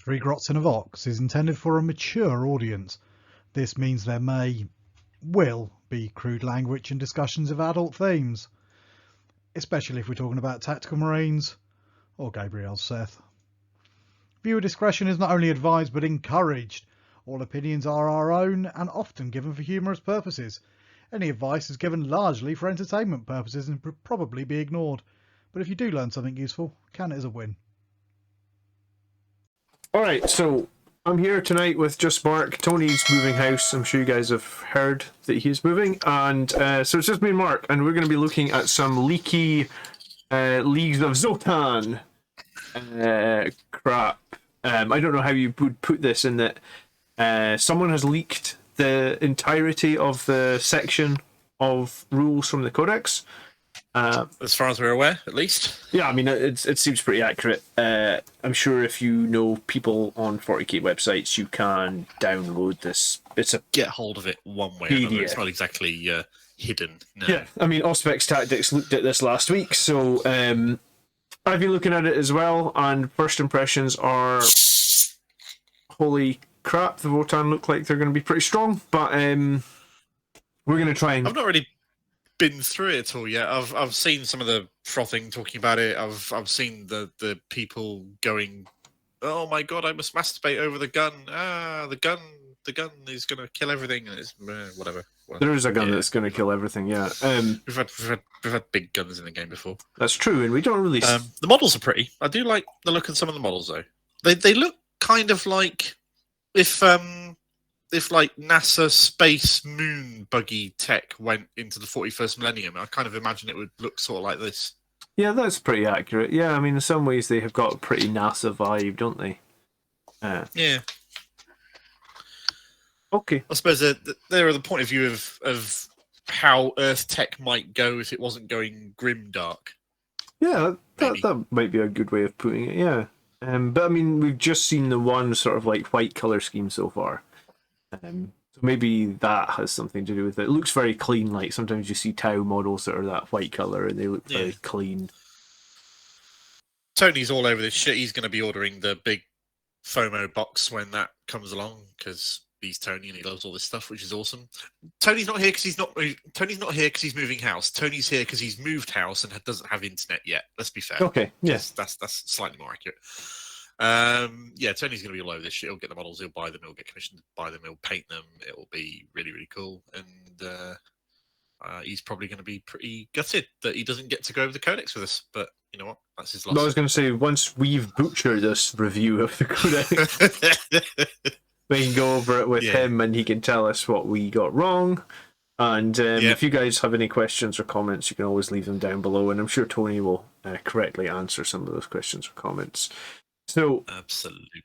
Three Grots in a Vox is intended for a mature audience. This means there will be crude language and discussions of adult themes, especially if we're talking about tactical marines or Gabriel Seth. Viewer discretion is not only advised but encouraged. All opinions are our own and often given for humorous purposes. Any advice is given largely for entertainment purposes and would probably be ignored. But if you do learn something useful, count it as a win. Alright, so I'm here tonight with just Mark. Tony's moving house. I'm sure you guys have heard that he's moving. And so it's just me and Mark, and we're going to be looking at some leaky Leagues of Votann crap. I don't know how you would put this in that someone has leaked the entirety of the section of rules from the Codex. As far as we're aware, at least. Yeah, I mean, it seems pretty accurate. I'm sure if you know people on 40k websites, you can download this. It's a get hold of it one way or another. It's not exactly hidden. No. Yeah, I mean, Auspex Tactics looked at this last week, so I've been looking at it as well, and first impressions are, holy crap, the Votann look like they're going to be pretty strong, but we're going to try and... I've not really been through it all yet. I've seen some of the frothing talking about it. I've seen the people going, oh my god, I must masturbate over the gun. The gun is going to kill everything, and it's whatever. There is a gun that's going to kill everything. Yeah, we've had big guns in the game before. That's true, and we don't really. The models are pretty. I do like the look of some of the models though. They look kind of like if like NASA space moon buggy tech went into the 41st millennium. I kind of imagine it would look sort of like this. Yeah, that's pretty accurate. Yeah, I mean, in some ways they have got a pretty NASA vibe, don't they? Yeah. Okay. I suppose they're at the point of view of how Earth tech might go if it wasn't going grim dark. Yeah, that might be a good way of putting it, yeah. But I mean, we've just seen the one sort of like white colour scheme so far. So maybe that has something to do with it. It looks very clean, like sometimes you see Tau models that are that white colour and they look very clean. Tony's all over this shit. He's going to be ordering the big FOMO box when that comes along because he's Tony and he loves all this stuff, which is awesome. Tony's not here because he's not. Tony's not here because he's moving house. Tony's here because he's moved house and doesn't have internet yet. Let's be fair. Okay, yes, that's slightly more accurate. Tony's going to be all over this shit. He'll get the models, he'll buy them, he'll get commissioned to buy them, he'll paint them. It will be really, really cool. And he's probably going to be pretty gutted that he doesn't get to go over the Codex with us. But you know what? That's his loss. I was going to say, once we've butchered this review of the Codex, we can go over it with him and he can tell us what we got wrong. And if you guys have any questions or comments, you can always leave them down below. And I'm sure Tony will correctly answer some of those questions or comments. So, absolutely.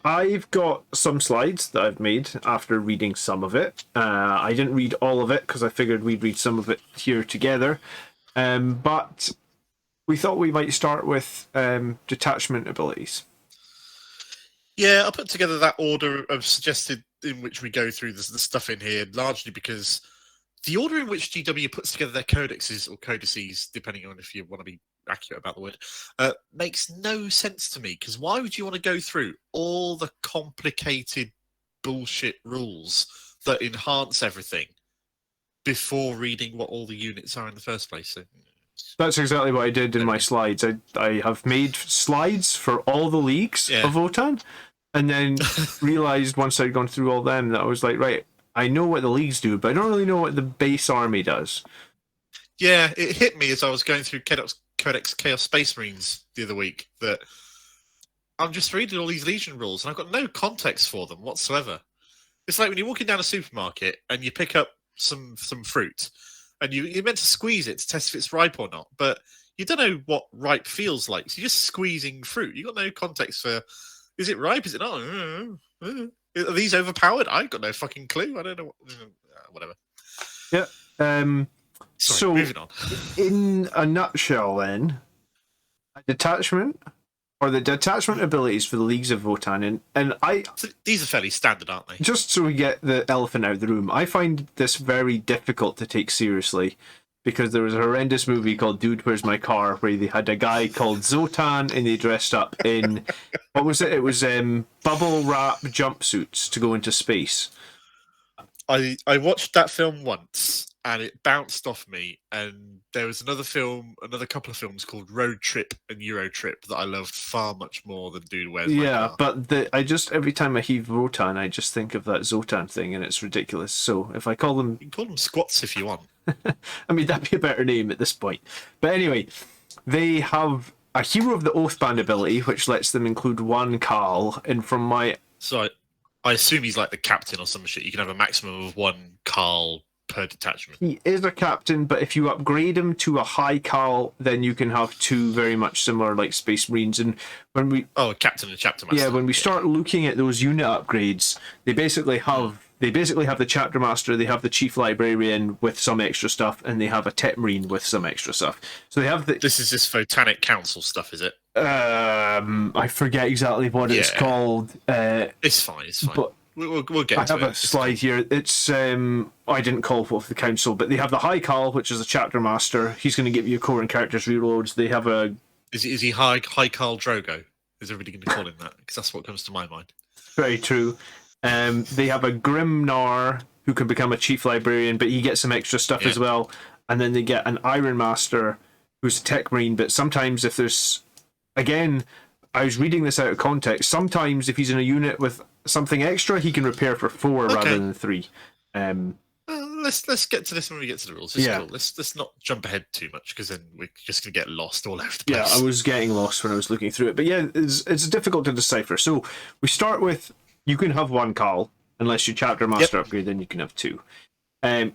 I've got some slides that I've made after reading some of it. I didn't read all of it because I figured we'd read some of it here together. But we thought we might start with detachment abilities. Yeah, I put together that order of suggested in which we go through the stuff in here, largely because the order in which GW puts together their codexes or codices, depending on if you want to be accurate about the word, makes no sense to me. Because why would you want to go through all the complicated bullshit rules that enhance everything before reading what all the units are in the first place? So, that's exactly what I did in my slides. I have made slides for all the leagues of Votann, and then realised once I'd gone through all them that I was like, right, I know what the leagues do, but I don't really know what the base army does. Yeah, it hit me as I was going through Codex Chaos Space Marines the other week that I'm just reading all these Legion rules and I've got no context for them whatsoever. It's like when you're walking down a supermarket and you pick up some fruit and you're meant to squeeze it to test if it's ripe or not, but you don't know what ripe feels like. So you're just squeezing fruit. You've got no context for, is it ripe? Is it not? Are these overpowered? I've got no fucking clue. I don't know. Whatever. Yeah. Sorry, so, moving on. In a nutshell, then, a detachment, or the detachment abilities for the Leagues of Votann, and so these are fairly standard, aren't they? Just so we get the elephant out of the room, I find this very difficult to take seriously, because there was a horrendous movie called Dude, Where's My Car, where they had a guy called Zotan and they dressed up in, what was it? It was bubble wrap jumpsuits to go into space. I watched that film once and it bounced off me. And there was another couple of films called Road Trip and Euro Trip that I loved far much more than Dude, Where's My Car. But I just, every time I hear Votann, I just think of that Zotan thing and it's ridiculous. So if I call them... You can call them squats if you want. I mean, that'd be a better name at this point. But anyway, they have a Hero of the Oathband ability, which lets them include one Carl. And from my... So I assume he's like the captain or some shit. You can have a maximum of one Carl per detachment. He is a captain, but if you upgrade him to a high Carl, then you can have two very much similar, like Space Marines. And when we... Oh, a captain and chapter master. Yeah, when we start looking at those unit upgrades, they basically have the chapter master, they have the chief librarian with some extra stuff, and they have a tech marine with some extra stuff. So they have the... This is this Votannic Council stuff, is it? I forget exactly what it's called. It's fine. But we'll get I have a slide here. It's I didn't call for the council, but they have the High Carl, which is a chapter master. He's going to give you core and characters reloads. They have a... Is he High Carl Drogo? Is everybody going to call him that? Because that's what comes to my mind. Very true. They have a Grimnar who can become a chief librarian, but he gets some extra stuff as well. And then they get an Iron Master who's a tech marine, but sometimes if there's... Again, I was reading this out of context. Sometimes if he's in a unit with something extra, he can repair for 4 rather than 3. Let's get to this when we get to the rules. Cool. Let's not jump ahead too much, because then we're just going to get lost all over the place. Yeah, I was getting lost when I was looking through it. But yeah, it's difficult to decipher. So we start with, you can have one Carl, unless you chapter master upgrade, then you can have 2.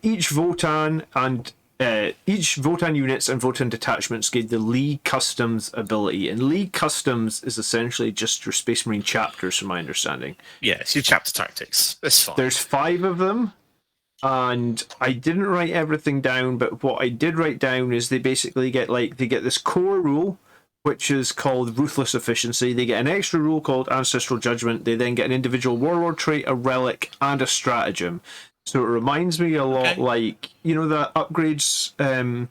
Each Votann units and Votann detachments get the League Customs ability, and League Customs is essentially just your Space Marine chapters, from my understanding. Yeah, it's your chapter tactics. That's fine. There's 5 of them, and I didn't write everything down, but what I did write down is they basically get this core rule, which is called Ruthless Efficiency. They get an extra rule called Ancestral Judgment. They then get an individual Warlord Trait, a Relic, and a Stratagem. So it reminds me a lot like, you know, the upgrades that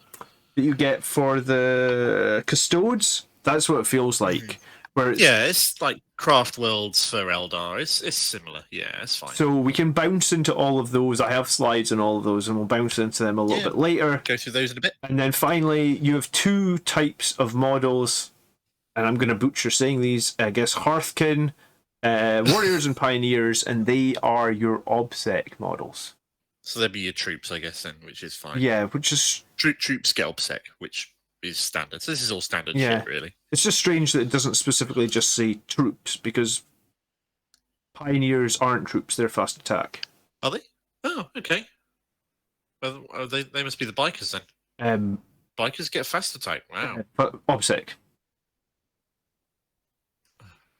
you get for the Custodes? That's what it feels like. Where it's like Craft Worlds for Eldar. It's similar. Yeah, it's fine. So we can bounce into all of those. I have slides on all of those, and we'll bounce into them a little bit later. Go through those in a bit. And then finally, you have 2 types of models, and I'm going to butcher saying these. I guess Hearthkin, Warriors and Pioneers, and they are your OBSEC models. So they'll be your troops, I guess, then, which is fine. Yeah, which is... Troops get OBSEC, which is standard. So this is all standard shit, really. It's just strange that it doesn't specifically just say troops, because Pioneers aren't troops, they're fast attack. Are they? Oh, okay. Well, they must be the bikers, then. Bikers get fast attack, wow. But OBSEC.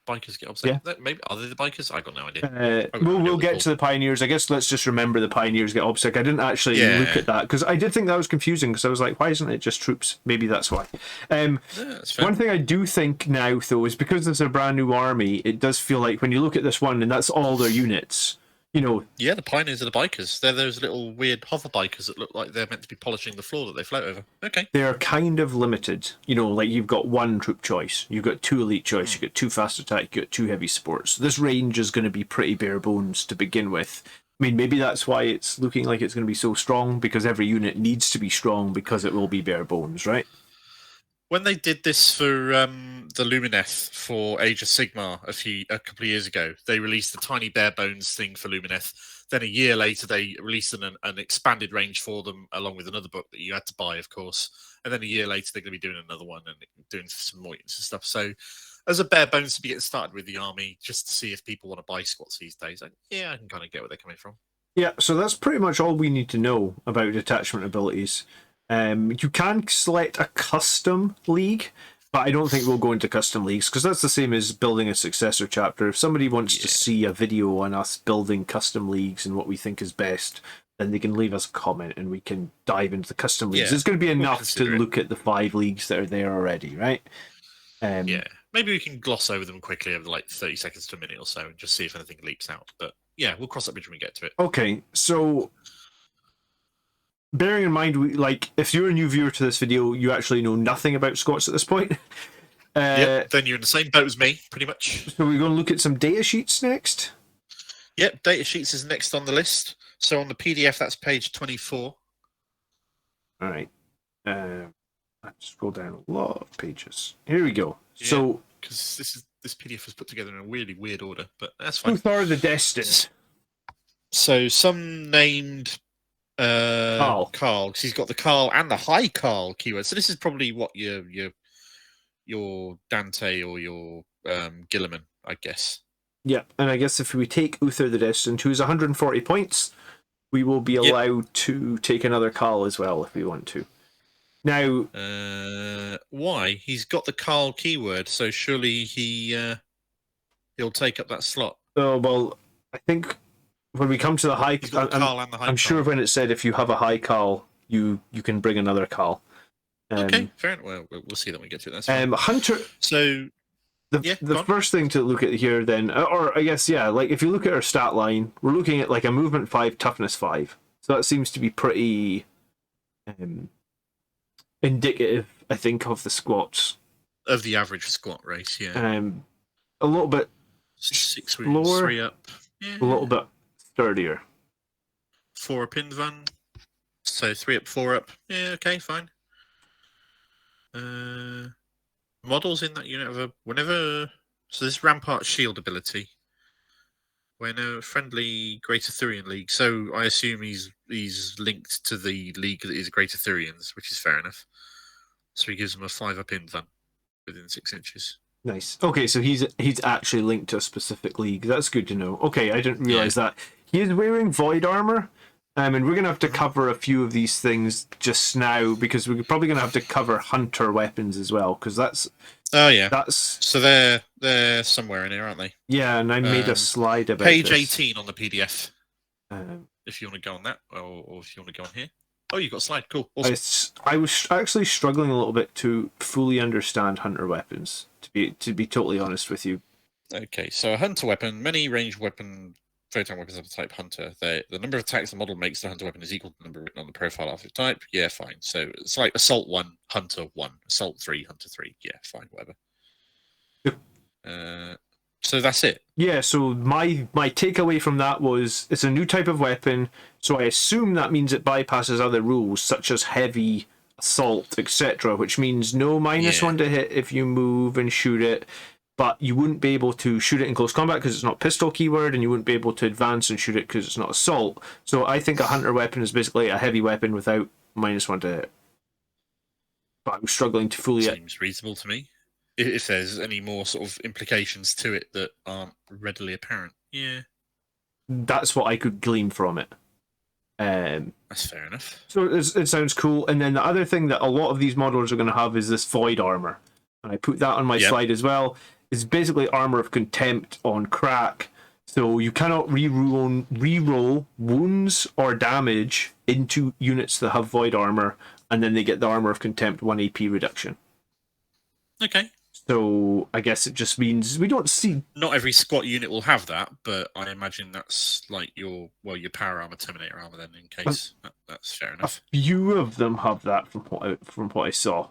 Bikers get upset. Yeah. Maybe are they the bikers? I got no idea. We'll get to the Pioneers. I guess let's just remember the Pioneers get OBSEC. I didn't actually look at that because I did think that was confusing because I was like, why isn't it just troops? Maybe that's why. One thing I do think now though is because there's a brand new army, it does feel like when you look at this one and that's all their units. You know, the Pioneers are the bikers. They're those little weird hover bikers that look like they're meant to be polishing the floor that they float over. Okay. They're kind of limited. You know, like you've got 1 troop choice, you've got 2 elite choice, you've got 2 fast attack, you've got 2 heavy sports. So this range is going to be pretty bare bones to begin with. I mean, maybe that's why it's looking like it's going to be so strong, because every unit needs to be strong because it will be bare bones, right? When they did this for the Lumineth for Age of Sigmar a couple of years ago, they released a tiny bare bones thing for Lumineth. Then a year later, they released an expanded range for them, along with another book that you had to buy, of course. And then a year later, they're going to be doing another one and doing some more and stuff. So, as a bare bones to be getting started with the army, just to see if people want to buy squats these days, I can kind of get where they're coming from. Yeah, so that's pretty much all we need to know about detachment abilities. You can select a custom league, but I don't think we'll go into custom leagues because that's the same as building a successor chapter. If somebody wants to see a video on us building custom leagues and what we think is best, then they can leave us a comment and we can dive into the custom leagues. It's going to be enough to look at the 5 leagues that are there already, right? Maybe we can gloss over them quickly over like 30 seconds to a minute or so and just see if anything leaps out. But yeah, we'll cross that bridge when we get to it. Okay, so bearing in mind, if you're a new viewer to this video, you actually know nothing about Scots at this point. Yep, then you're in the same boat as me, pretty much. So we're going to look at some data sheets next. Yep, Datasheets is next on the list. So on the PDF, that's page 24. All right. Let's scroll down a lot of pages. Here we go. Yeah, so, because this PDF was put together in a really weird order, but that's fine. who are the destined? So some named Carl, because he's got the Carl and the high Carl keyword. So this is probably what your Dante or your Gilliman, I guess. Yeah, and I guess if we take Uther the Destined, who's 140 points, we will be allowed to take another Carl as well if we want to. Now, why? He's got the Carl keyword, so surely he'll take up that slot. Oh well, I think when we come to the high, Carl and the high I'm sure when it said if you have a high Carl, you can bring another Carl. Okay, fair enough. Well, we'll see that when we get to it. That's fine. Hunter. So the first thing to look at here then, or I guess, like if you look at our stat line, we're looking at like a movement 5, toughness 5. So that seems to be pretty indicative, I think, of the squats. Of the average squat race, yeah. A little bit 6 slower, wounds, 3 up. Yeah. A little bit sturdier. 4 up Indvan. So 3 up, 4 up. Yeah, okay, fine. Models in that unit have so this Rampart Shield ability. When a friendly Great Arthurian League, so I assume he's linked to the league that is Great Arthurians, which is fair enough. So he gives him a 5 up Indvan within 6 inches. Nice. Okay, so he's actually linked to a specific league. That's good to know. Okay, I didn't realize that. He is wearing void armor. And we're going to have to cover a few of these things just now because we're probably going to have to cover hunter weapons as well because that's... Oh, yeah. That's... So they're somewhere in here, aren't they? Yeah, and I made a slide about page this. 18 on the PDF. If you want to go on that, or if you want to go on here. Oh, you've got a slide. Cool. Awesome. I was actually struggling a little bit to fully understand hunter weapons, to be totally honest with you. Okay, so a hunter weapon, many ranged weapon... Votann weapons of the type hunter. The number of attacks the model makes the hunter weapon is equal to the number written on the profile of the type. Yeah, fine. So it's like assault 1, hunter 1, assault 3, hunter 3. Yeah, fine, whatever. So that's it. Yeah. So my takeaway from that was it's a new type of weapon. So I assume that means it bypasses other rules such as heavy, assault, etc., which means no -1 to hit if you move and shoot it. But you wouldn't be able to shoot it in close combat because it's not pistol keyword, and you wouldn't be able to advance and shoot it because it's not assault. So I think a hunter weapon is basically a heavy weapon without -1 to hit. But I'm struggling to fully... Seems reasonable to me. If there's any more sort of implications to it that aren't readily apparent. Yeah. That's what I could glean from it. That's fair enough. So it sounds cool. And then the other thing that a lot of these models are going to have is this void armor. And I put that on my slide as well. It's basically armor of contempt on crack. So you cannot re-roll wounds or damage into units that have void armor, and then they get the armor of contempt 1 AP reduction. Okay. So I guess it just means we don't see... Not every squat unit will have that, but I imagine that's like your power armor, Terminator armor then, in case. That's fair enough. A few of them have that from what I saw.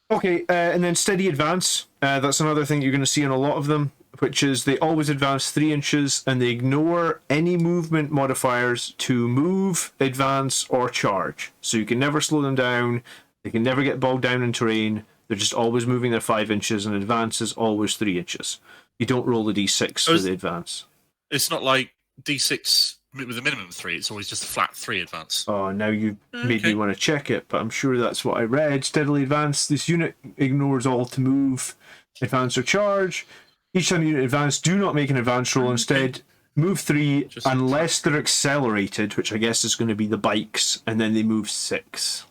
Okay, and then steady advance. That's another thing you're going to see in a lot of them, which is they always advance 3 inches and they ignore any movement modifiers to move, advance, or charge. So you can never slow them down. They can never get bogged down in terrain. They're just always moving their 5 inches, and advance is always 3 inches. You don't roll the d6 for the advance. It's not like d6 with a minimum of 3, it's always just a flat 3 advance. Oh, now you made me want to check it, but I'm sure that's what I read. Steadily advance. This unit ignores all to move, advance, or charge. Each time you unit advance, do not make an advance roll. Instead, move 3 unless they're accelerated, which I guess is going to be the bikes, and then they move 6.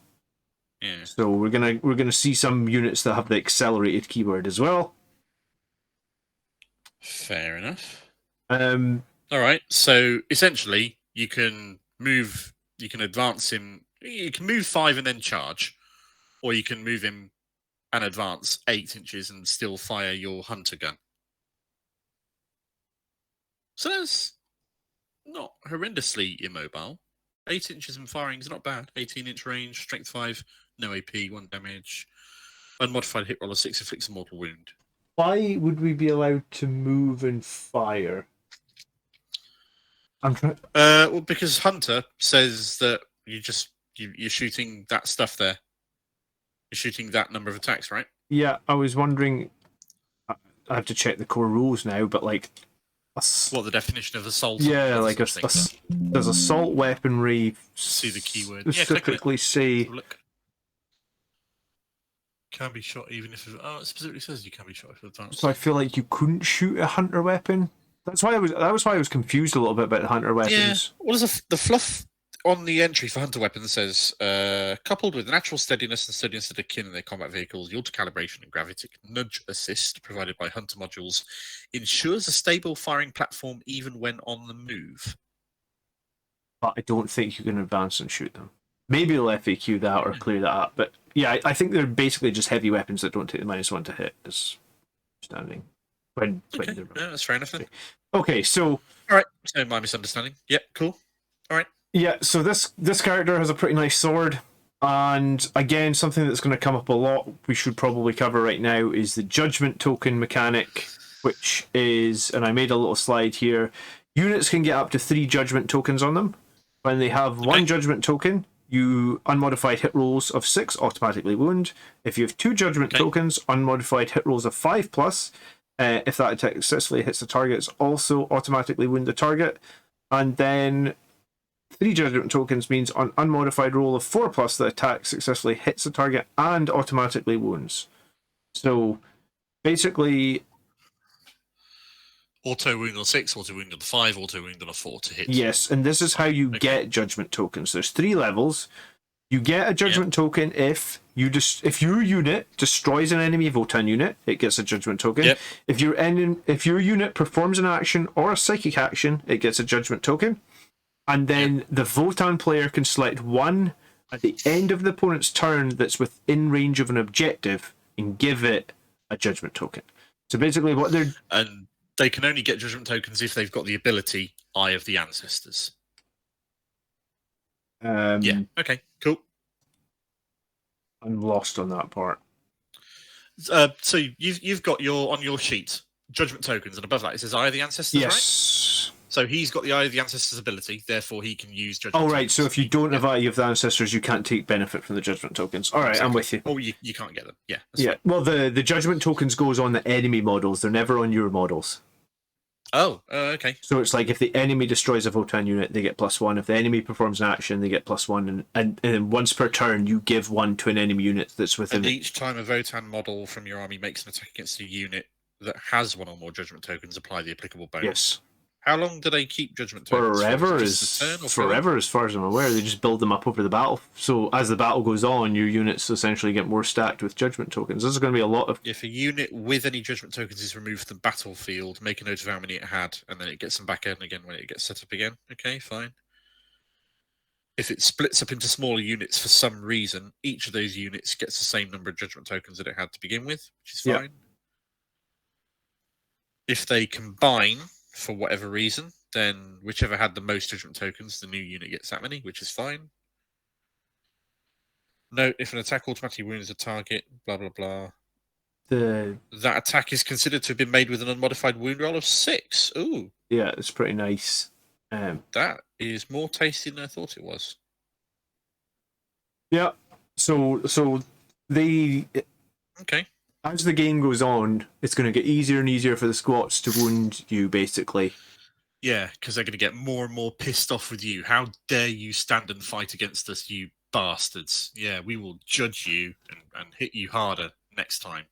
Yeah. So we're gonna see some units that have the accelerated keyword as well. Fair enough. All right. So essentially, you can advance him. You can move 5 and then charge, or you can move him and advance 8 inches and still fire your hunter gun. So that's not horrendously immobile. 8 inches and firing is not bad. 18-inch range, strength 5, no AP, 1 damage. Unmodified hit roll of 6 inflicts a mortal wound. Why would we be allowed to move and fire? I'm trying. Well, because Hunter says that you're shooting that stuff there. You're shooting that number of attacks, right? Yeah, I was wondering. I have to check the core rules now, but like, what the definition of assault? Yeah, like there's assault weaponry. See the keyword. Specifically say. Can be shot even if it specifically says you can be shot if advanced. So I feel like you couldn't shoot a hunter weapon. That was why I was confused a little bit about the hunter weapons. Yeah. What is the fluff on the entry for hunter weapons says coupled with natural steadiness and steadiness of the kin in their combat vehicles, the auto-calibration and gravitic nudge assist provided by hunter modules ensures a stable firing platform even when on the move. But I don't think you can advance and shoot them. Maybe they'll FAQ that or clear that up, but yeah, I think they're basically just heavy weapons that don't take the -1 to hit. Is standing. Okay. Yeah, that's fair enough then. Okay, so all right, so my misunderstanding. Yep, cool. All right. Yeah, so this character has a pretty nice sword, and again, something that's going to come up a lot, we should probably cover right now, is the judgment token mechanic, which is, and I made a little slide here. Units can get up to 3 judgment tokens on them. When they have 1 judgment token, you unmodified hit rolls of 6 automatically wound. If you have 2 judgment tokens, unmodified hit rolls of 5+. If that attack successfully hits the target, it's also automatically wound the target. And then 3 judgment tokens means on unmodified roll of 4+, the attack successfully hits the target and automatically wounds. So basically, auto wound on 6, auto wound on 5, auto wound on a 4 to hit. Yes, and this is how you get judgment tokens. There's 3 levels. You get a judgment token if your unit destroys an enemy Votann unit, it gets a judgment token. Yep. If your unit performs an action or a psychic action, it gets a judgment token. And then the Votann player can select one at the end of the opponent's turn that's within range of an objective and give it a judgment token. So basically what they're... And they can only get judgment tokens if they've got the ability Eye of the Ancestors. Yeah, okay, cool. I'm lost on that part. So you've got on your sheet judgment tokens, and above that it says Eye of the Ancestors, yes. Right? So he's got the Eye of the Ancestors ability, therefore he can use judgment tokens. Right, so if you don't have Eye of the Ancestors, you can't take benefit from the judgment tokens. All right, exactly. I'm with you. Oh, you can't get them. Yeah. Fine. Well, the judgment tokens goes on the enemy models. They're never on your models. Oh, okay. So it's like if the enemy destroys a Votann unit, they get +1. If the enemy performs an action, they get +1. And then once per turn, you give 1 to an enemy unit that's within it. And each time a Votann model from your army makes an attack against a unit that has 1 or more judgment tokens, apply the applicable bonus. Yes. How long do they keep judgment tokens? Forever, as far as I'm aware. They just build them up over the battle. So as the battle goes on, your units essentially get more stacked with judgment tokens. This is going to be a lot of... If a unit with any judgment tokens is removed from the battlefield, make a note of how many it had, and then it gets them back in again when it gets set up again. Okay, fine. If it splits up into smaller units for some reason, each of those units gets the same number of judgment tokens that it had to begin with, which is fine. Yep. If they combine... for whatever reason, then whichever had the most judgment tokens, the new unit gets that many, which is fine. Note, if an attack automatically wounds a target, blah, blah, blah. That attack is considered to have been made with an unmodified wound roll of 6. Ooh. Yeah, it's pretty nice. That is more tasty than I thought it was. Yeah, so they... Okay. As the game goes on, it's going to get easier and easier for the squats to wound you, basically. Yeah, because they're going to get more and more pissed off with you. How dare you stand and fight against us, you bastards. Yeah, we will judge you and hit you harder next time.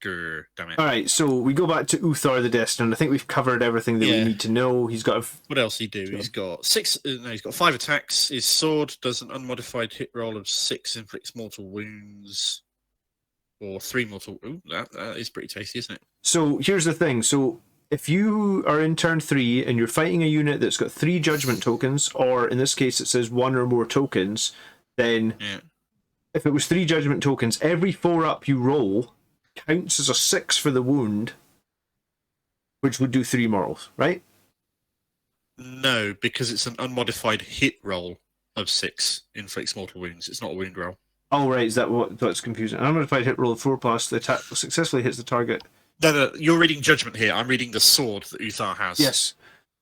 Grr, damn it. Alright, so we go back to Uthar the Destined. I think we've covered everything that we need to know. He's got What else he do? He's got 5 attacks. His sword does an unmodified hit roll of 6, inflicts mortal wounds. Or 3 mortal... Ooh, that is pretty tasty, isn't it? So here's the thing. So if you are in turn 3 and you're fighting a unit that's got 3 judgment tokens, or in this case it says 1 or more tokens, then if it was 3 judgment tokens, every 4-up you roll counts as a 6 for the wound, which would do 3 mortals, right? No, because it's an unmodified hit roll. of 6 inflicts mortal wounds. It's not a wound roll. Oh, right. Is that what's confusing? An unmodified hit roll of 4+, the attack successfully hits the target. No, you're reading Judgment here. I'm reading the sword that Uthar has. Yes.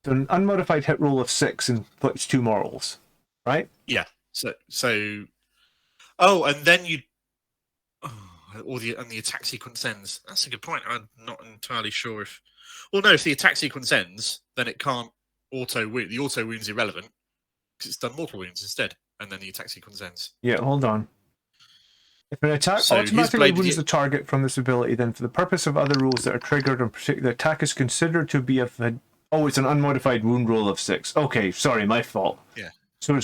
So an unmodified hit roll of 6 inflicts 2 mortals, right? Yeah. So. Oh, and then you. Oh, the attack sequence ends. That's a good point. I'm not entirely sure if. Well, no. If the attack sequence ends, then it can't auto wound. The auto wound's irrelevant because it's done mortal wounds instead, and then the attack sequence ends. Yeah. Hold on. If an attack automatically wounds the target from this ability, then for the purpose of other rules that are triggered and the attack is considered to be it's an unmodified wound roll of 6. Okay, sorry, my fault. Yeah. So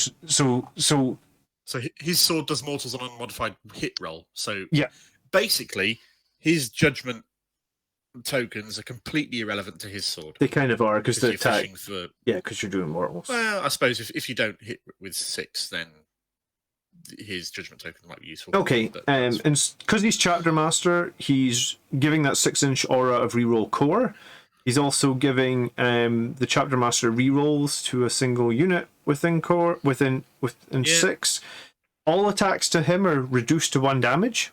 his sword does mortals on unmodified hit roll. So yeah, basically, his judgment tokens are completely irrelevant to his sword. They kind of are because the attack. Because you're doing mortals. Well, I suppose if you don't hit with 6, then his judgment token might be useful. Okay, and because he's chapter master, he's giving that 6-inch aura of reroll core. He's also giving the chapter master rerolls to a single unit within 6. All attacks to him are reduced to 1 damage.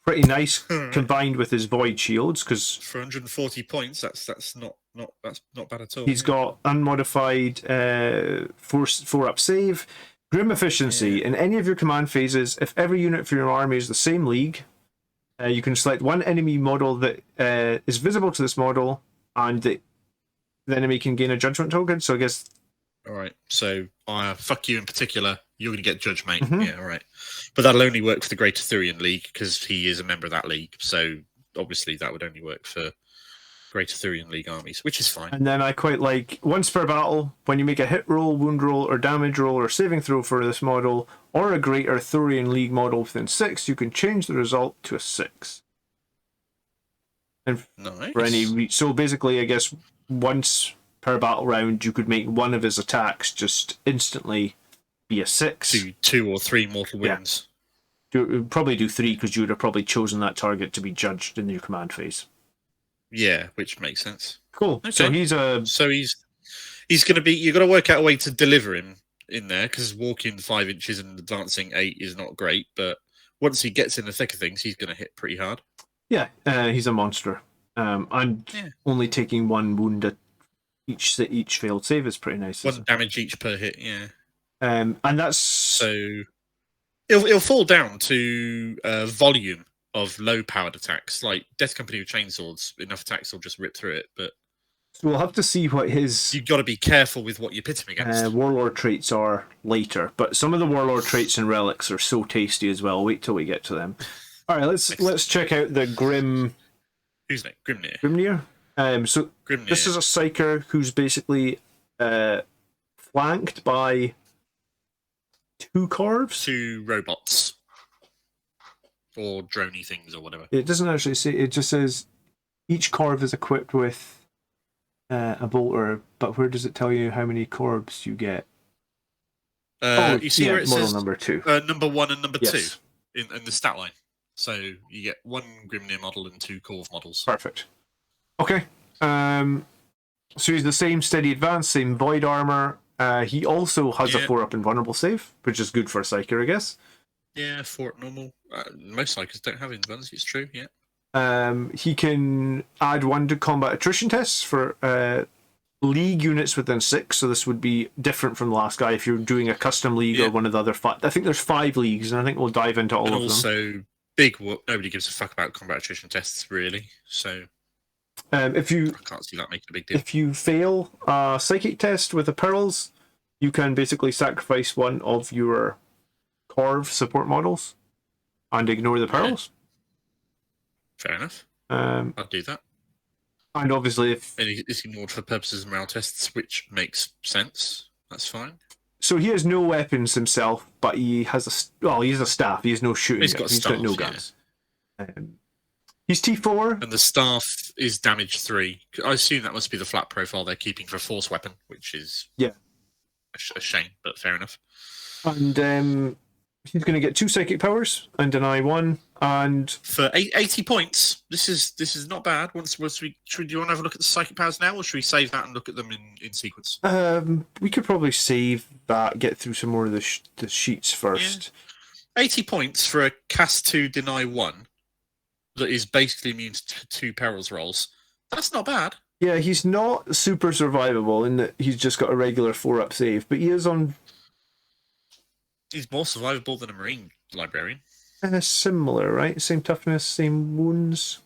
Pretty nice, combined with his void shields, because for 140 points, that's not bad at all. He's got unmodified 4-up save. Grim efficiency. In any of your command phases, if every unit for your army is the same league, you can select one enemy model that is visible to this model, and the enemy can gain a judgment token. So I guess. All right. So fuck you in particular. You're going to get Judge Mate. Mm-hmm. Yeah. All right. But that'll only work for the Great Arthurian League because he is a member of that league. So obviously that would only work for Great Arthurian League armies, which is fine. And then I quite like once per battle, when you make a hit roll, wound roll, or damage roll, or saving throw for this model, or a Great Arthurian League model within 6, you can change the result to a 6. And nice. For any so basically, I guess once per battle round, you could make one of his attacks just instantly be a 6. Do 2 or 3 mortal wounds. Yeah. Probably do 3 because you would have probably chosen that target to be judged in your command phase. Yeah, which makes sense. Cool. Okay. So he's going to be. You've got to work out a way to deliver him in there because walking 5 inches and advancing 8 is not great. But once he gets in the thick of things, he's going to hit pretty hard. Yeah, he's a monster. Only taking 1 wound at each failed save is pretty nice. 1 damage each per hit. Yeah. And that's so. It'll fall down to volume of low-powered attacks, like Death Company with chainswords. Enough attacks will just rip through it, but so we'll have to see what his. You've got to be careful with what you pit him against. Warlord traits are later, but some of the Warlord traits and relics are so tasty as well. Wait till we get to them. All right, let's check out the Grim. Who's that? Grimnir. Grimnir. So Grimnir. This is a psyker who's basically flanked by 2 corvs, 2 robots. Or droney things or whatever. It doesn't actually say. It just says each corv is equipped with a bolter. But where does it tell you how many corvs you get? You see where it model says number 2, number 1 and number yes. 2 in the stat line. So you get 1 Grimnir model and 2 Corv models. Perfect. Okay. So he's the same steady advance, same void armor. He also has a 4-up invulnerable save, which is good for a psyker, I guess. Yeah, 4-up normal. Most psychers don't have invulns, it's true, yeah. He can add 1 to combat attrition tests for league units within 6, so this would be different from the last guy if you're doing a custom league or one of the other 5. I think there's 5 leagues, and I think we'll dive into all of them. And also, big whoop, nobody gives a fuck about combat attrition tests, really, so... If you I can't see that making a big deal. If you fail a psychic test with the pearls, you can basically sacrifice 1 of your Corv support models and ignore the pearls. Fair enough. I'll do that. And obviously, if it's ignored for purposes of morale tests, which makes sense, that's fine. So he has no weapons himself, but he has he has a staff. He has no shooting. He's got no guns. He's T4. And the staff is damage 3. I assume that must be the flat profile they're keeping for force weapon, which is a shame, but fair enough. And He's going to get 2 psychic powers and deny 1. And for 80 points, this is not bad. Do you want to have a look at the psychic powers now, or should we save that and look at them in sequence? We could probably save that, get through some more of the sheets first. Yeah. 80 points for a cast 2, deny 1 that is basically immune to 2 perils rolls. That's not bad. Yeah, he's not super survivable in that he's just got a regular 4-up save, but he is on... He's more survivable than a Marine Librarian. Similar, right? Same toughness, same wounds.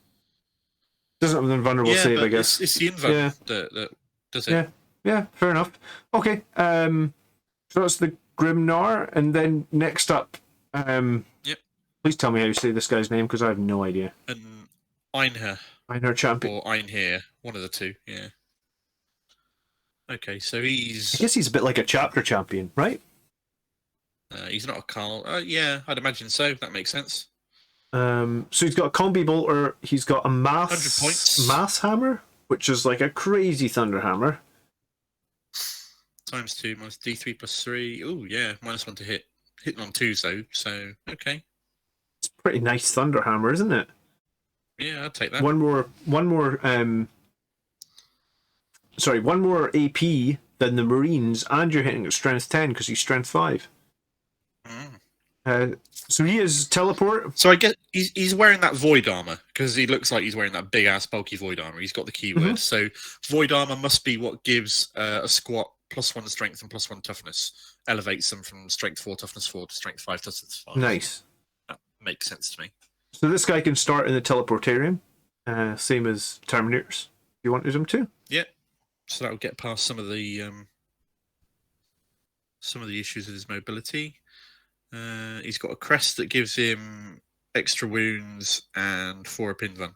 Doesn't have an invulnerable save, I guess. It's the invuln that does it. Yeah, fair enough. Okay, so that's the Grimnar, and then next up... Yep. Please tell me how you say this guy's name, because I have no idea. Einher. Einher champion. Or Einher, one of the two, yeah. Okay, so he's... I guess he's a bit like a chapter champion, right? He's not a Carl. Yeah, I'd imagine so. That makes sense. So he's got a combi bolter. He's got a 100 points. mass hammer, which is like a crazy thunder hammer. Times 2 minus D3 plus 3. Oh yeah, -1 to hit. Hitting on 2s though. So okay. It's a pretty nice thunder hammer, isn't it? Yeah, I'll take that. One more AP than the Marines, and you're hitting at strength 10 because he's strength 5. So he is teleport. So I guess he's wearing that void armor because he looks like he's wearing that big ass bulky void armor. He's got the keyword. So void armor must be what gives a squat +1 strength and +1 toughness. Elevates them from strength 4 toughness 4 to strength 5 toughness 5. Nice. That makes sense to me. So this guy can start in the teleportarium, same as Terminators. You wanted him to? Yeah. So that will get past some of the issues with his mobility. He's got a crest that gives him extra wounds and 4 Pinvan.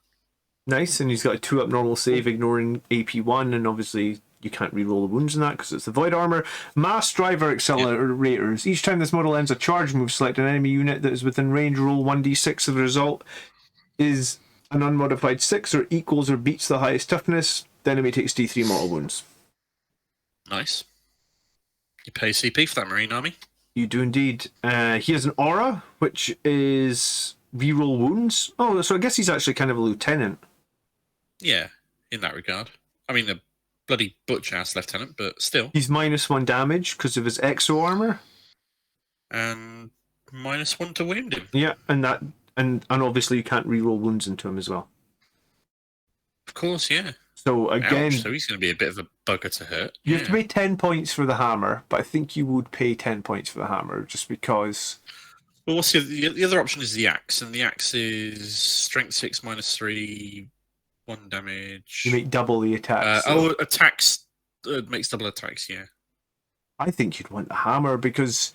Nice, and he's got a 2-up normal save, ignoring AP1, and obviously you can't reroll the wounds in that because it's the void armor. Mass driver accelerators. Each time this model ends a charge move, select an enemy unit that is within range, roll 1d6 of the result is an unmodified 6 or equals or beats the highest toughness. The enemy takes D3 mortal wounds. Nice. You pay CP for that Marine army. You do indeed. He has an aura, which is reroll wounds. Oh, so I guess he's actually kind of a lieutenant. Yeah, in that regard. I mean, a bloody butch-ass lieutenant, but still. He's -1 damage because of his exo armor. And -1 to wound him. Yeah, and obviously you can't reroll wounds into him as well. Of course, yeah. So again, ouch, so he's going to be a bit of a bugger to hurt. You have to pay 10 points for the hammer, but I think you would pay 10 points for the hammer just because. Well, what's the other option is the axe, and the axe is strength 6 -3, 1 damage. You make double the attacks. Attacks makes double attacks. Yeah. I think you'd want the hammer because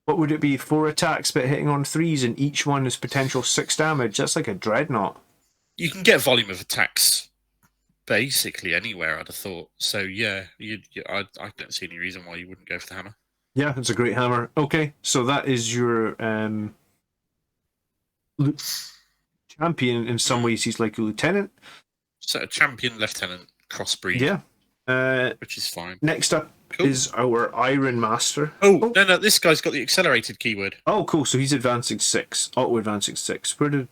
what would it be? 4 attacks, but hitting on 3s, and each one is potential 6 damage. That's like a dreadnought. You can get volume of attacks basically anywhere, I'd have thought. So yeah, I don't see any reason why you wouldn't go for the hammer. Yeah, it's a great hammer. Okay, so that is your champion. In some ways, he's like a lieutenant. So a champion lieutenant crossbreed. Yeah, which is fine. Next up is our Iron Master. Oh no, this guy's got the accelerated keyword. Oh, cool. So he's advancing 6, auto advancing 6. How did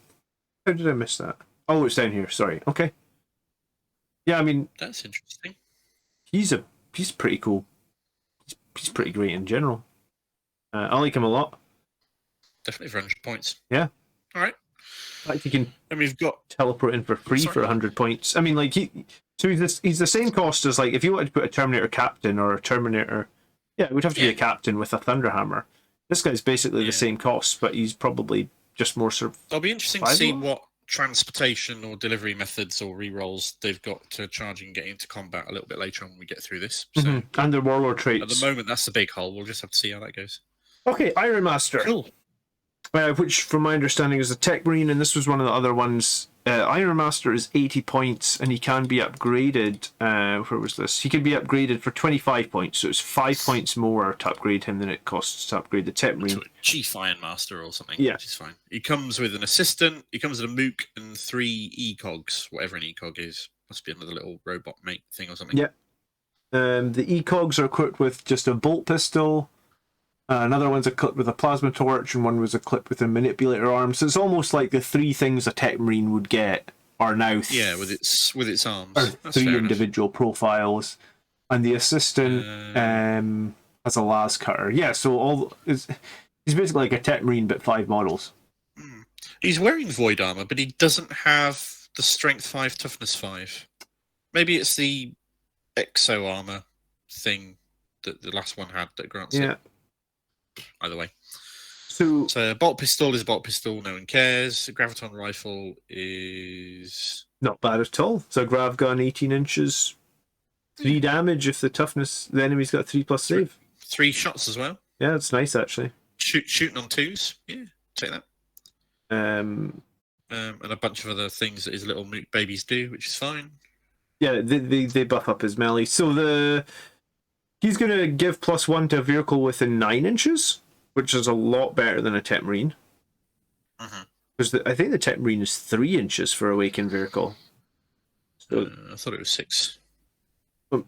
I miss that? Oh, it's down here. Sorry. Okay. Yeah, I mean, that's interesting. He's pretty cool. He's pretty great in general. I like him a lot. Definitely for 100 points. Yeah. All right. Like he can. And we've got teleport in for free for 100 points. I mean, like he's the same cost as like if you wanted to put a Terminator captain or a Terminator. Yeah, it would have to be a captain with a Thunderhammer. This guy's basically the same cost, but he's probably just more sort of. It'll be interesting to see what transportation or delivery methods or rerolls they've got to charging and getting into combat a little bit later on when we get through this. So and the Warlord Traits. At the moment, that's the big hole. We'll just have to see how that goes. Okay, Iron Master. Cool. Which, from my understanding, is a Tech Marine, and this was one of the other ones. Iron Master is 80 points, and he can be upgraded. Where was this? He can be upgraded for 25 points, so it's 5 points more to upgrade him than it costs to upgrade the Tech Marine. To a Chief Iron Master or something, which is fine. He comes with an assistant, he comes with a mook and 3 ECOGs, whatever an ECOG is. Must be another little robot mate thing or something. Yeah. The ECOGs are equipped with just a bolt pistol, Another one's equipped with a plasma torch, and one was equipped with a manipulator arm. So it's almost like the 3 things a Tech Marine would get are now with its arms. are That's 3 fair individual profiles, and the assistant has a las cutter. Yeah, so he's basically like a Tech Marine but 5 models. He's wearing void armor, but he doesn't have the strength 5, toughness 5. Maybe it's the exo armor thing that the last one had that grants it. Either way. So a bolt pistol is a bolt pistol, no one cares. A graviton rifle is not bad at all. So a grav gun, 18 inches, 3 damage if the enemy's got a 3+ save. 3 shots as well. Yeah, it's nice actually. Shooting on 2s. Yeah, take that. And a bunch of other things that his little moot babies do, which is fine. Yeah, they buff up his melee. So he's going to give +1 to a vehicle within 9 inches, which is a lot better than a Tech Marine. Because I think the Tech Marine is 3 inches for awakened vehicle. So, I thought it was 6.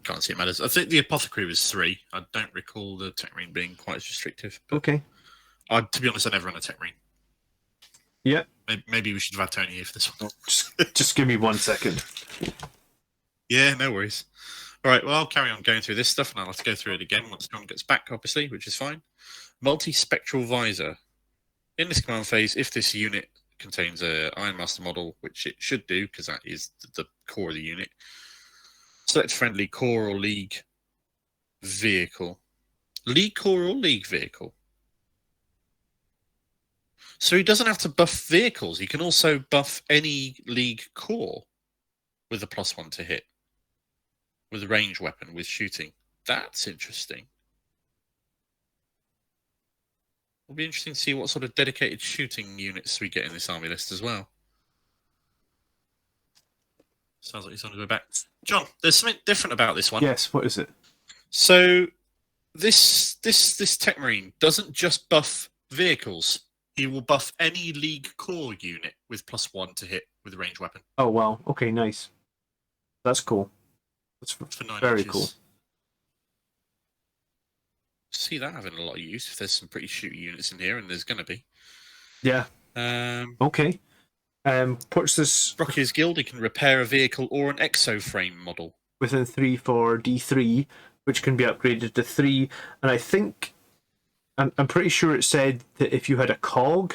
Can't see it matters. I think the Apothecary was 3. I don't recall the Tech Marine being quite as restrictive. Okay. To be honest, I never run a Tech Marine. Yeah. Maybe we should have Tony here for this one. Just give me 1 second. Yeah, no worries. All right, well, I'll carry on going through this stuff, and I'll have to go through it again once John gets back, obviously, which is fine. Multi-spectral visor. In this command phase, if this unit contains a Ironmaster model, which it should do, because that is the core of the unit, select friendly core or league vehicle. League core or league vehicle? So he doesn't have to buff vehicles. He can also buff any league core with a +1 to hit. With a range weapon, with shooting. That's interesting. It'll be interesting to see what sort of dedicated shooting units we get in this army list as well. Sounds like he's on the way back. John, there's something different about this one. Yes, what is it? So this Tech Marine doesn't just buff vehicles. He will buff any League core unit with +1 to hit with a ranged weapon. Oh, wow. Okay, nice. That's cool. That's for 9 very inches. cool. See that having a lot of use if there's some pretty shooty units in here, and there's going to be. Yeah. Okay. What's this? Brockier's Guild, he can repair a vehicle or an exo-frame model. Within 3 for D3, which can be upgraded to 3. And I think, I'm pretty sure it said that if you had a cog,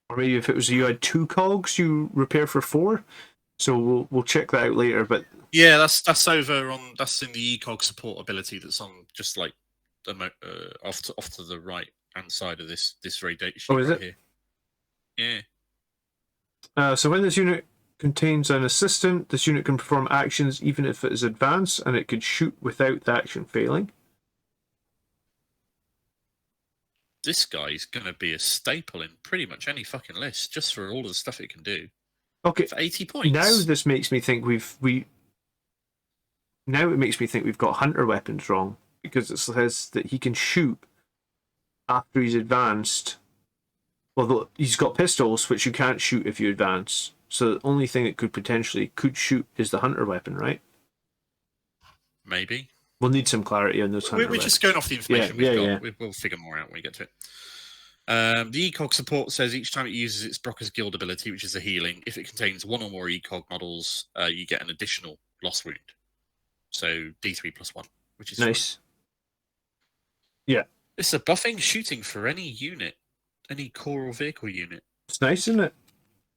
or maybe if it was you had 2 cogs, you repair for 4. So we'll check that out later. But yeah, that's over on, that's in the ECOG support ability that's on just like off to the right hand side of this data sheet. Oh, is right it? Here. Yeah. So when this unit contains an assistant, this unit can perform actions even if it is advanced, and it could shoot without the action failing. This guy's going to be a staple in pretty much any fucking list, just for all of the stuff it can do. Okay, for 80 points. Now this makes me think Now it makes me think we've got hunter weapons wrong, because it says that he can shoot after he's advanced. Well, he's got pistols, which you can't shoot if you advance. So the only thing that could shoot is the hunter weapon, right? Maybe. We'll need some clarity on those hunter We're weapons. just going off the information we've got. Yeah. We'll figure more out when we get to it. The ECOG support says each time it uses its Brockier's Guild ability, which is a healing, if it contains 1 or more ECOG models, you get an additional loss wound. So D3 +1, which is nice. Fun. Yeah. It's a buffing shooting for any unit, any core or vehicle unit. It's nice, isn't it?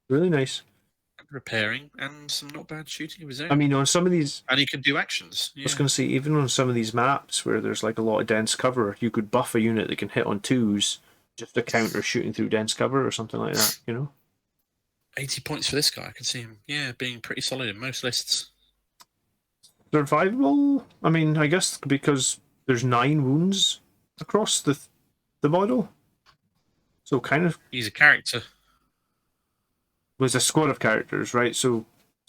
Really nice. Repairing and some not bad shooting of his own. I mean, on some of these... And he can do actions. Yeah. I was going to say, even on some of these maps where there's like a lot of dense cover, you could buff a unit that can hit on 2s just to counter shooting through dense cover or something like that, you know? 80 points for this guy. I can see him, being pretty solid in most lists. Survivable? I mean, I guess because there's 9 wounds across the model. So kind of... He's a character. Was a squad of characters, right? So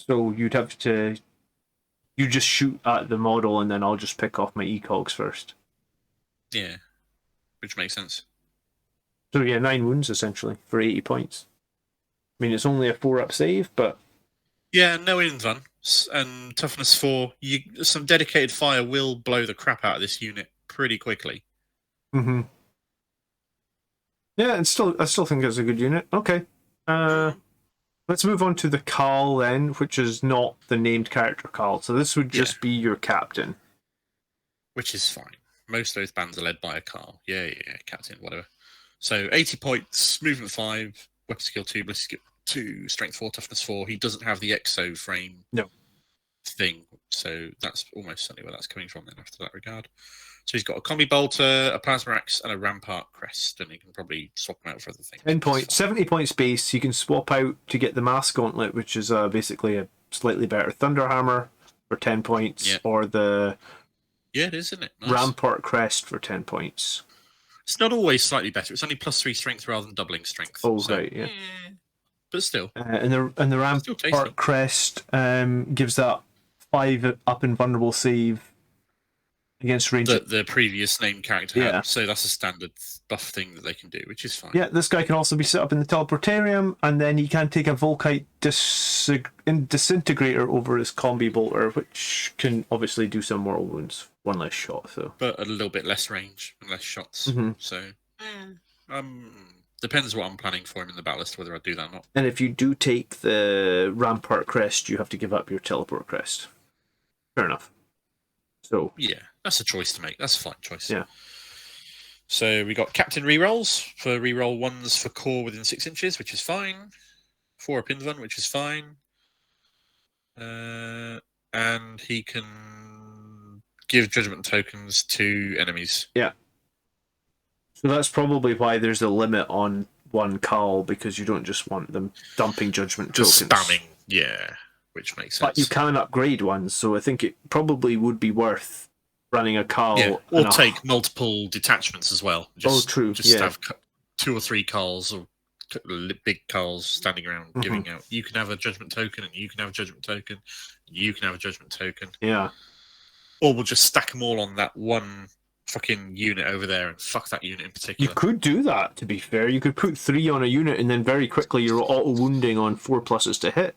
you'd have to... You just shoot at the model and then I'll just pick off my ECOGs first. Yeah. Which makes sense. So yeah, 9 wounds essentially for 80 points. I mean, it's only a 4-up save, but... Yeah, no invuln. And toughness 4. Some dedicated fire will blow the crap out of this unit pretty quickly. Mm-hmm. Yeah, I still think it's a good unit. Okay. Let's move on to the Carl then, which is not the named character Carl. So this would just be your captain. Which is fine. Most of those bands are led by a Carl. Yeah, captain, whatever. So 80 points, movement 5, weapon skill 2, ballistic skill 2, strength 4, toughness 4. He doesn't have the exo frame thing, so that's almost certainly where that's coming from then after that regard. So he's got a combi bolter, a plasma axe, and a rampart crest, and he can probably swap them out for other things. 10 points, 70 points base. You can swap out to get the mass gauntlet, which is basically a slightly better thunder hammer for 10 points, or the it is, isn't it? Nice. rampart crest for 10 points. It's not always slightly better. It's only +3 strength rather than doubling strength. Oh, so, right, yeah. But still. And the rampart crest gives that 5 up invulnerable save against range. The previous named character had, so that's a standard buff thing that they can do, which is fine. Yeah, this guy can also be set up in the teleportarium, and then he can take a Volkite disintegrator over his combi bolter, which can obviously do some mortal wounds. 1 less shot, though. But a little bit less range and less shots. So, depends what I'm planning for him in the battle list, whether I do that or not. And if you do take the Rampart crest, you have to give up your teleport crest. Fair enough. So yeah, that's a choice to make. That's a fine choice. Yeah. So we got captain rerolls for reroll 1s for core within 6 inches, which is fine. 4 up Invan, which is fine. And he can give judgment tokens to enemies. Yeah. So that's probably why there's a limit on 1 Carl, because you don't just want them dumping judgment tokens. Just spamming, yeah, which makes sense. But you can upgrade ones, so I think it probably would be worth running a Carl. Yeah, or take multiple detachments as well. Just, true. Just have 2 or 3 Carls or big Carls standing around giving out. You can have a judgment token, and you can have a judgment token, and you can have a judgment token. Yeah. Or we'll just stack them all on that one fucking unit over there and fuck that unit in particular. You could do that, to be fair. You could put 3 on a unit and then very quickly you're auto-wounding on 4 pluses to hit.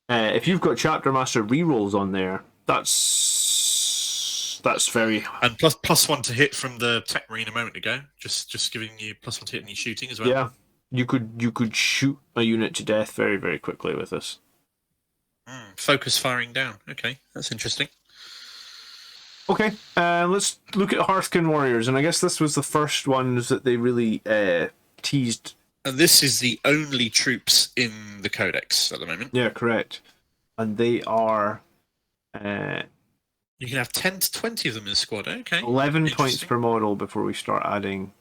If you've got Chapter Master rerolls on there, that's very... And +1 to hit from the Tech Marine a moment ago. Just giving you +1 to hit and you shooting as well. Yeah. You could shoot a unit to death very, very quickly with this. Focus firing down. Okay, that's interesting. Okay, let's look at Hearthkin Warriors, and I guess this was the first ones that they really teased. And this is the only troops in the Codex at the moment. Yeah, correct. And they are... you can have 10 to 20 of them in the squad, okay. 11 points per model before we start adding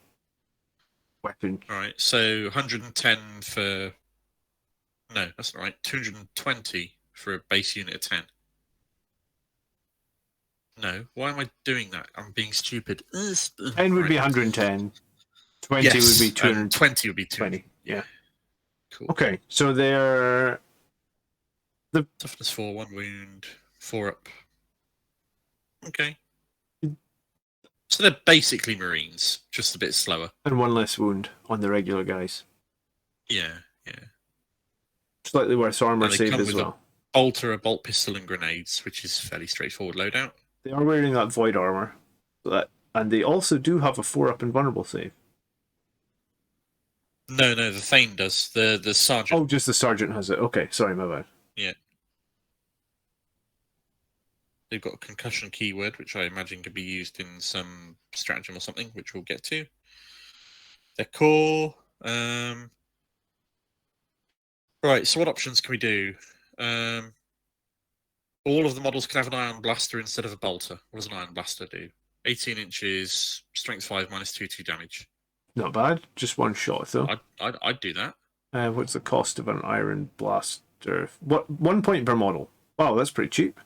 weapons. Alright, so 110 for... No, that's not right. 220 for a base unit of 10. No, why am I doing that? I'm being stupid. 10 would be 110. 20 would be 220. 20 would be 220. Yeah. Cool. Okay, so they're... Toughness 4, 1 wound, 4 up. Okay. So they're basically Marines, just a bit slower. And 1 less wound on the regular guys. Yeah. Slightly worse armor save as well. A bolter, a bolt pistol, and grenades, which is fairly straightforward loadout. They are wearing that void armor, and they also do have a 4-up invulnerable save. No, the Thane does. The Sergeant. Oh, just the Sergeant has it. Okay, sorry, my bad. Yeah. They've got a concussion keyword, which I imagine could be used in some stratagem or something, which we'll get to. Their core. Right, so what options can we do? All of the models can have an ion blaster instead of a bolter. What does an ion blaster do? 18 inches, strength 5, -2 damage. Not bad. Just 1 shot, though. I'd do that. What's the cost of an iron blaster? 1 point per model. Wow, that's pretty cheap.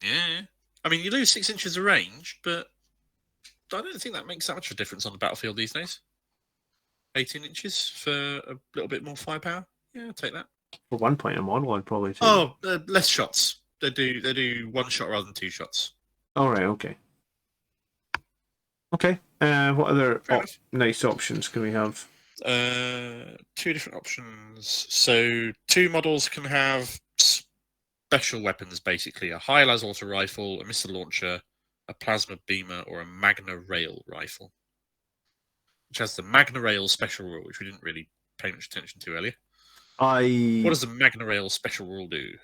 Yeah. I mean, you lose 6 inches of range, but I don't think that makes that much of a difference on the battlefield these days. 18 inches for a little bit more firepower. Yeah, I'll take that. For 1 point a model, I'd probably take. Oh, less shots. They do 1 shot rather than 2 shots. All right. Okay. Okay. What other nice options can we have? 2 different options. So 2 models can have special weapons, basically. A high las auto rifle, a missile launcher, a plasma beamer, or a magna rail rifle. which has the Magna Rail special rule, which we didn't really pay much attention to earlier. What does the Magna Rail special rule do?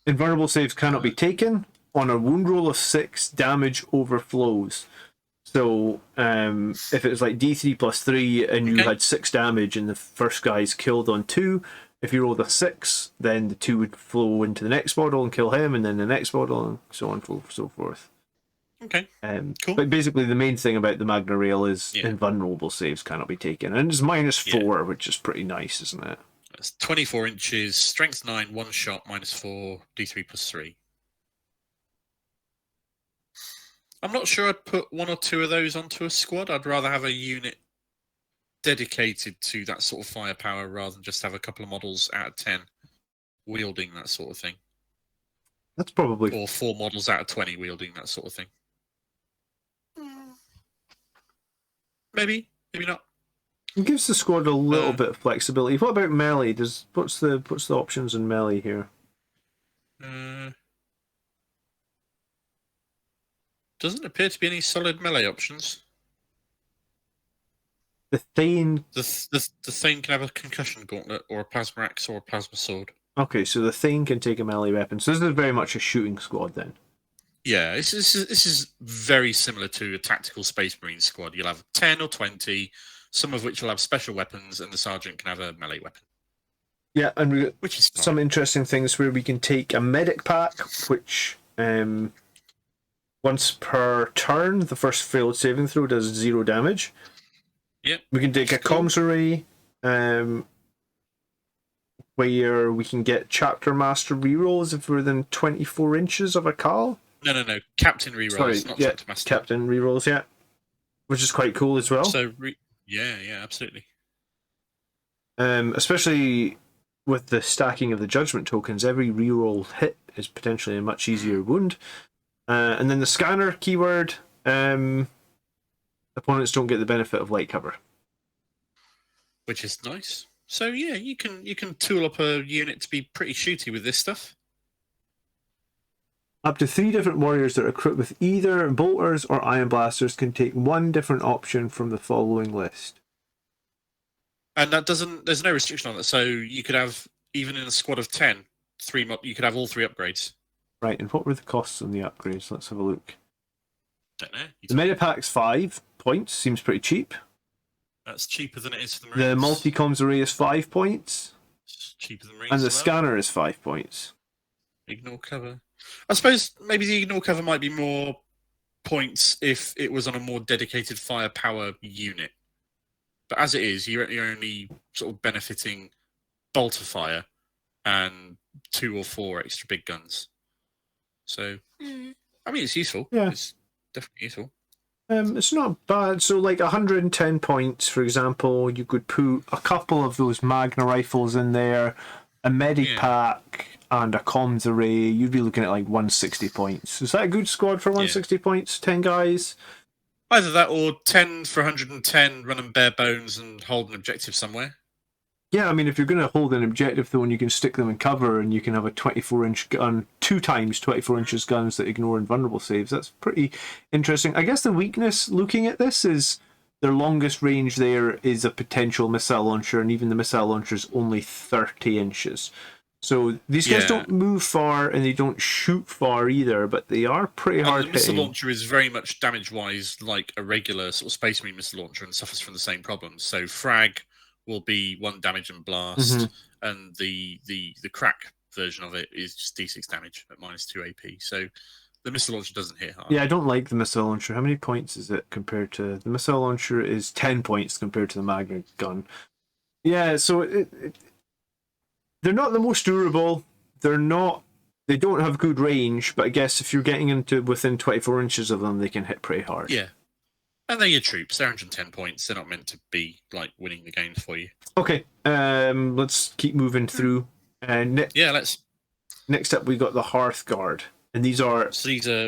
Invulnerable saves cannot be taken. On a wound roll of 6, damage overflows. So if it was like D3 plus 3 and you had 6 damage and the first guy's killed on 2, if you rolled a 6, then the 2 would flow into the next model and kill him, and then the next model, and so on and so forth. Okay, cool. But basically the main thing about the Magna Rail is invulnerable saves cannot be taken. And it's -4, which is pretty nice, isn't it? It's 24 inches, strength 9, 1 shot, -4, D3 plus 3. I'm not sure I'd put 1 or 2 of those onto a squad. I'd rather have a unit dedicated to that sort of firepower rather than just have a couple of models out of 10 wielding that sort of thing. That's probably... Or 4 models out of 20 wielding that sort of thing. Maybe, maybe not. It gives the squad a little bit of flexibility. What about melee? What's the options in melee here? Doesn't appear to be any solid melee options. The Thane... The Thane can have a concussion gauntlet, or a plasma axe, or a plasma sword. Okay, so the Thane can take a melee weapon. So this is very much a shooting squad then. Yeah, this is very similar to a tactical Space Marine squad. You'll have 10 or 20, some of which will have special weapons, and the sergeant can have a melee weapon. Yeah, and we which is fine. Some interesting things where we can take a medic pack, which once per turn, the first failed saving throw does 0 damage. Yep. We can take a comms array, where we can get chapter master rerolls if we're within 24 inches of a Carl. No. Captain rerolls, not chapter master. Captain rerolls, yeah. Which is quite cool as well. So, yeah, absolutely. Especially with the stacking of the judgment tokens, every reroll hit is potentially a much easier wound. And then the scanner keyword, opponents don't get the benefit of light cover, which is nice. So yeah, you can tool up a unit to be pretty shooty with this stuff. Up to 3 different warriors that are equipped with either bolters or iron blasters can take 1 different option from the following list. And that doesn't. There's no restriction on it. So you could have, even in a squad of 10, you could have all 3 upgrades. Right, and what were the costs on the upgrades? Let's have a look. Don't know. The Medipack's 5 points, seems pretty cheap. That's cheaper than it is for the Marines. The multi-comms array is 5 points. It's cheaper than Marines. And the scanner is 5 points. Ignore cover. I suppose maybe the ignore cover might be more points if it was on a more dedicated firepower unit. But as it is, you're only sort of benefiting bolter fire and 2 or 4 extra big guns. So, I mean, it's useful. Yeah. It's definitely useful. It's not bad. So, like 110 points, for example, you could put a couple of those Magna rifles in there, a medic pack, and a comms array. You'd be looking at like 160 points. Is that a good squad for 160 points? 10 guys? Either that or 10 for 110, running bare bones and hold an objective somewhere. Yeah, I mean, if you're going to hold an objective, though, and you can stick them in cover, and you can have a 24-inch gun, 2 times 24 inches guns that ignore invulnerable saves, that's pretty interesting. I guess the weakness looking at this is their longest range there is a potential missile launcher, and even the missile launcher is only 30 inches. So these guys don't move far, and they don't shoot far either, but they are pretty hard hitting. The missile launcher is very much damage-wise like a regular sort of Space Marine missile launcher and suffers from the same problems. So frag will be 1 damage and blast, and the crack version of it is just D6 damage at -2 AP. So the missile launcher doesn't hit hard. Yeah, I don't like the missile launcher. How many points is it compared to... The missile launcher is 10 points compared to the Magna gun. Yeah, so they're not the most durable. They don't have good range, but I guess if you're getting into within 24 inches of them, they can hit pretty hard. Yeah. And they're your troops. They're 110 points. They're not meant to be like winning the games for you. Okay, let's keep moving through. Let's. Next up, we got the Hearthguard, and these are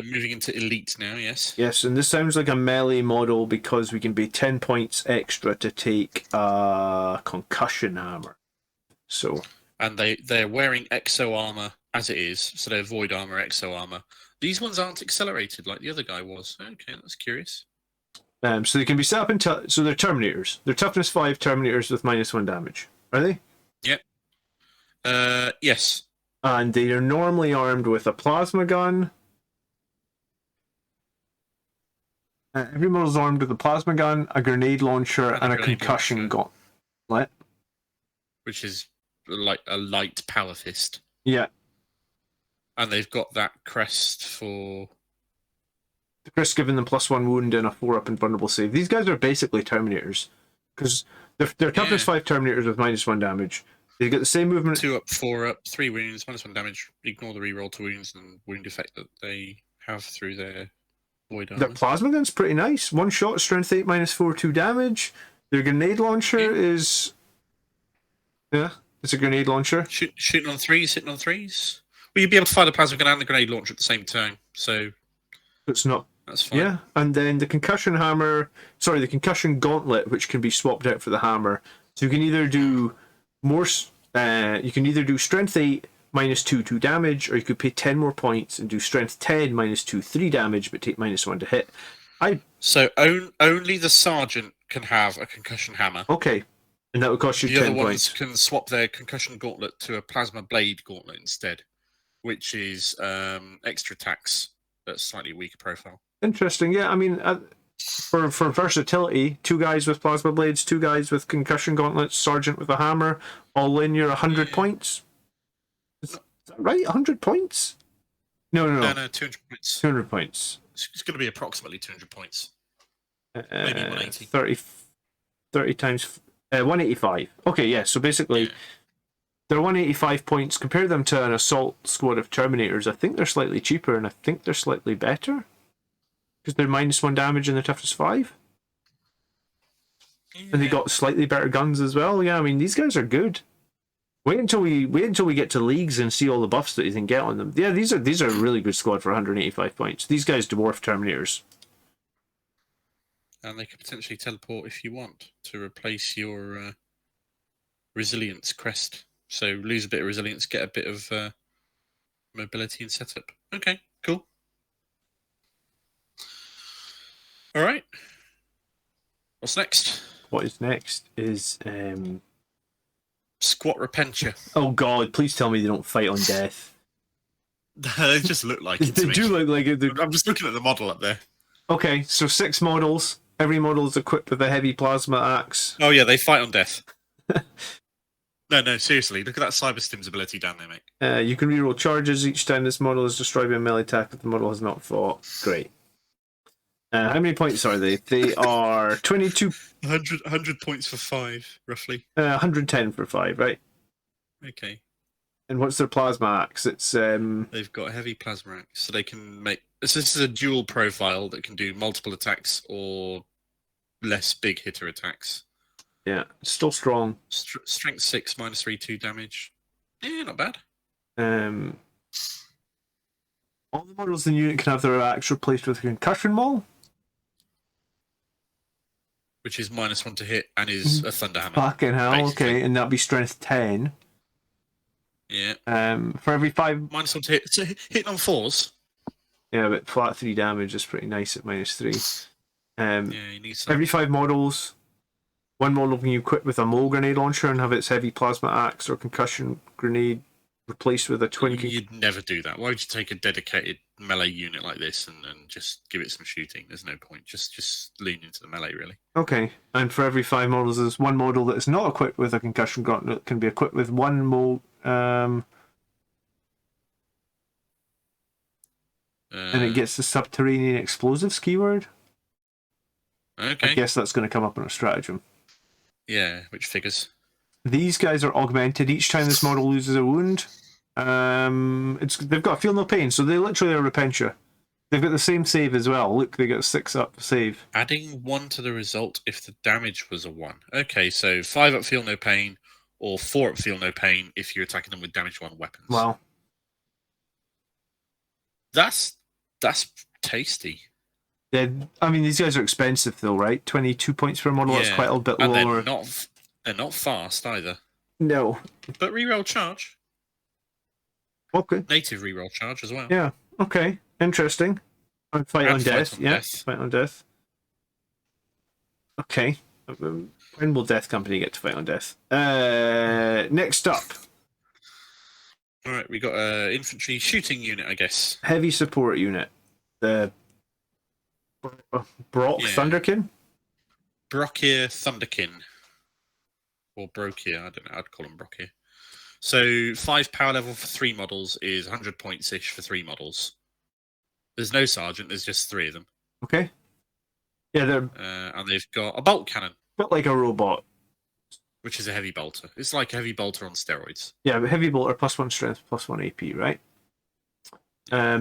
moving into elite now. Yes. Yes, and this sounds like a melee model because we can be 10 points extra to take a concussion hammer. So. And they're wearing exo armor as it is, so they're void armor, exo armor. These ones aren't accelerated like the other guy was. Okay, that's curious. So they can be set up into. So they're Terminators. They're toughness 5 Terminators with -1 damage. Are they? Yep. Yes. And they are normally armed with a plasma gun. Every model is armed with a plasma gun, a grenade launcher, and a concussion gauntlet. Which is like a light power fist. Yeah. And they've got that crest for... The crest giving them +1 wound and a 4-up invulnerable save. These guys are basically Terminators. Because they're toughness 5 Terminators with -1 damage. They get the same movement. 2-up, 4-up, 3 wounds, -1 damage. Ignore the reroll to wounds and wound effect that they have through their void armor. Their plasma gun's pretty nice. 1 shot, strength 8, -4, 2 damage. Their grenade launcher is... Yeah, it's a grenade launcher. Shooting on 3s, hitting on 3s. Well, you'd be able to fire the plasma gun and the grenade launcher at the same time, so... It's not... That's fine. Yeah, and then the concussion hammer... Sorry, the concussion gauntlet, which can be swapped out for the hammer. So you can either do more... you can either do strength 8, -2, 2 damage, or you could pay 10 more points and do strength 10, -2, 3 damage, but take -1 to hit. So only the sergeant can have a concussion hammer. Okay, and that would cost you 10 points. The other ones points. can swap their concussion gauntlet to a plasma blade gauntlet instead, which is extra attacks but slightly weaker profile. Interesting, yeah. I mean, for versatility, 2 guys with plasma blades, 2 guys with concussion gauntlets, sergeant with a hammer, all in, you're 100 points. Is that right? 100 points? No, 200 points. 200 points. It's going to be approximately 200 points. Maybe 180. 30 times 185. Okay, yeah. So basically, they're 185 points. Compare them to an assault squad of Terminators. I think they're slightly cheaper, and I think they're slightly better because they're -1 damage and they're toughness 5. Yeah. And they got slightly better guns as well. Yeah, I mean these guys are good. Wait until we get to leagues and see all the buffs that you can get on them. Yeah, these are a really good squad for 185 points. These guys dwarf Terminators. And they could potentially teleport if you want to replace your resilience crest. So lose a bit of resilience, get a bit of mobility and setup. Okay, cool. All right. What's next? What is next is Squat Repentia. Oh God! Please tell me they don't fight on death. They just look like it. They do look like it. I'm just looking at the model up there. Okay, so 6 models. Every model is equipped with a heavy plasma axe. Oh yeah, they fight on death. No, seriously. Look at that Cyber Stim's ability down there, mate. You can reroll charges each time this model is destroyed by a melee attack if the model has not fought. Great. How many points are they? They are 22... 100 points for 5, roughly. 110 for 5, right? Okay. And what's their plasma axe? It's They've got a heavy plasma axe, so they can make... So this is a dual profile that can do multiple attacks or less big hitter attacks. Yeah, it's still strong. Strength 6, -3, 2 damage. Yeah, not bad. All the models in the unit can have their axe replaced with a concussion maul. Which is -1 to hit and is a thunder hammer. Fucking hell, basically. Okay, and that'd be strength 10. Yeah. For every 5... -1 to hit. So hitting on 4s. Yeah, but flat 3 damage is pretty nice at -3. Yeah, you need some. Every 5 models, 1 model can be equipped with a mole grenade launcher and have its heavy plasma axe or concussion grenade replaced with a twin... You'd never do that. Why would you take a dedicated melee unit like this and just give it some shooting? There's no point. Just lean into the melee, really. Okay, and for every 5 models, there's 1 model that is not equipped with a concussion gauntlet that can be equipped with 1 mole... and it gets the subterranean explosives keyword. Okay. I guess that's going to come up in a stratagem. Yeah, which figures? These guys are augmented each time this model loses a wound. They've got feel no pain, so they literally are Repentia. They've got the same save as well. Look, they got a 6-up save. Adding 1 to the result if the damage was a 1. Okay, so 5-up feel no pain, or 4-up feel no pain if you're attacking them with damage 1 weapons. Wow. That's tasty. Yeah, I mean, these guys are expensive though, right? 22 points per model, that's quite a bit and lower. They're not fast either. No. But reroll charge. Okay. Native reroll charge as well. Yeah, okay. Interesting. And fight on death. Yeah, fight on death. Okay. When will Death Company get to fight on Death? Next up. Alright, we got an infantry shooting unit, I guess. Heavy support unit. The Brock Thunderkin? Brockier Thunderkin. Or Brokier, I don't know, I'd call him Brockier. So 5 power level for 3 models is 100 points-ish for 3 models. There's no sergeant, there's just 3 of them. Okay. Yeah, they're... and they've got a bolt cannon. Bit like a robot. Which is a heavy bolter. It's like a heavy bolter on steroids. Yeah, but heavy bolter, +1 strength, +1 AP, right?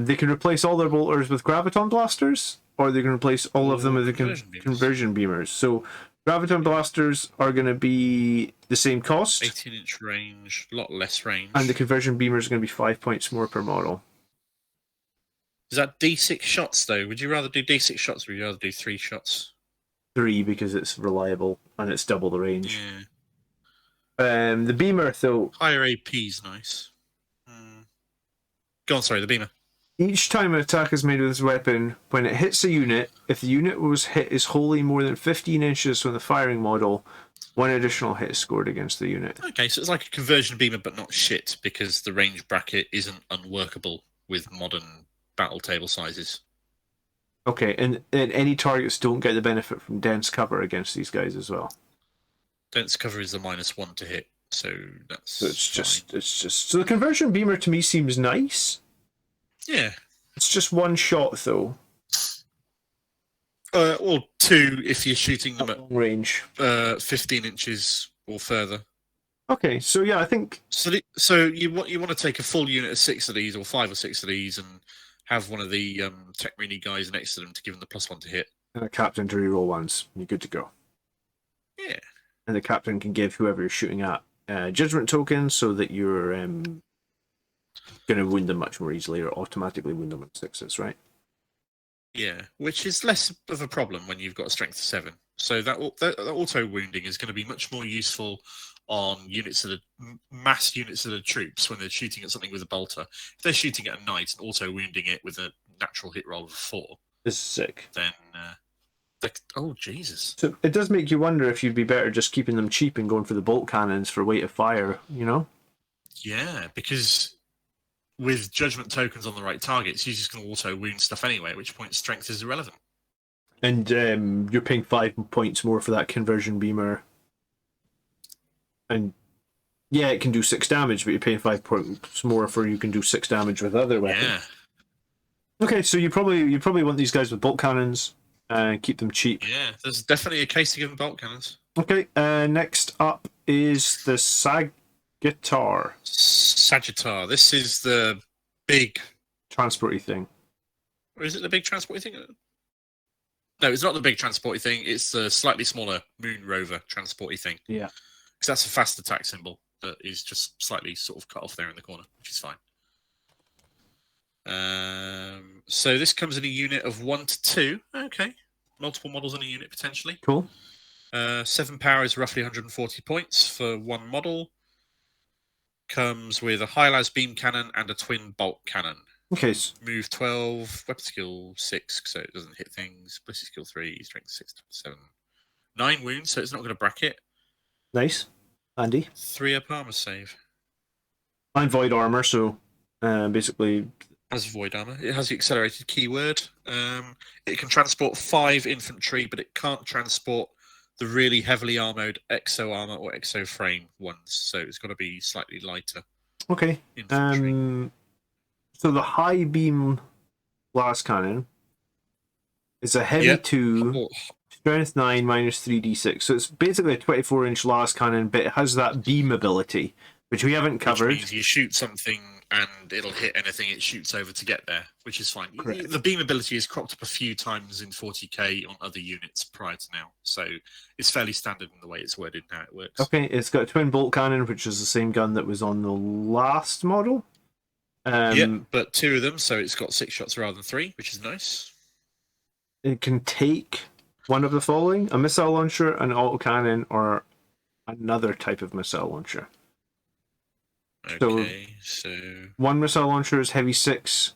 They can replace all their bolters with graviton blasters, or they can replace all of them with the conversion beamers. So graviton blasters are going to be the same cost. 18-inch range, a lot less range. And the conversion beamers are going to be 5 points more per model. Is that D6 shots, though? Would you rather do D6 shots, or would you rather do 3 shots? 3, because it's reliable, and it's double the range. Yeah. The beamer, though... Higher AP is nice. Go on, sorry, the beamer. Each time an attack is made with this weapon, when it hits a unit, if the unit was hit is wholly more than 15 inches from the firing model, 1 additional hit is scored against the unit. Okay, so it's like a conversion beamer, but not shit, because the range bracket isn't unworkable with modern battle table sizes. Okay, and any targets don't get the benefit from dense cover against these guys as well. Dense cover is the -1 to hit, so that's. So it's just. So the conversion beamer to me seems nice. Yeah. It's just 1 shot though. Or 2 if you're shooting them at long range, 15 inches or further. Okay, so yeah, I think. So you want to take a full unit of 6 of these, or 5 or 6 of these, and have one of the Tech Marine guys next to them to give them the +1 to hit. And a captain to reroll ones. You're good to go. Yeah. And the captain can give whoever you're shooting at judgment tokens so that you're going to wound them much more easily, or automatically wound them on 6s, right? Yeah, which is less of a problem when you've got a strength of 7. So that auto wounding is going to be much more useful on units that are mass units that are troops when they're shooting at something with a bolter. If they're shooting at a knight and auto wounding it with a natural hit roll of 4, this is sick. Then oh Jesus! So it does make you wonder if you'd be better just keeping them cheap and going for the bolt cannons for weight of fire. You know? Yeah, because with judgment tokens on the right targets, you're just going to auto wound stuff anyway. At which point, strength is irrelevant. And you're paying 5 points more for that conversion beamer. And yeah, it can do 6 damage, but you're paying 5 points more for you can do 6 damage with other weapons. Yeah. Okay, so you probably want these guys with bolt cannons and keep them cheap. Yeah, there's definitely a case to give them bolt cannons. Okay, next up is the Sagittar. Sagittar. This is the big transporty thing. Or is it the big transporty thing? No, it's not the big transporty thing. It's the slightly smaller moon rover transporty thing. Yeah. Because that's a fast attack symbol that is just slightly sort of cut off there in the corner, which is fine. So this comes in a unit of 1 to 2. Okay. Multiple models in a unit, potentially. Cool. 7 power is roughly 140 points for 1 model. Comes with a high-las beam cannon and a twin bolt cannon. Okay. Move 12, weapon skill 6, so it doesn't hit things. Ballistic skill 3, strength 6 to 7. 9 wounds, so it's not going to bracket. Nice. Andy. 3 up armor save. And void armor, so basically. Has void armor. It has the accelerated keyword. It can transport 5 infantry, but it can't transport the really heavily armored exo armor or exo frame ones. So it's got to be slightly lighter. Okay. Infantry. So the high beam blast cannon is a heavy 2, strength 9, -3d6. So it's basically a 24-inch las cannon, but it has that beam ability, which we haven't covered. Which means you shoot something and it'll hit anything it shoots over to get there, which is fine. Correct. The beam ability is cropped up a few times in 40k on other units prior to now, so it's fairly standard in the way it's worded now. It works. Okay, it's got a twin bolt cannon, which is the same gun that was on the last model. But 2 of them, so it's got 6 shots rather than 3, which is nice. It can take one of the following: a missile launcher, an autocannon, or another type of missile launcher. Okay, so 1 missile launcher is heavy 6,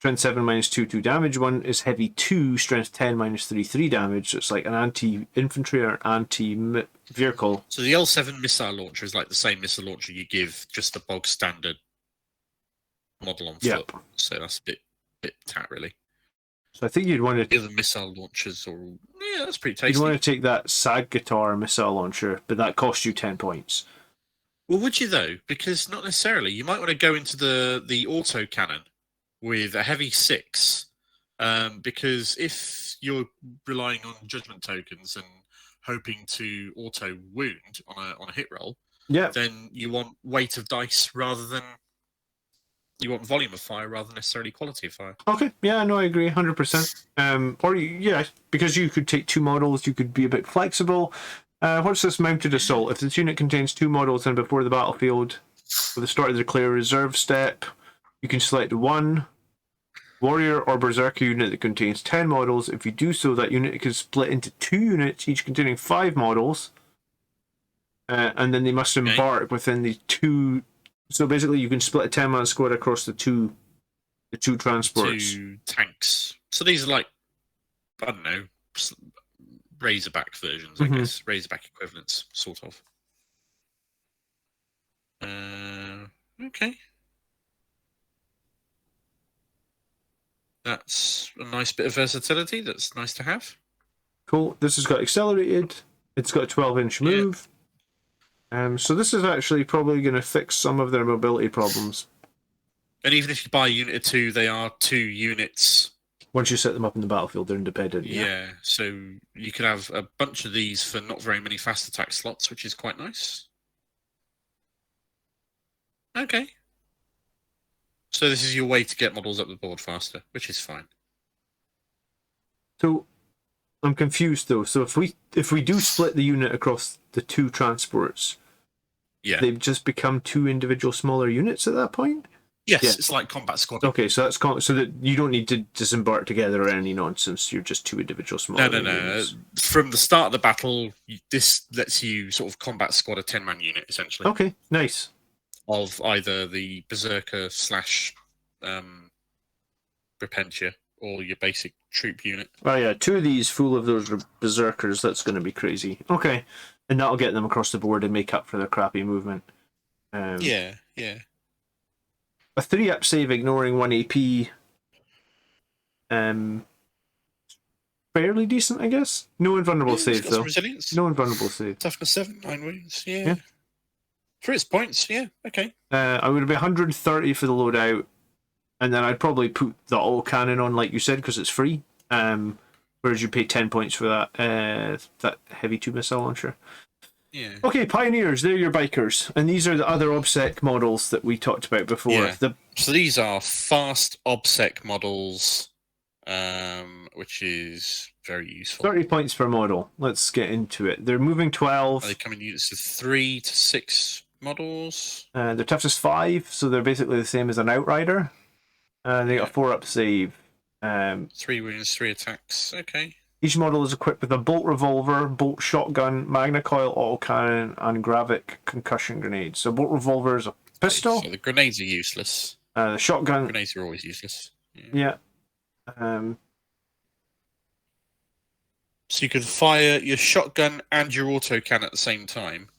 Strength 7 minus 2 damage. One is heavy 2, strength 10 minus 3 damage. So it's like an anti-infantry or anti-vehicle. So the L7 missile launcher is like the same missile launcher you give just the bog standard model on foot. So that's a bit tat, really. So I think you'd want to... The other missile launchers are... Yeah, that's pretty tasty. You'd want to take that SAG Guitar missile launcher, but that costs you 10 points. Well, would you, though? Because not necessarily. You might want to go into the auto cannon with a heavy 6, because if you're relying on judgment tokens and hoping to auto wound on a hit roll, then you want weight of dice rather than... You want volume of fire rather than necessarily quality of fire. Okay, yeah, no, I agree, 100%. Or, yeah, because you could take 2 models, you could be a bit flexible. What's this mounted assault? If this unit contains 2 models and before the battlefield, with the start of the declare reserve step, you can select 1 warrior or berserker unit that contains 10 models. If you do so, that unit can split into 2 units, each containing 5 models, and then they must embark within the 2... So basically, you can split a 10-man squad across the two transports. 2 tanks. So these are like, I don't know, Razorback versions, I guess. Razorback equivalents, sort of. Okay. That's a nice bit of versatility. That's nice to have. Cool. This has got accelerated. It's got a 12-inch move. So this is actually probably going to fix some of their mobility problems. And even if you buy a unit or 2, they are 2 units. Once you set them up in the battlefield, they're independent. Yeah, so you could have a bunch of these for not very many fast attack slots, which is quite nice. Okay. So this is your way to get models up the board faster, which is fine. So I'm confused though. So if we do split the unit across the 2 transports, they've just become 2 individual smaller units at that point? Yes, it's like combat squad. Okay, so that's so that you don't need to disembark together or any nonsense. You're just 2 individual smaller units. No. From the start of the battle, this lets you sort of combat squad a 10-man unit, essentially. Okay, nice. Of either the berserker / Repentia or your basic troop unit. Oh yeah, 2 of these full of those berserkers. That's going to be crazy. Okay, and that'll get them across the board and make up for their crappy movement. Yeah. A 3-up save ignoring 1 AP. Fairly decent, I guess. No invulnerable save though. Resilience. No invulnerable save. Toughness 7, 9 wounds. Yeah. For its points, yeah. Okay. I would be 130 for the loadout, and then I'd probably put the auto cannon on, like you said, because it's free. Whereas you pay 10 points for that heavy 2 missile launcher. Yeah. Okay, Pioneers, they're your bikers. And these are the other OBSEC models that we talked about before. Yeah. So these are fast OBSEC models, which is very useful. 30 points per model. Let's get into it. They're moving 12. They come in units of 3 to 6 models. They're toughness 5, so they're basically the same as an Outrider. They got a 4-up save. 3 wounds, 3 attacks. Okay. Each model is equipped with a bolt revolver, bolt shotgun, magna coil autocannon, and Gravic concussion grenade. So bolt revolver is a pistol. So the grenades are useless. The shotgun. Grenades are always useless. Yeah. So you can fire your shotgun and your autocannon at the same time,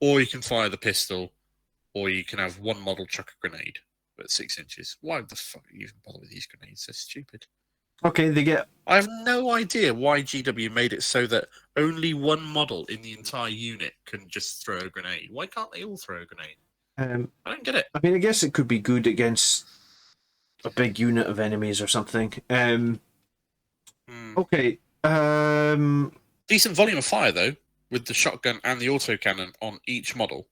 or you can fire the pistol, or you can have 1 model chuck a grenade at 6 inches. Why the fuck are you even bother with these grenades? They're stupid. Okay, they get... I have no idea why GW made it so that only 1 model in the entire unit can just throw a grenade. Why can't they all throw a grenade? I don't get it. I mean, I guess it could be good against a big unit of enemies or something. Okay. Decent volume of fire, though, with the shotgun and the autocannon on each model.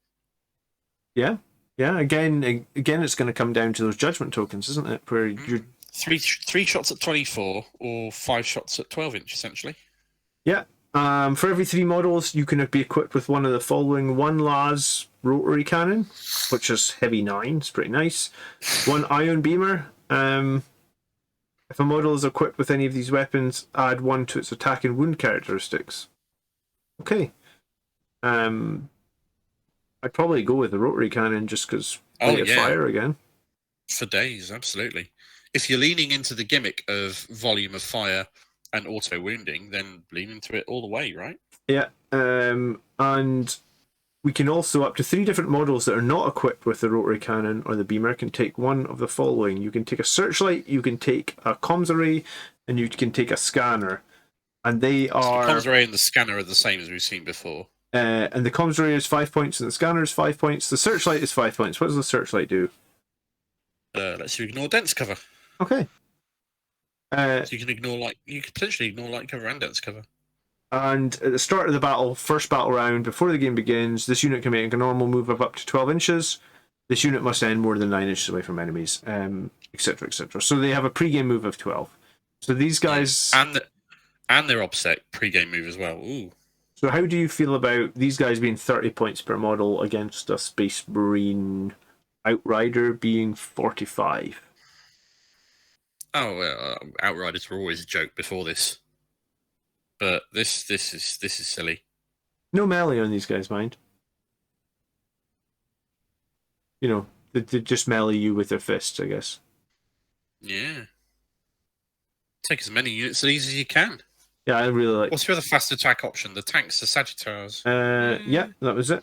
Yeah. Again, it's going to come down to those judgment tokens, isn't it? Where you're... Three shots at 24 or 5 shots at 12 inch, essentially. Yeah. For every 3 models, you can be equipped with one of the following: 1 Las rotary cannon, which is heavy 9. It's pretty nice. 1 ion beamer. If a model is equipped with any of these weapons, add 1 to its attack and wound characteristics. Okay. I'd probably go with the rotary cannon just because fire again. For days, absolutely. if you're leaning into the gimmick of volume of fire and auto wounding, then lean into it all the way, right? Yeah, and we can also, up to 3 different models that are not equipped with the rotary cannon or the beamer, can take one of the following. You can take a searchlight, you can take a comms array, and you can take a scanner. And they are... So the comms array and the scanner are the same as we've seen before. And the comms array is 5 points, and the scanner is 5 points. The searchlight is 5 points. What does the searchlight do? Lets you ignore dense cover. Okay. So you can potentially ignore light cover and dense cover. And at the start of the battle, first battle round, before the game begins, this unit can make a normal move of up to 12 inches. This unit must end more than 9 inches away from enemies, etc., etc. So they have a pre-game move of 12. So these guys... And their OBSEC pre-game move as well. Ooh. So how do you feel about these guys being 30 points per model against a Space Marine Outrider being 45? Oh, Outriders were always a joke before this. But this is silly. No melee on these guys, mind. You know, they just melee you with their fists, I guess. Yeah. Take as many units of these as you can. Yeah, I really like... What's your other fast attack option? The tanks, the Sagittars. Yeah, that was it.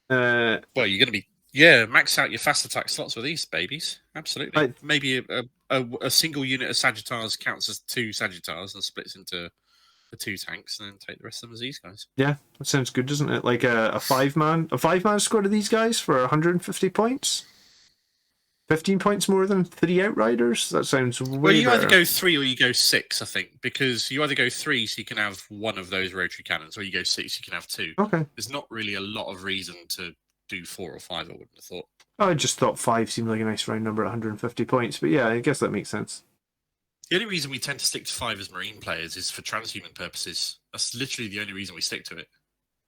Well, you're going to be... Yeah, max out your fast attack slots with these babies. Absolutely. Maybe a single unit of Sagittars counts as 2 Sagittars and splits into the 2 tanks, and then take the rest of them as these guys. Yeah, that sounds good, doesn't it? Like a 5-man squad of these guys for 150 points? 15 points more than 3 Outriders? That sounds way Well, you better. either go 3 or you go 6, I think, because you either go 3 so you can have one of those rotary cannons, or you go 6 you can have 2. Okay. There's not really a lot of reason to do 4 or 5, I wouldn't have thought. I just thought 5 seemed like a nice round number at 150 points, but yeah, I guess that makes sense. The only reason we tend to stick to 5 as Marine players is for transhuman purposes. That's literally the only reason we stick to it.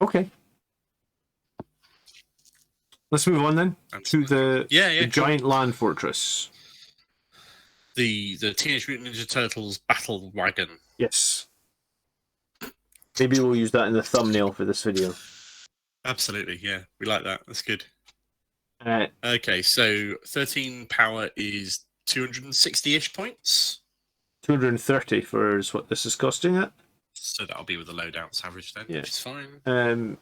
Okay. Let's move on then to the giant land fortress. The Teenage Mutant Ninja Turtles battle wagon. Yes. Maybe we'll use that in the thumbnail for this video. Absolutely, yeah. We like that. That's good. Okay, so 13 power is 260-ish points. 230 for is what this is costing it. So that'll be with the loadouts average then, yeah. Which is fine.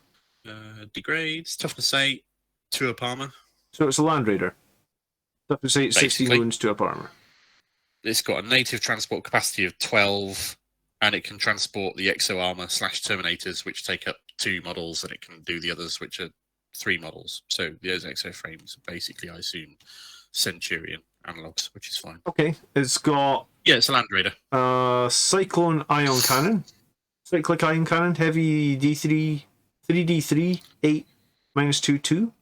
Degrades, toughness 8, 2 up armor. So it's a Land Raider. Toughness 8, 16 wounds, 2 up armor. It's got a native transport capacity of 12, and it can transport the Exo Armor / Terminators, which take up 2 models, and it can do the others, which are 3 models. So those Exo frames are basically, I assume, Centurion analogs, which is fine. Okay, it's got... Yeah, it's a Land Raider. Cyclone Ion Cannon. Cyclic Ion Cannon, heavy D3, 3D3, 8, -2, 2.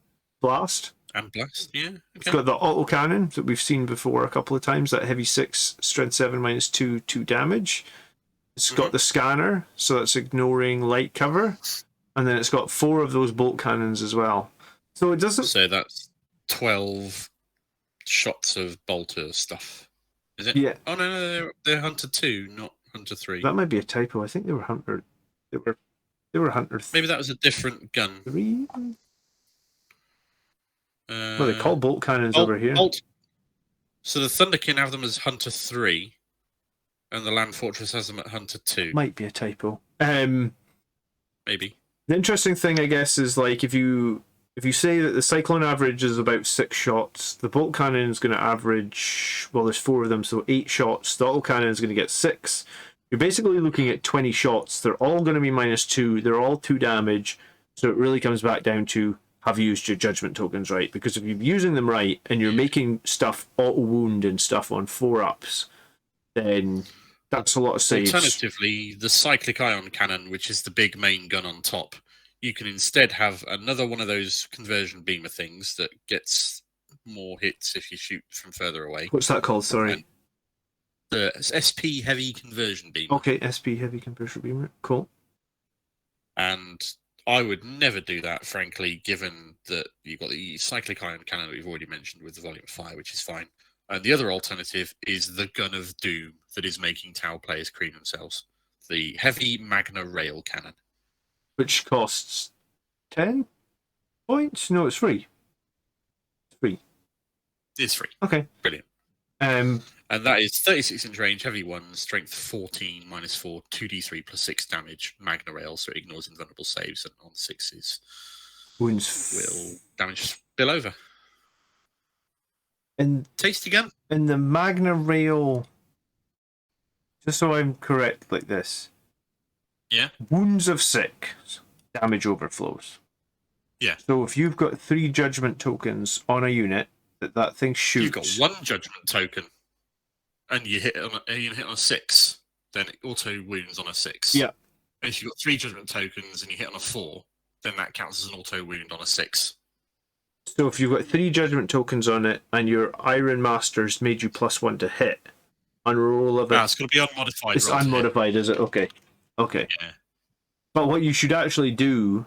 Blast. And blast, yeah. Okay. It's got the auto cannon that we've seen before a couple of times, that heavy 6, strength 7, -2, 2 damage. It's got the scanner, so that's ignoring light cover. And then it's got 4 of those bolt cannons as well. So it doesn't... So that's 12 shots of bolter stuff. Is it? Yeah. Oh, no, they're Hunter 2, not Hunter 3. That might be a typo. I think they were Hunter... They were Hunter 3. Maybe that was a different gun. 3? Well, they call bolt cannons over here. So the Thunderkin have them as Hunter 3, and the Land Fortress has them at Hunter 2. Might be a typo. Maybe. The interesting thing, I guess, is like if you say that the Cyclone average is about 6 shots, the bolt cannon is going to average, well, there's 4 of them, so 8 shots. The auto cannon is going to get 6. You're basically looking at 20 shots. They're all going to be -2. They're all 2 damage. So it really comes back down to, have you used your judgment tokens right? Because if you're using them right and you're making stuff auto wound and stuff on 4-ups, then that's a lot of saves. Alternatively, the cyclic ion cannon, which is the big main gun on top, you can instead have another one of those conversion beamer things that gets more hits if you shoot from further away. What's that called? Sorry. And the SP heavy conversion beamer. Okay, SP heavy conversion beamer. Cool. And I would never do that, frankly, given that you've got the cyclic ion cannon that we've already mentioned with the volume of fire, which is fine. And the other alternative is the gun of doom that is making Tau players cream themselves. The heavy Magna rail cannon. Which costs 10 points? No, it's free. It's free. It's free. Okay. Brilliant. And that is 36-inch range, heavy 1, strength 14, -4, 2d3 plus 6 damage, Magna Rail, so it ignores invulnerable saves, and on 6s wounds will damage spill over. And tasty gun. In the Magna Rail, just so I'm correct like this. Yeah. Wounds of 6, damage overflows. Yeah. So if you've got 3 judgment tokens on a unit that thing shoots, you've got 1 judgment token, and you hit on a 6, then it auto wounds on a 6. Yeah. And if you've got 3 judgment tokens and you hit on a 4, then that counts as an auto wound on a 6. So if you've got 3 judgment tokens on it and your Iron Master's made you +1 to hit, on roll of it. It's going to be unmodified. It's unmodified, is it? Okay. Okay. Yeah. But what you should actually do.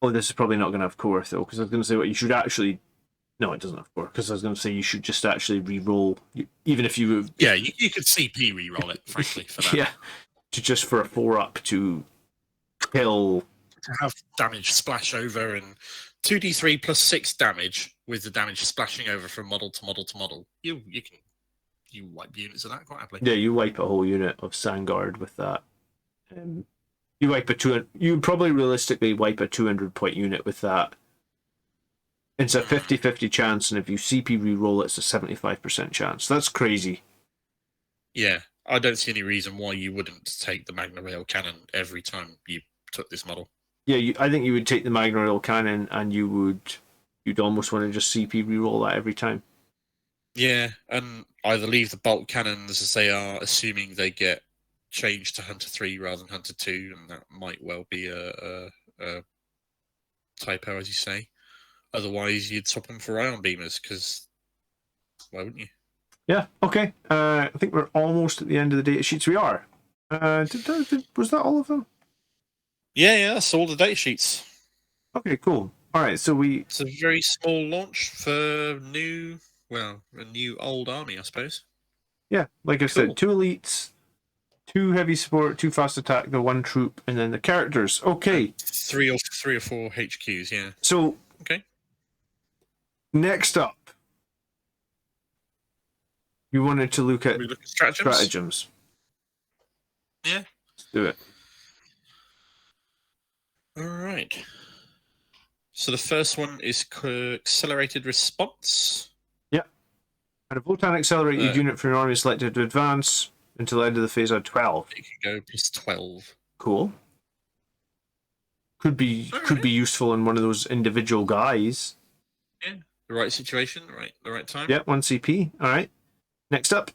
Oh, this is probably not going to have core, though, because I was going to say what you should actually. No, it doesn't have core, because I was going to say you should just actually re-roll, even if you. Yeah, you could CP re-roll it, frankly, for that. Yeah. Just for a 4-up to kill. To have damage splash over and 2d3 plus 6 damage with the damage splashing over from model to model to model. You wipe units of that quite happily. Yeah, you wipe a whole unit of Sangard with that. You wipe you probably realistically wipe a 200-point unit with that. It's a 50-50 chance, and if you CP re-roll, it's a 75% chance. That's crazy. Yeah, I don't see any reason why you wouldn't take the Magna Rail Cannon every time you took this model. Yeah, I think you would take the Magna Rail Cannon, and you'd almost want to just CP re-roll that every time. Yeah, and either leave the bolt cannons as they are, assuming they get changed to Hunter 3 rather than Hunter 2, and that might well be a typo, as you say. Otherwise, you'd swap them for Ion Beamers, because why wouldn't you? Yeah, okay. I think we're almost at the end of the data sheets. We are. Was that all of them? Yeah, that's all the data sheets. Okay, cool. All right, so It's a very small launch for a new old army, I suppose. Yeah, like I said, 2 elites, 2 heavy support, 2 fast attack, the 1 troop, and then the characters. Okay. 3 or 4 HQs, yeah. So, okay. Next up, you wanted to look at stratagems. Yeah. Let's do it. All right. So the first one is accelerated response. Yeah. And a Votann accelerated unit from your army is selected to advance until the end of the phase on 12. It can go plus 12. Cool. Could be useful in one of those individual guys. Yeah. The right situation, the right time. Yeah, 1 CP. All right. Next up.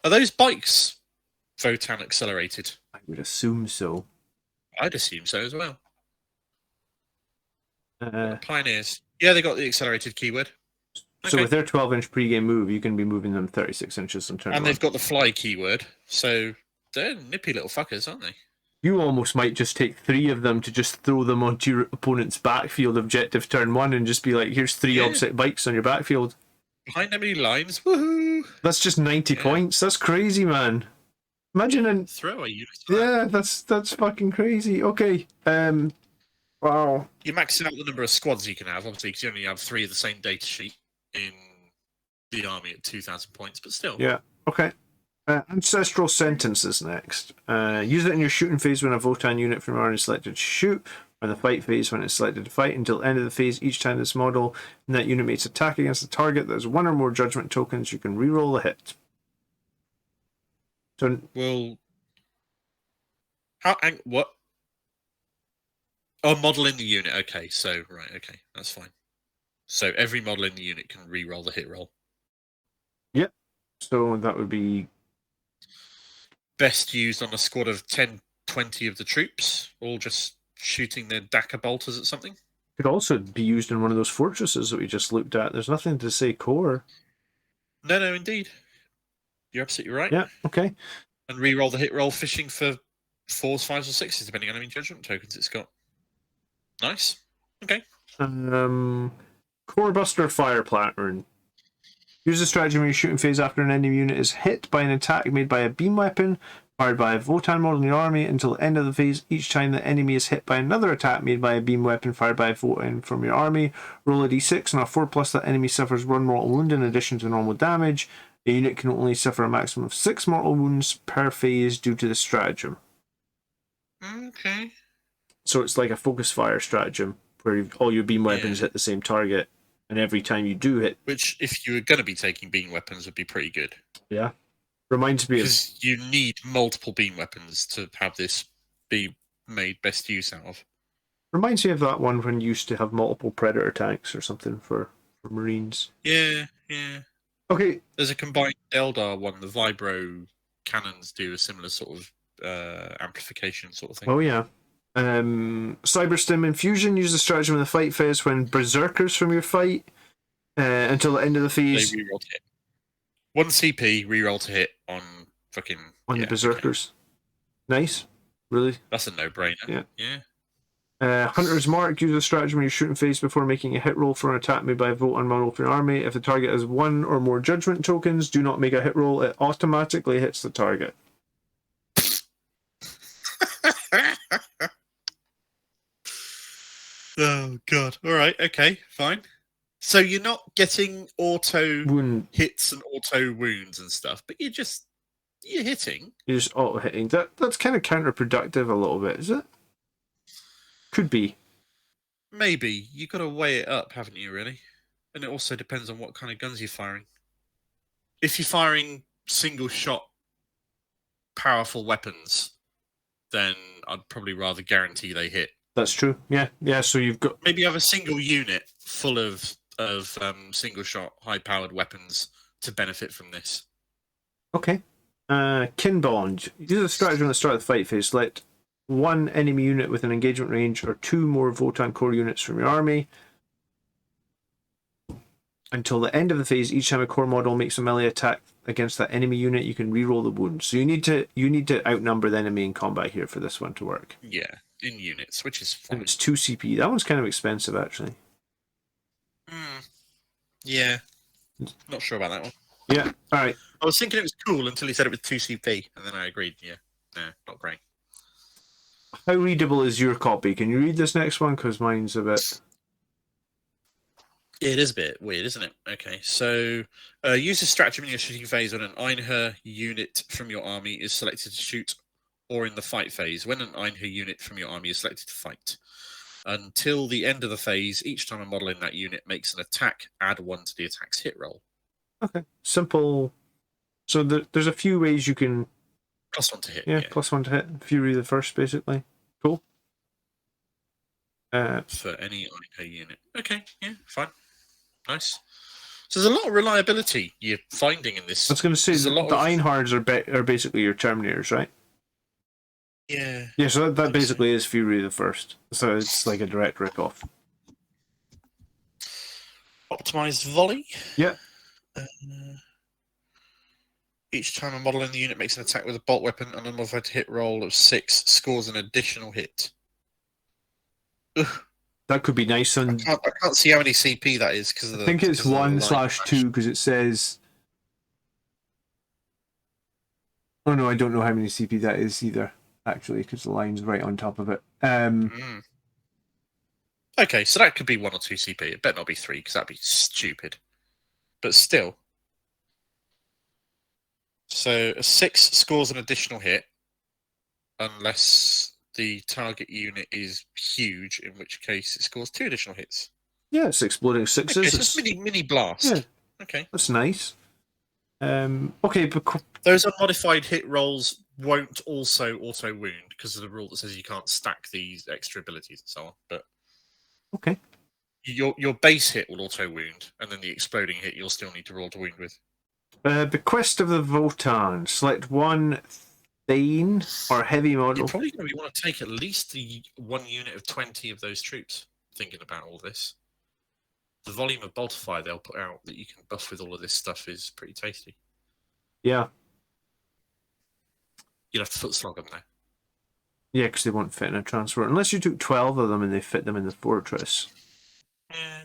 Are those bikes Votann accelerated? I would assume so. I'd assume so as well. Pioneers. Yeah, they got the accelerated keyword. So with their 12-inch pre-game move, you can be moving them 36 inches on turn 1. And they've got the fly keyword, so they're nippy little fuckers, aren't they? You almost might just take 3 of them to just throw them onto your opponent's backfield objective turn 1 and just be like, here's 3 opposite bikes on your backfield. Behind enemy lines, woohoo! That's just 90 points. That's crazy, man. Imagine throw a unit. Yeah, that's fucking crazy. Okay. Wow. You max out the number of squads you can have, obviously, because you only have 3 of the same data sheet in the army at 2,000 points, but still. Yeah. Okay. Ancestral Sentences next. Use it in your shooting phase when a Votann unit from your army is selected to shoot, or in the fight phase when it's selected to fight, until the end of the phase. Each time this model and that unit makes attack against a target that has 1 or more judgment tokens, you can reroll the hit. So, well, what? Oh, model in the unit. Okay, so okay, that's fine. So every model in the unit can re-roll the hit roll. Yep. So that would be best used on a squad of 10, 20 of the troops, all just shooting their Daka bolters at something. Could also be used in one of those fortresses that we just looked at. There's nothing to say core. No, indeed. You're absolutely right. Yeah, okay. And re-roll the hit roll, fishing for 4s, 5s, or 6s, depending on how many judgment tokens it's got. Nice. Okay. Core Buster Fire Pattern. Use the strategy when your shooting phase after an enemy unit is hit by an attack made by a beam weapon. Fired by a Votann model in your army until the end of the phase. Each time the enemy is hit by another attack made by a beam weapon fired by a Votann from your army, roll a d6. On a 4+, that enemy suffers 1 mortal wound in addition to normal damage. A unit can only suffer a maximum of 6 mortal wounds per phase due to the stratagem. Okay. So it's like a focus fire stratagem where all your beam weapons hit the same target, and every time you do hit... Which, if you were going to be taking beam weapons, would be pretty good. Yeah. Reminds me because you need multiple beam weapons to have this be made best use out of. Reminds me of that one when you used to have multiple predator tanks or something for Marines. Yeah. Okay. There's a combined Eldar one. The Vibro cannons do a similar sort of amplification sort of thing. Oh yeah. Cyberstim Infusion. Use the stratagem in the fight phase when berserkers from your fight until the end of the phase. They reroll to hit. 1 CP, reroll to hit on fucking... On the berserkers. Okay. Nice. Really? That's a no-brainer. Yeah. Hunter's Mark. Use a stratagem in your shooting phase before making a hit roll for an attack made by a Votann model for your army. If the target has 1 or more judgment tokens, do not make a hit roll. It automatically hits the target. Oh god. Alright, okay, fine. So you're not getting auto hits and auto wounds and stuff, but you're hitting. You're just auto hitting. That's kind of counterproductive a little bit, is it? Could be. Maybe. You've got to weigh it up, haven't you, really? And it also depends on what kind of guns you're firing. If you're firing single shot powerful weapons, then I'd probably rather guarantee they hit. That's true. Yeah. So you've got maybe have a single unit full of single shot high powered weapons to benefit from this. Okay. Kin Bond. Use a stratagem at the start of the fight phase. Select 1 enemy unit with an engagement range or 2 more Votann core units from your army. Until the end of the phase, each time a core model makes a melee attack against that enemy unit, you can reroll the wound. So you need to outnumber the enemy in combat here for this one to work. Yeah, in units, which is fine. And it's 2 CP. That one's kind of expensive, actually. Yeah. Not sure about that one. Yeah, alright. I was thinking it was cool until he said it was 2 CP, and then I agreed, not great. How readable is your copy? Can you read this next one? Because mine's a bit... It is a bit weird, isn't it? Okay, so use a stratagem in your shooting phase when an Einher unit from your army is selected to shoot, or in the fight phase when an Einher unit from your army is selected to fight. Until the end of the phase, each time a model in that unit makes an attack, add 1 to the attack's hit roll. Okay, simple. So there's a few ways you can... +1 to hit. Yeah, +1 to hit. Fury the first, basically. Cool. For any Einher unit. Okay, yeah, fine. Nice. So there's a lot of reliability you're finding in this. I was going to say, the Einhards are basically your Terminators, right? Yeah. Yeah, so that basically is Fury the First. So it's like a direct rip-off. Optimized volley. Yeah. Each time a model in the unit makes an attack with a bolt weapon and a modified hit roll of 6 scores an additional hit. Ugh. That could be nice. And I can't see how many CP that is because I think it's 1/2 because it says. Oh no, I don't know how many CP that is either. Actually, because the line's right on top of it. Okay, so that could be 1 or 2 CP. It better not be 3 because that'd be stupid. But still. So a 6 scores an additional hit unless the target unit is huge, in which case it scores 2 additional hits. Yeah, it's exploding 6s. Okay, so it's mini blast. Yeah. Okay. That's nice. Okay, but those unmodified hit rolls won't also auto wound because of the rule that says you can't stack these extra abilities and so on. But okay. Your base hit will auto wound, and then the exploding hit you'll still need to roll to wound with. Bequest of the Votann. Select 1 Thane or heavy model. You're probably going to want to take at least the 1 unit of 20 of those troops, thinking about all this. The volume of boltify they'll put out that you can buff with all of this stuff is pretty tasty. Yeah. You'd have to foot slog them there. Yeah, because they won't fit in a transport. Unless you took 12 of them and they fit them in the fortress. Yeah.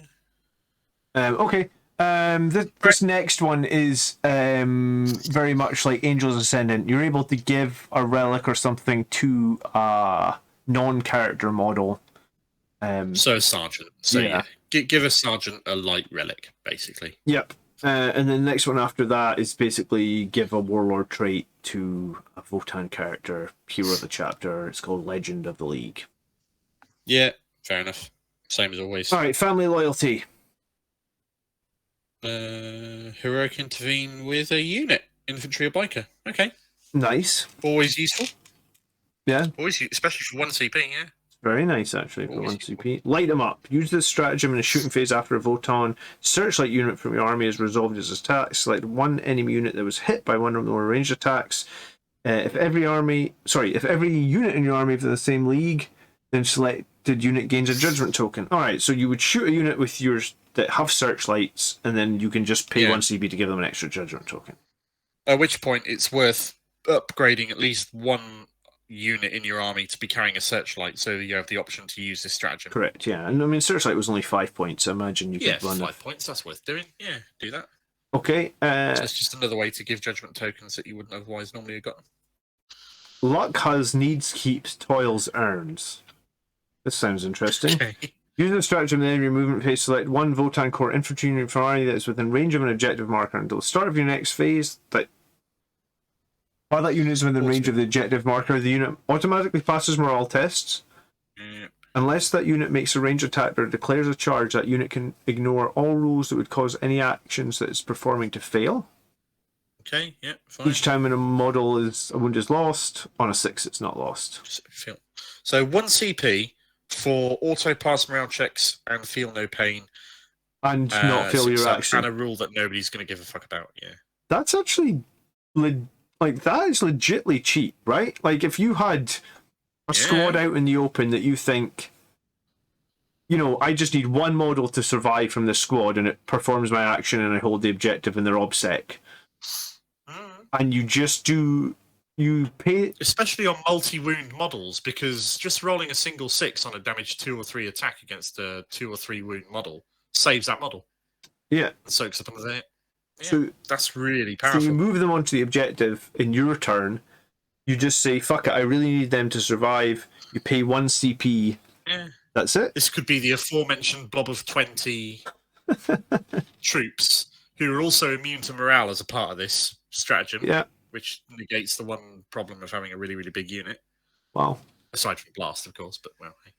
Okay. This next one is very much like Angel's Ascendant. You're able to give a relic or something to a non-character model. So Sergeant. So yeah. Give a Sergeant a light relic, basically. Yep. And then the next one after that is basically give a Warlord trait to a Votann character, hero of the chapter. It's called Legend of the League. Yeah, fair enough. Same as always. All right, family loyalty. Heroic intervene with a unit, infantry or biker. Okay. Nice. Always useful. Yeah. Always, especially for 1 CP, yeah. Very nice, actually, for 1 CP. Light them up. Use this stratagem in a shooting phase after a Votann. Searchlight unit from your army is resolved as attack. Select one enemy unit that was hit by one or more ranged attacks. If every unit in your army is in the same league, then selected unit gains a judgment token. Alright, so you would shoot a unit with yours that have searchlights, and then you can just pay 1 CP to give them an extra judgment token. At which point, it's worth upgrading at least one unit in your army to be carrying a searchlight, so you have the option to use this stratagem. Correct, yeah. And I mean, searchlight was only 5 points. I imagine you could run 5 points. That's worth doing. Yeah, do that. Okay. So it's just another way to give judgment tokens that you wouldn't otherwise normally have gotten. Luck has needs, keeps, toils, earns. This sounds interesting. Okay. Use the stratagem in the enemy movement phase. Select one Votann Corps infantry unit from army that is within range of an objective marker until the start of your next phase. While that unit is within range of the objective marker, the unit automatically passes morale tests. Unless that unit makes a range attack or declares a charge, that unit can ignore all rules that would cause any actions that it's performing to fail. Okay, yeah, fine. Each time when a wound is lost, on a 6 it's not lost. So 1 CP for auto pass morale checks and feel no pain. And not fail your action. And a rule that nobody's going to give a fuck about, yeah. That's actually... that is legitly cheap, right? Like, if you had a squad out in the open that you think, I just need one model to survive from this squad and it performs my action and I hold the objective and they're OBSEC. And you just do... You pay... Especially on multi-wound models, because just rolling a single 6 on a damage 2 or 3 attack against a 2 or 3 wound model saves that model. Yeah. And soaks up under there. Yeah, so that's really powerful. So you move them onto the objective in your turn. You just say, fuck it, I really need them to survive. You pay 1 CP. Yeah. That's it. This could be the aforementioned blob of 20 troops who are also immune to morale as a part of this stratagem. Yeah. Which negates the one problem of having a really, really big unit. Wow. Aside from Blast, of course, but well, hey.